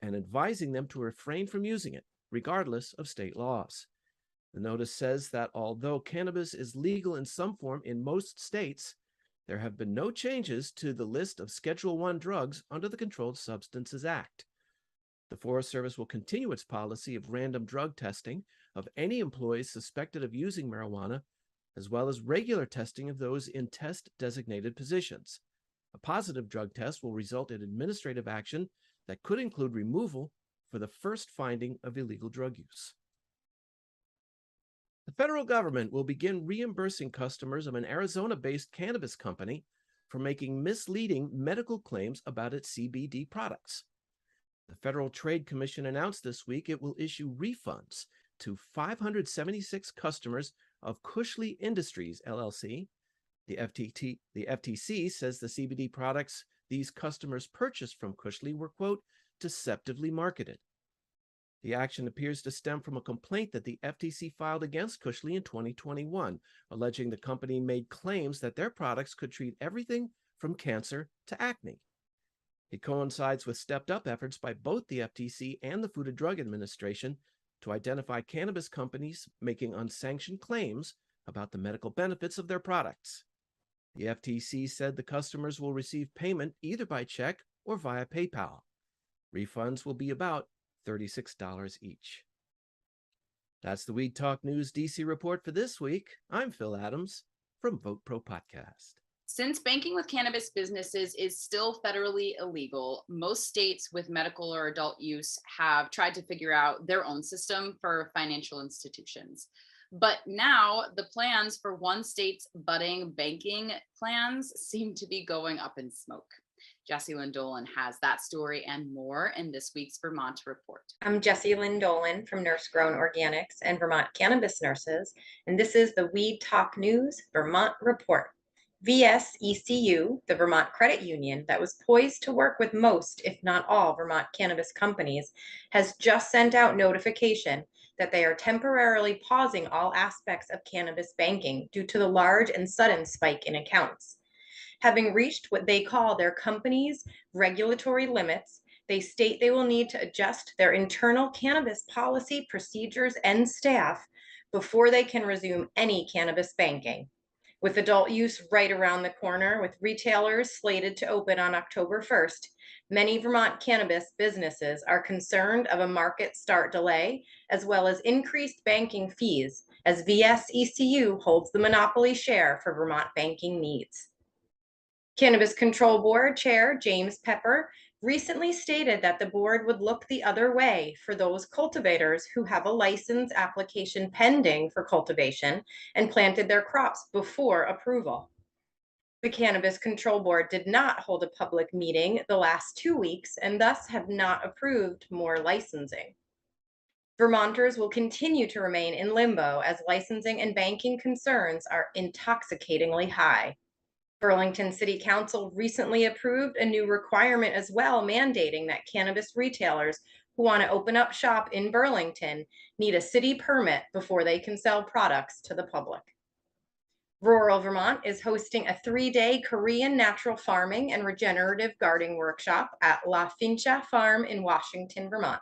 and advising them to refrain from using it, regardless of state laws. The notice says that although cannabis is legal in some form in most states, there have been no changes to the list of Schedule I drugs under the Controlled Substances Act. The Forest Service will continue its policy of random drug testing of any employees suspected of using marijuana, as well as regular testing of those in test-designated positions. A positive drug test will result in administrative action that could include removal for the first finding of illegal drug use. The federal government will begin reimbursing customers of an Arizona-based cannabis company for making misleading medical claims about its CBD products. The Federal Trade Commission announced this week it will issue refunds to 576 customers of Cushley Industries, LLC. The FTC says the CBD products these customers purchased from Cushley were, quote, deceptively marketed. The action appears to stem from a complaint that the FTC filed against Cushley in 2021, alleging the company made claims that their products could treat everything from cancer to acne. It coincides with stepped-up efforts by both the FTC and the Food and Drug Administration to identify cannabis companies making unsanctioned claims about the medical benefits of their products. The FTC said the customers will receive payment either by check or via PayPal. Refunds will be about $36 each. That's the Weed Talk News DC report for this week. I'm Phil Adams from Vote Pro Podcast. Since banking with cannabis businesses is still federally illegal, most states with medical or adult use have tried to figure out their own system for financial institutions. But now the plans for one state's budding banking plans seem to be going up in smoke. Jessie Lynn Dolan has that story and more in this week's Vermont Report. I'm Jessie Lynn Dolan from Nurse Grown Organics and Vermont Cannabis Nurses, and this is the Weed Talk News Vermont Report. VSECU, the Vermont Credit Union that was poised to work with most, if not all, Vermont cannabis companies, has just sent out notification that they are temporarily pausing all aspects of cannabis banking due to the large and sudden spike in accounts. Having reached what they call their company's regulatory limits, they state they will need to adjust their internal cannabis policy, procedures, and staff before they can resume any cannabis banking. With adult use right around the corner, with retailers slated to open on October 1st, many Vermont cannabis businesses are concerned of a market start delay, as well as increased banking fees, as VSECU holds the monopoly share for Vermont banking needs. Cannabis Control Board Chair James Pepper recently stated that the board would look the other way for those cultivators who have a license application pending for cultivation and planted their crops before approval. The Cannabis Control Board did not hold a public meeting the last 2 weeks and thus have not approved more licensing. Vermonters will continue to remain in limbo as licensing and banking concerns are intoxicatingly high. Burlington City Council recently approved a new requirement as well, mandating that cannabis retailers who want to open up shop in Burlington need a city permit before they can sell products to the public. Rural Vermont is hosting a 3-day Korean natural farming and regenerative gardening workshop at La Fincha Farm in Washington, Vermont.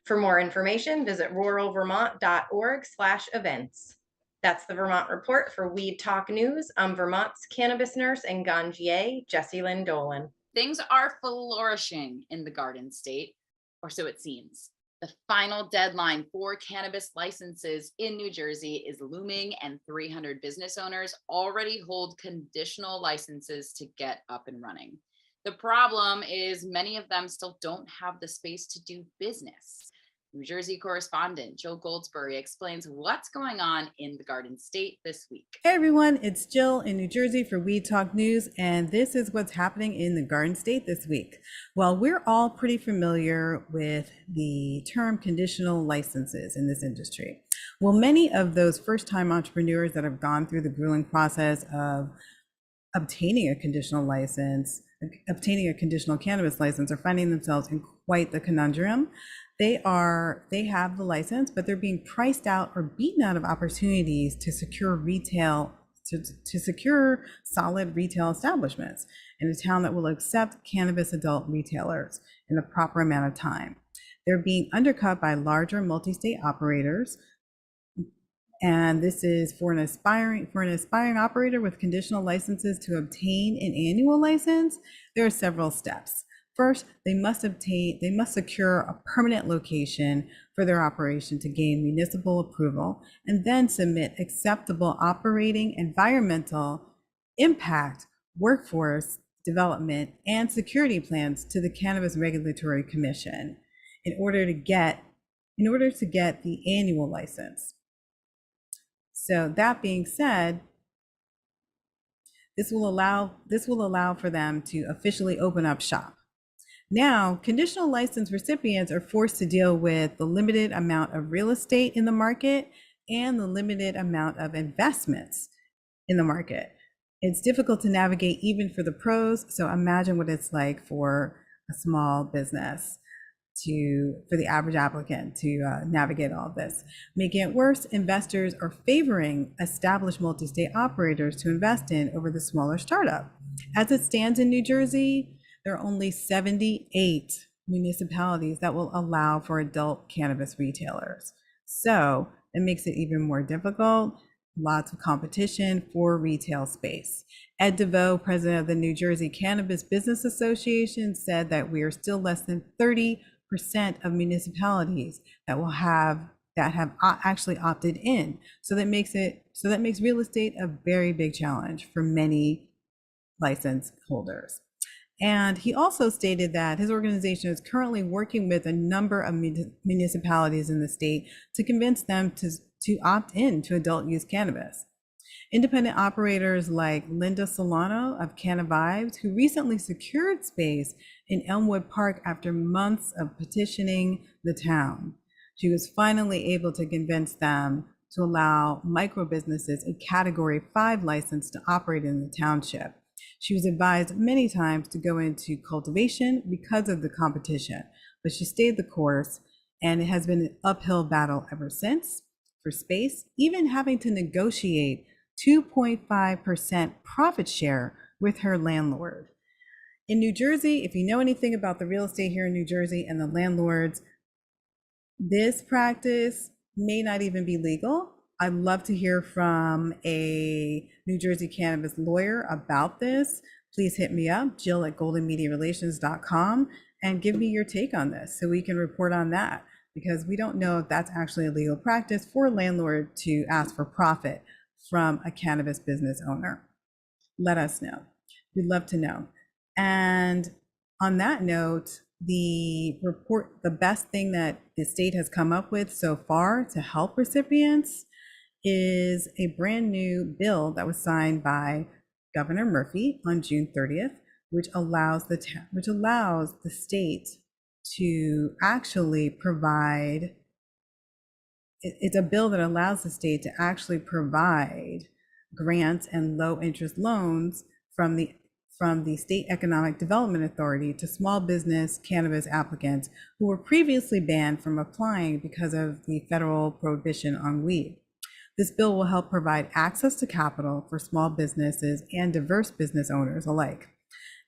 For more information, visit ruralvermont.org/events. That's the Vermont Report for Weed Talk News. I'm Vermont's cannabis nurse and ganjier, Jessie Lynn Dolan. Things are flourishing in the Garden State, or so it seems. The final deadline for cannabis licenses in New Jersey is looming, and 300 business owners already hold conditional licenses to get up and running. The problem is many of them still don't have the space to do business. New Jersey correspondent Jill Goldsberry explains what's going on in the Garden State this week. Hey everyone, it's Jill in New Jersey for Weed Talk News, and this is what's happening in the Garden State this week. Well, we're all pretty familiar with the term conditional licenses in this industry. Well, many of those first-time entrepreneurs that have gone through the grueling process of obtaining a conditional license, obtaining a conditional cannabis license, are finding themselves in quite the conundrum. They have the license, but they're being priced out or beaten out of opportunities to secure retail, to secure solid retail establishments in a town that will accept cannabis adult retailers in the proper amount of time. They're being undercut by larger multi-state operators. And this is for an aspiring operator with conditional licenses to obtain an annual license. There are several steps. First, they must secure a permanent location for their operation to gain municipal approval, and then submit acceptable operating, environmental impact, workforce development, and security plans to the Cannabis Regulatory Commission in order to get the annual license. So that being said, this will allow for them to officially open up shop. Now, conditional license recipients are forced to deal with the limited amount of real estate in the market and the limited amount of investments in the market. It's difficult to navigate even for the pros, so imagine what it's like for a small business, for the average applicant to navigate all of this. Making it worse, investors are favoring established multi-state operators to invest in over the smaller startup. As it stands in New Jersey, there are only 78 municipalities that will allow for adult cannabis retailers. So it makes it even more difficult. Lots of competition for retail space. Ed DeVoe, president of the New Jersey Cannabis Business Association, said that we are still less than 30% of municipalities that have actually opted in. So that makes real estate a very big challenge for many license holders. And he also stated that his organization is currently working with a number of municipalities in the state to convince them to opt in to adult use cannabis. Independent operators like Linda Solano of Cannabis, who recently secured space in Elmwood Park after months of petitioning the town. She was finally able to convince them to allow micro businesses a Category 5 license to operate in the township. She was advised many times to go into cultivation because of the competition, but she stayed the course, and it has been an uphill battle ever since for space, even having to negotiate 2.5% profit share with her landlord. In New Jersey, if you know anything about the real estate here in New Jersey and the landlords, this practice may not even be legal. I'd love to hear from a New Jersey cannabis lawyer about this. Please hit me up, jill@goldenmediarelations.com, and give me your take on this so we can report on that, because we don't know if that's actually a legal practice for a landlord to ask for profit from a cannabis business owner. Let us know. We'd love to know. And on that note, the best thing that the state has come up with so far to help recipients is a brand new bill that was signed by Governor Murphy on June 30th, which allows the state to actually provide. It's a bill that allows the state to actually provide grants and low interest loans from the State Economic Development Authority to small business cannabis applicants who were previously banned from applying because of the federal prohibition on weed. This bill will help provide access to capital for small businesses and diverse business owners alike.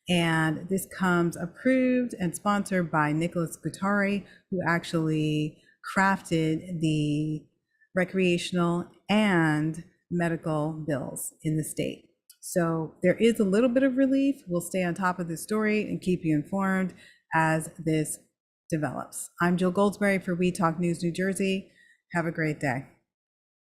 And this comes approved and sponsored by Nicholas Guattari, who actually crafted the recreational and medical bills in the state. So there is a little bit of relief. We'll stay on top of this story and keep you informed as this develops. I'm Jill Goldsberry for We Talk News New Jersey. Have a great day.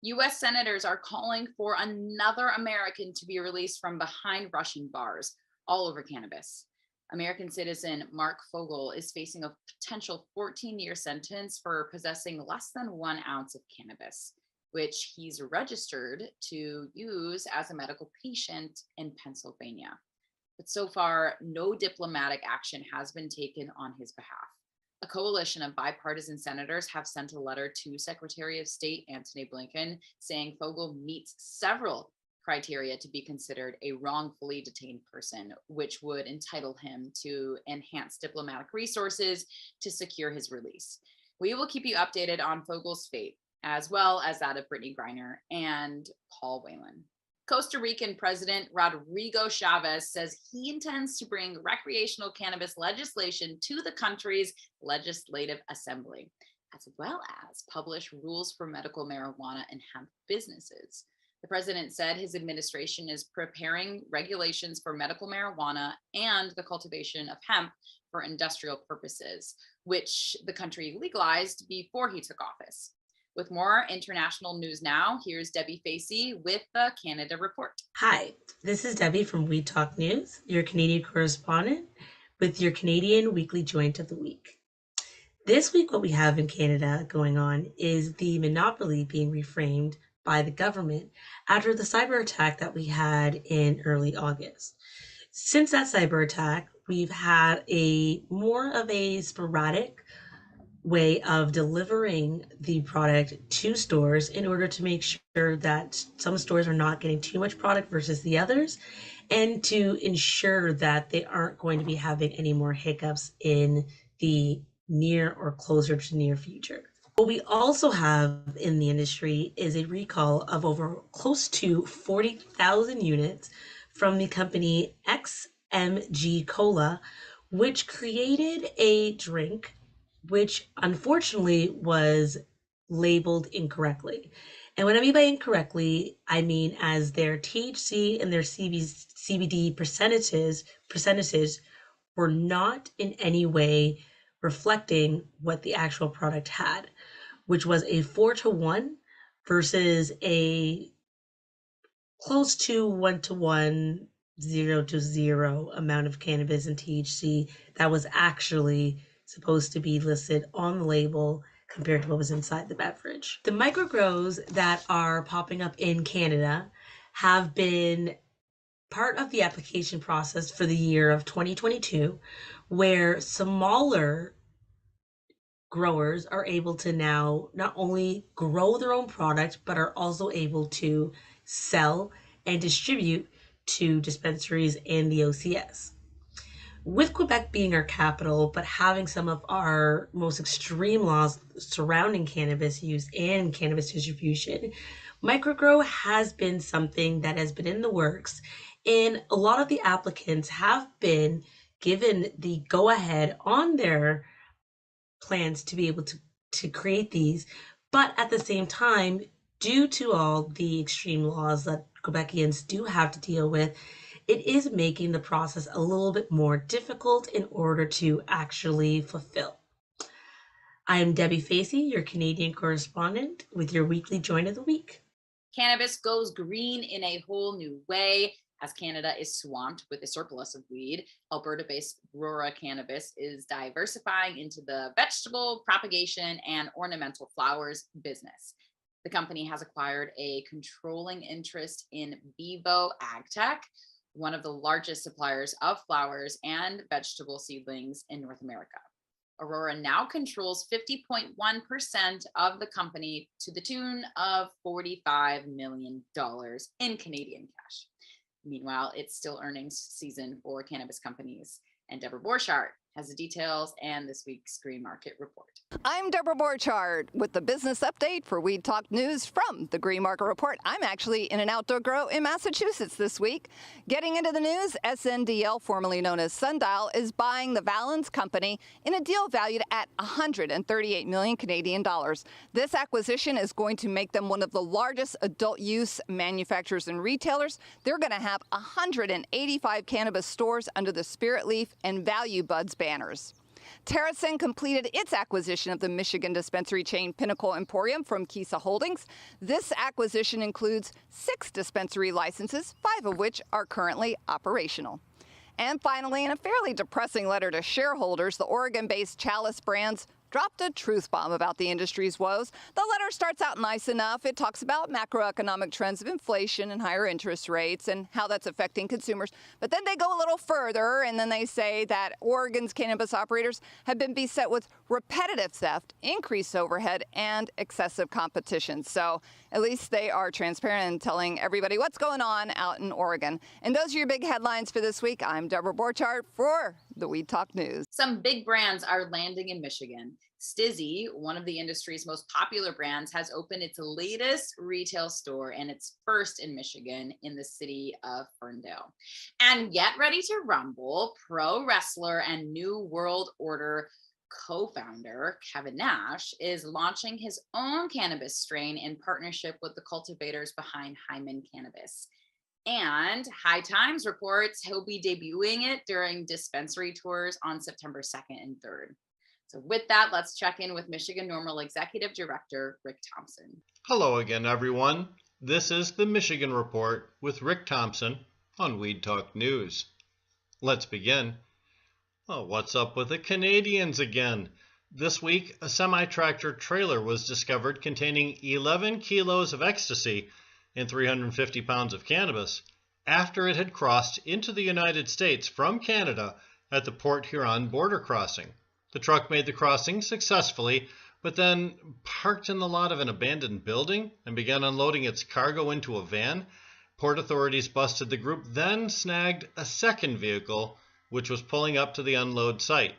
U.S. senators are calling for another American to be released from behind Russian bars all over cannabis. American citizen Mark Fogel is facing a potential 14-year sentence for possessing less than 1 ounce of cannabis, which he's registered to use as a medical patient in Pennsylvania. But so far, no diplomatic action has been taken on his behalf. A coalition of bipartisan senators have sent a letter to Secretary of State Antony Blinken saying Fogel meets several criteria to be considered a wrongfully detained person, which would entitle him to enhanced diplomatic resources to secure his release. We will keep you updated on Fogel's fate, as well as that of Brittany Griner and Paul Whelan. Costa Rican President Rodrigo Chavez says he intends to bring recreational cannabis legislation to the country's legislative assembly, as well as publish rules for medical marijuana and hemp businesses. The president said his administration is preparing regulations for medical marijuana and the cultivation of hemp for industrial purposes, which the country legalized before he took office. With more international news now, here's Debbie Facey with the Canada Report. Hi, this is Debbie from We Talk News, your Canadian correspondent, with your Canadian Weekly Joint of the Week. This week, what we have in Canada going on is the monopoly being reframed by the government after the cyber attack that we had in early August. Since that cyber attack, we've had more of a sporadic way of delivering the product to stores in order to make sure that some stores are not getting too much product versus the others, and to ensure that they aren't going to be having any more hiccups in the near or closer to near future. What we also have in the industry is a recall of over close to 40,000 units from the company XMG Cola, which created a drink which unfortunately was labeled incorrectly. And what I mean by incorrectly, I mean as their THC and their CBD percentages were not in any way reflecting what the actual product had, which was a 4-to-1 versus a close to 1-to-1, 0-to-0 amount of cannabis and THC that was actually supposed to be listed on the label compared to what was inside the beverage. The microgrows that are popping up in Canada have been part of the application process for the year of 2022, where smaller growers are able to now not only grow their own product, but are also able to sell and distribute to dispensaries and the OCS. With Quebec being our capital, but having some of our most extreme laws surrounding cannabis use and cannabis distribution, microgrow has been something that has been in the works, and a lot of the applicants have been given the go-ahead on their plans to be able to create these, but at the same time, due to all the extreme laws that Quebecians do have to deal with, it is making the process a little bit more difficult in order to actually fulfill. I am Debbie Facey, your Canadian correspondent, with your weekly Joint of the Week. Cannabis goes green in a whole new way. As Canada is swamped with a surplus of weed, Alberta-based Aurora Cannabis is diversifying into the vegetable propagation and ornamental flowers business. The company has acquired a controlling interest in Vivo AgTech, one of the largest suppliers of flowers and vegetable seedlings in North America. Aurora now controls 50.1% of the company to the tune of $45 million in Canadian cash. Meanwhile, it's still earnings season for cannabis companies. And Deborah Borchardt has the details and this week's Green Market Report. I'm Deborah Borchardt with the business update for Weed Talk News from the Green Market Report. I'm actually in an outdoor grow in Massachusetts this week. Getting into the news, SNDL, formerly known as Sundial, is buying the Valens Company in a deal valued at 138 million Canadian dollars. This acquisition is going to make them one of the largest adult use manufacturers and retailers. They're going to have 185 cannabis stores under the Spirit Leaf and Value Buds banners. TerrAscend completed its acquisition of the Michigan dispensary chain Pinnacle Emporium from Kisa Holdings. This acquisition includes 6 dispensary licenses, 5 of which are currently operational. And finally, in a fairly depressing letter to shareholders, the Oregon-based Chalice Brands dropped a truth bomb about the industry's woes. The letter starts out nice enough. It talks about macroeconomic trends of inflation and higher interest rates and how that's affecting consumers. But then they go a little further, and then they say that Oregon's cannabis operators have been beset with repetitive theft, increased overhead, and excessive competition. So at least they are transparent and telling everybody what's going on out in Oregon. And those are your big headlines for this week. I'm Deborah Borchardt for the Weed Talk News. Some big brands are landing in Michigan. Stizzy, one of the industry's most popular brands, has opened its latest retail store and its first in Michigan in the city of Ferndale. And get ready to rumble, pro wrestler and New World Order co-founder Kevin Nash is launching his own cannabis strain in partnership with the cultivators behind Hyman Cannabis. And High Times reports he'll be debuting it during dispensary tours on September 2nd and 3rd. So with that, let's check in with Michigan NORML Executive Director Rick Thompson. Hello again, everyone. This is the Michigan Report with Rick Thompson on Weed Talk News. Let's begin. Well, what's up with the Canadians again? This week, a semi-tractor trailer was discovered containing 11 kilos of ecstasy and 350 pounds of cannabis after it had crossed into the United States from Canada at the Port Huron border crossing. The truck made the crossing successfully, but then parked in the lot of an abandoned building and began unloading its cargo into a van. Port authorities busted the group, then snagged a second vehicle, which was pulling up to the unload site.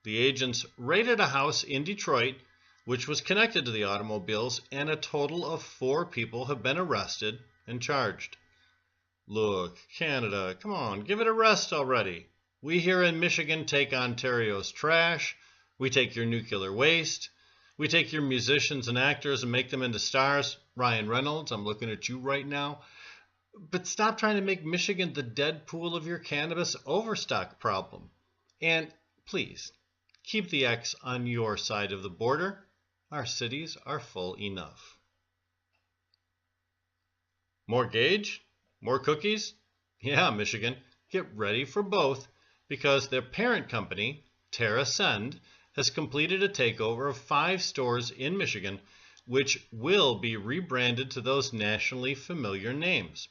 The agents raided a house in Detroit, which was connected to the automobiles, and a total of 4 people have been arrested and charged. Look, Canada, come on, give it a rest already. We here in Michigan take Ontario's trash, we take your nuclear waste, we take your musicians and actors and make them into stars. Ryan Reynolds, I'm looking at you right now. But stop trying to make Michigan the dead pool of your cannabis overstock problem. And please, keep the X on your side of the border. Our cities are full enough. More gauge? More cookies? Yeah, Michigan, get ready for both, because their parent company, TerraSend, has completed a takeover of 5 stores in Michigan, which will be rebranded to those nationally familiar names.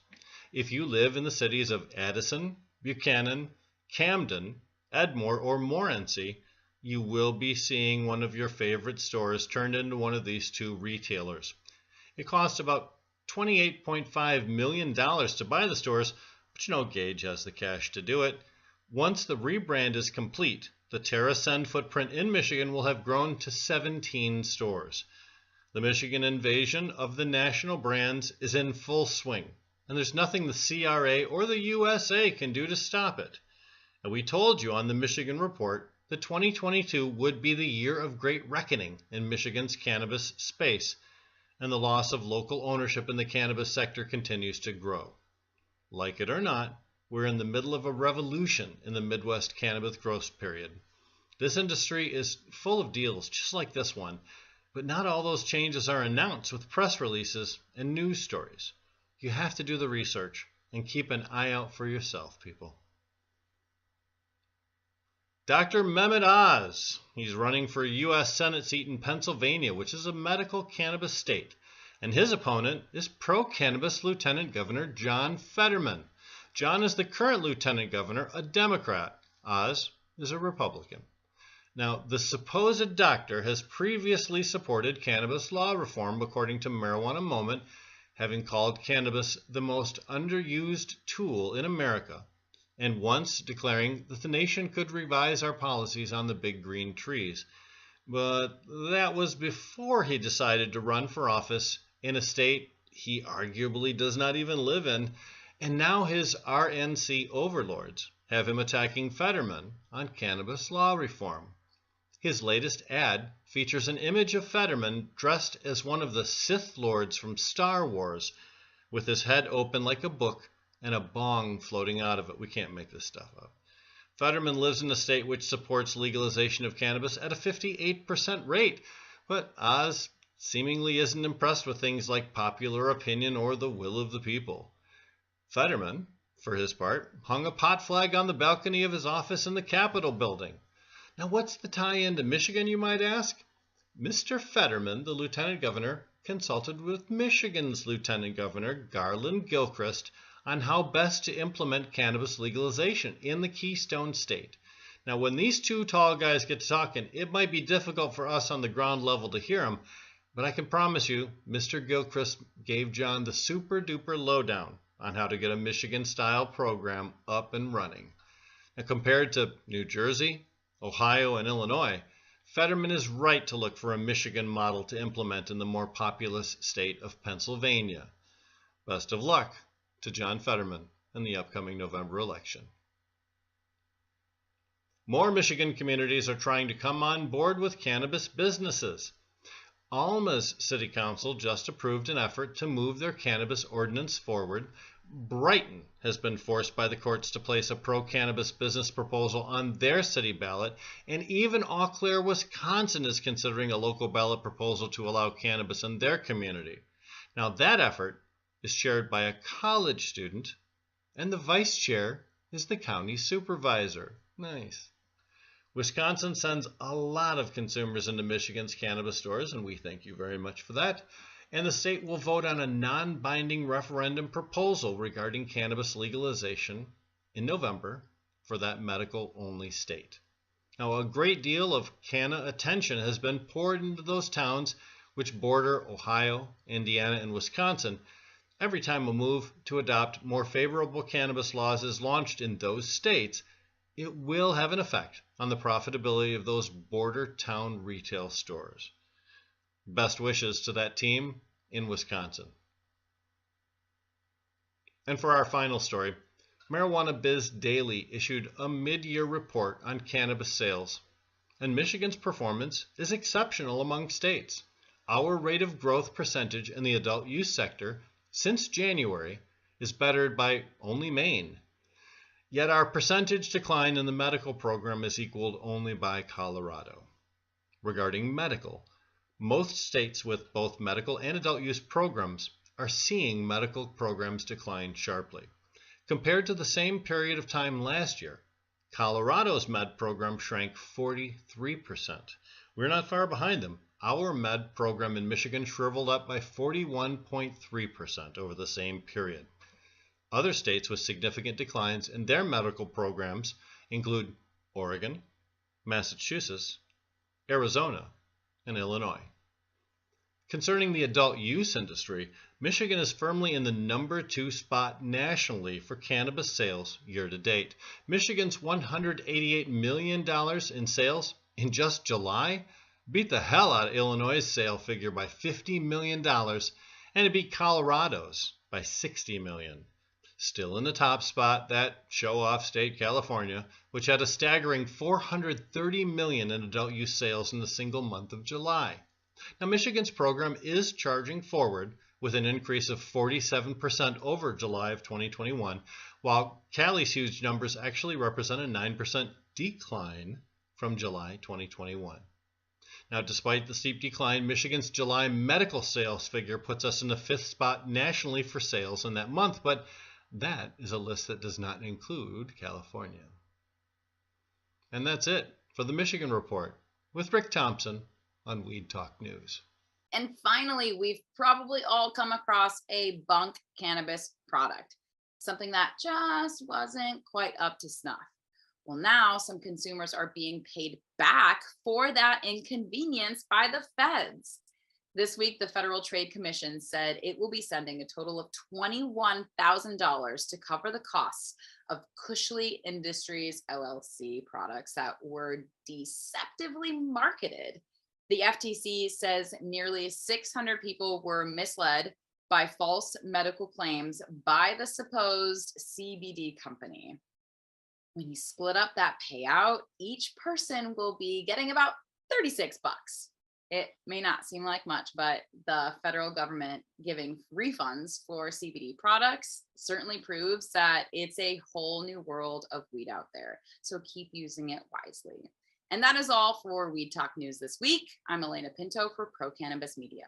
If you live in the cities of Addison, Buchanan, Camden, Edmore, or Morenci, you will be seeing one of your favorite stores turned into one of these 2 retailers. It cost about $28.5 million to buy the stores, but you know Gage has the cash to do it. Once the rebrand is complete, the TerraSend footprint in Michigan will have grown to 17 stores. The Michigan invasion of the national brands is in full swing, and there's nothing the CRA or the USA can do to stop it. And we told you on the Michigan Report that 2022 would be the year of great reckoning in Michigan's cannabis space, and the loss of local ownership in the cannabis sector continues to grow. Like it or not, we're in the middle of a revolution in the Midwest cannabis growth period. This industry is full of deals just like this one, but not all those changes are announced with press releases and news stories. You have to do the research and keep an eye out for yourself, people. Dr. Mehmet Oz, he's running for a U.S. Senate seat in Pennsylvania, which is a medical cannabis state, and his opponent is pro-cannabis Lieutenant Governor John Fetterman. John is the current Lieutenant Governor, a Democrat. Oz is a Republican. Now, the supposed doctor has previously supported cannabis law reform, according to Marijuana Moment, having called cannabis the most underused tool in America, and once declaring that the nation could revise our policies on the big green trees. But that was before he decided to run for office in a state he arguably does not even live in, and now his RNC overlords have him attacking Fetterman on cannabis law reform. His latest ad features an image of Fetterman dressed as one of the Sith Lords from Star Wars, with his head open like a book and a bong floating out of it. We can't make this stuff up. Fetterman lives in a state which supports legalization of cannabis at a 58% rate, but Oz seemingly isn't impressed with things like popular opinion or the will of the people. Fetterman for his part, hung a pot flag on the balcony of his office in the Capitol building. Now, what's the tie-in to Michigan, you might ask? Mr. Fetterman, the lieutenant governor, consulted with Michigan's lieutenant governor, Garland Gilchrist, on how best to implement cannabis legalization in the Keystone State. Now, when these two tall guys get to talking, it might be difficult for us on the ground level to hear them, but I can promise you, Mr. Gilchrist gave John the super-duper lowdown on how to get a Michigan-style program up and running. Now, compared to New Jersey, Ohio, and Illinois, Fetterman is right to look for a Michigan model to implement in the more populous state of Pennsylvania. Best of luck to John Fetterman in the upcoming November election. More Michigan communities are trying to come on board with cannabis businesses. Alma's City Council just approved an effort to move their cannabis ordinance forward. Brighton has been forced by the courts to place a pro-cannabis business proposal on their city ballot, and even Eau Claire, Wisconsin is considering a local ballot proposal to allow cannabis in their community. Now that effort is chaired by a college student, and the vice chair is the county supervisor. Nice. Wisconsin sends a lot of consumers into Michigan's cannabis stores, and we thank you very much for that. And the state will vote on a non-binding referendum proposal regarding cannabis legalization in November for that medical-only state. Now, a great deal of canna attention has been poured into those towns which border Ohio, Indiana, and Wisconsin every time a move to adopt more favorable cannabis laws is launched in those states. It will have an effect on the profitability of those border town retail stores. Best wishes to that team in Wisconsin. And for our final story, Marijuana Biz Daily issued a mid-year report on cannabis sales, and Michigan's performance is exceptional among states. Our rate of growth percentage in the adult use sector since January is bettered by only Maine. Yet our percentage decline in the medical program is equaled only by Colorado. Regarding medical, most states with both medical and adult use programs are seeing medical programs decline sharply. Compared to the same period of time last year, Colorado's med program shrank 43%. We're not far behind them. Our med program in Michigan shriveled up by 41.3% over the same period. Other states with significant declines in their medical programs include Oregon, Massachusetts, Arizona, and Illinois. Concerning the adult use industry, Michigan is firmly in the number 2 spot nationally for cannabis sales year to date. Michigan's $188 million in sales in just July beat the hell out of Illinois' sale figure by $50 million, and it beat Colorado's by $60 million. Still in the top spot, that show-off state, California, which had a staggering $430 million in adult use sales in the single month of July. Now, Michigan's program is charging forward with an increase of 47% over July of 2021, while Cali's huge numbers actually represent a 9% decline from July 2021. Now, despite the steep decline, Michigan's July medical sales figure puts us in the 5th spot nationally for sales in that month, but that is a list that does not include California. And that's it for the Michigan Report with Rick Thompson on Weed Talk News. And finally, we've probably all come across a bunk cannabis product, something that just wasn't quite up to snuff. Well, now some consumers are being paid back for that inconvenience by the feds. This week, the Federal Trade Commission said it will be sending a total of $21,000 to cover the costs of Cushley Industries LLC products that were deceptively marketed. The FTC says nearly 600 people were misled by false medical claims by the supposed CBD company. When you split up that payout, each person will be getting about $36. It may not seem like much, but the federal government giving refunds for CBD products certainly proves that it's a whole new world of weed out there. So keep using it wisely. And that is all for Weed Talk News this week. I'm Elena Pinto for Pro Cannabis Media.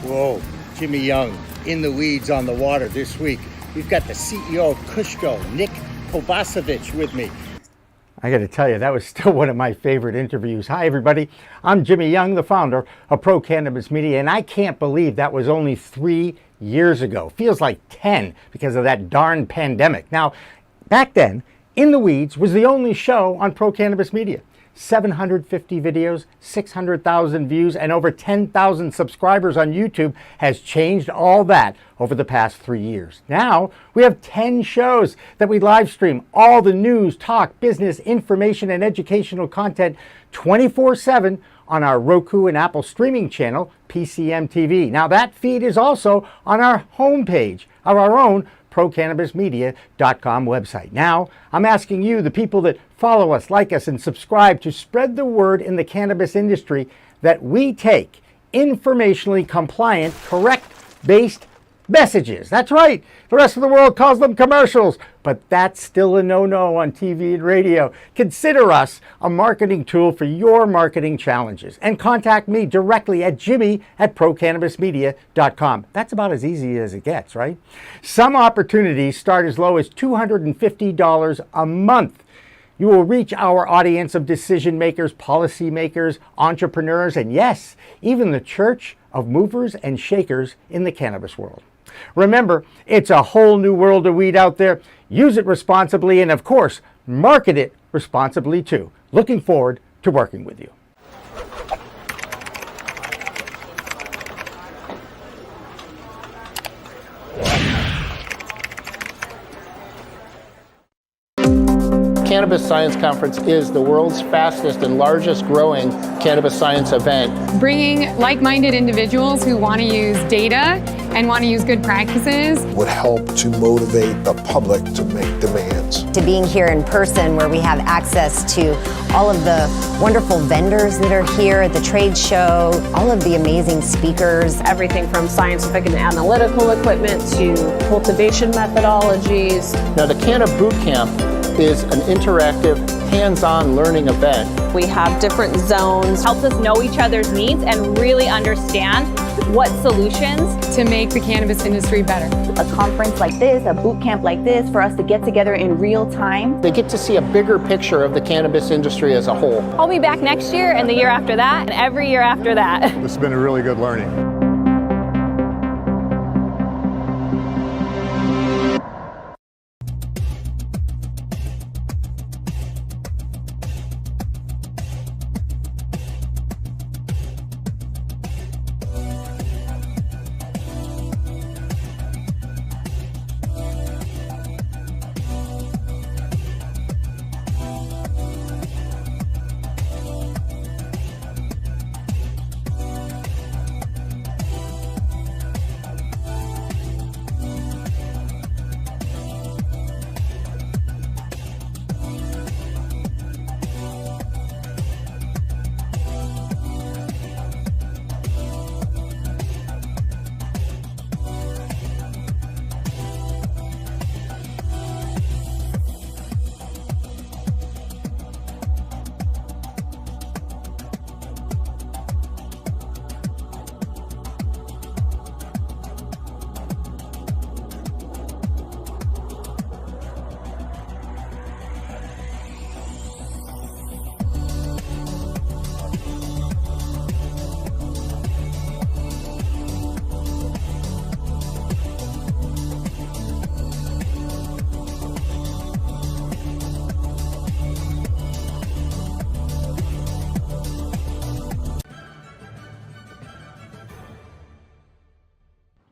Whoa, Jimmy Young in the weeds on the water this week. We've got the CEO of Kushko, Nick Kovacevic, with me. I got to tell you, that was still one of my favorite interviews. Hi, everybody. I'm Jimmy Young, the founder of Pro Cannabis Media, and I can't believe that was only 3 years ago. Feels like 10 because of that darn pandemic. Now, back then, In the Weeds was the only show on Pro Cannabis Media. 750 videos, 600,000 views, and over 10,000 subscribers on YouTube has changed all that over the past 3 years. Now, we have 10 shows that we live stream all the news, talk, business, information, and educational content 24/7 on our Roku and Apple streaming channel, PCM TV. Now, that feed is also on our homepage of our own ProCannabisMedia.com website. Now, I'm asking you, the people that follow us, like us, and subscribe, to spread the word in the cannabis industry that we take informationally compliant, correct-based messages. That's right. The rest of the world calls them commercials, but that's still a no-no on TV and radio. Consider us a marketing tool for your marketing challenges, and contact me directly at jimmy@procannabismedia.com. That's about as easy as it gets, right? Some opportunities start as low as $250 a month. You will reach our audience of decision makers, policy makers, entrepreneurs, and yes, even the church of movers and shakers in the cannabis world. Remember, it's a whole new world of weed out there. Use it responsibly and, of course, market it responsibly too. Looking forward to working with you. Cannabis Science Conference is the world's fastest and largest growing cannabis science event. Bringing like-minded individuals who want to use data and want to use good practices would help to motivate the public to make demands. To being here in person, where we have access to all of the wonderful vendors that are here at the trade show, all of the amazing speakers. Everything from scientific and analytical equipment to cultivation methodologies. Now, the Canna Boot Camp is an interactive, hands-on learning event. We have different zones. Helps us know each other's needs and really understand what solutions to make the cannabis industry better. A conference like this, a boot camp like this, for us to get together in real time. They get to see a bigger picture of the cannabis industry as a whole. I'll be back next year and the year after that and every year after that. This has been a really good learning.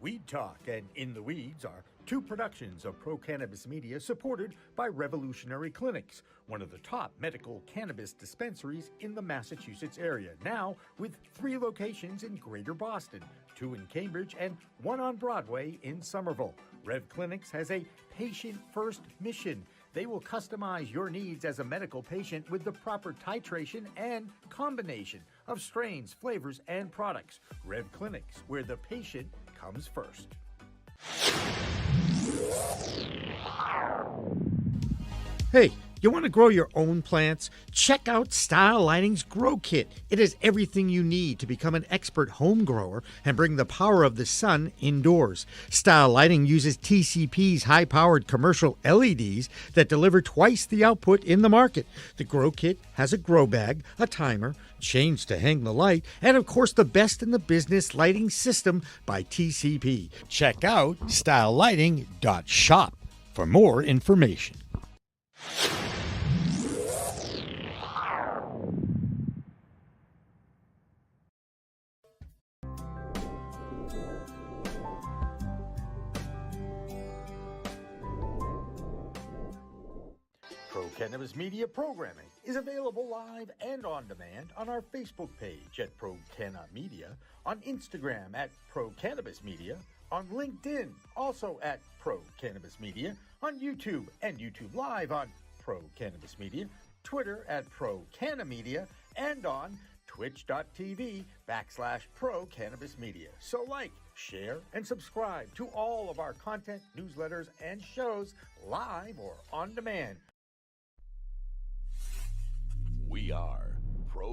Weed Talk and In the Weeds are two productions of Pro Cannabis Media supported by Revolutionary Clinics, one of the top medical cannabis dispensaries in the Massachusetts area, now with 3 locations in Greater Boston, 2 in Cambridge and 1 on Broadway in Somerville. Rev Clinics has a patient-first mission. They will customize your needs as a medical patient with the proper titration and combination of strains, flavors, and products. Rev Clinics, where the patient comes first. Hey, you want to grow your own plants? Check out Style Lighting's Grow Kit. It has everything you need to become an expert home grower and bring the power of the sun indoors. Style Lighting uses TCP's high-powered commercial LEDs that deliver twice the output in the market. The Grow Kit has a grow bag, a timer, chains to hang the light, and of course the best in the business lighting system by TCP. Check out stylelighting.shop for more information. Pro Cannabis Media programming is available live and on demand on our Facebook page at Pro Canna Media, on Instagram at Pro Cannabis Media, on LinkedIn also at Pro Cannabis Media, on YouTube and YouTube Live on Pro Cannabis Media, Twitter at Pro Canna Media, and on twitch.tv/Pro Cannabis Media. So like, share, and subscribe to all of our content, newsletters, and shows live or on demand. We are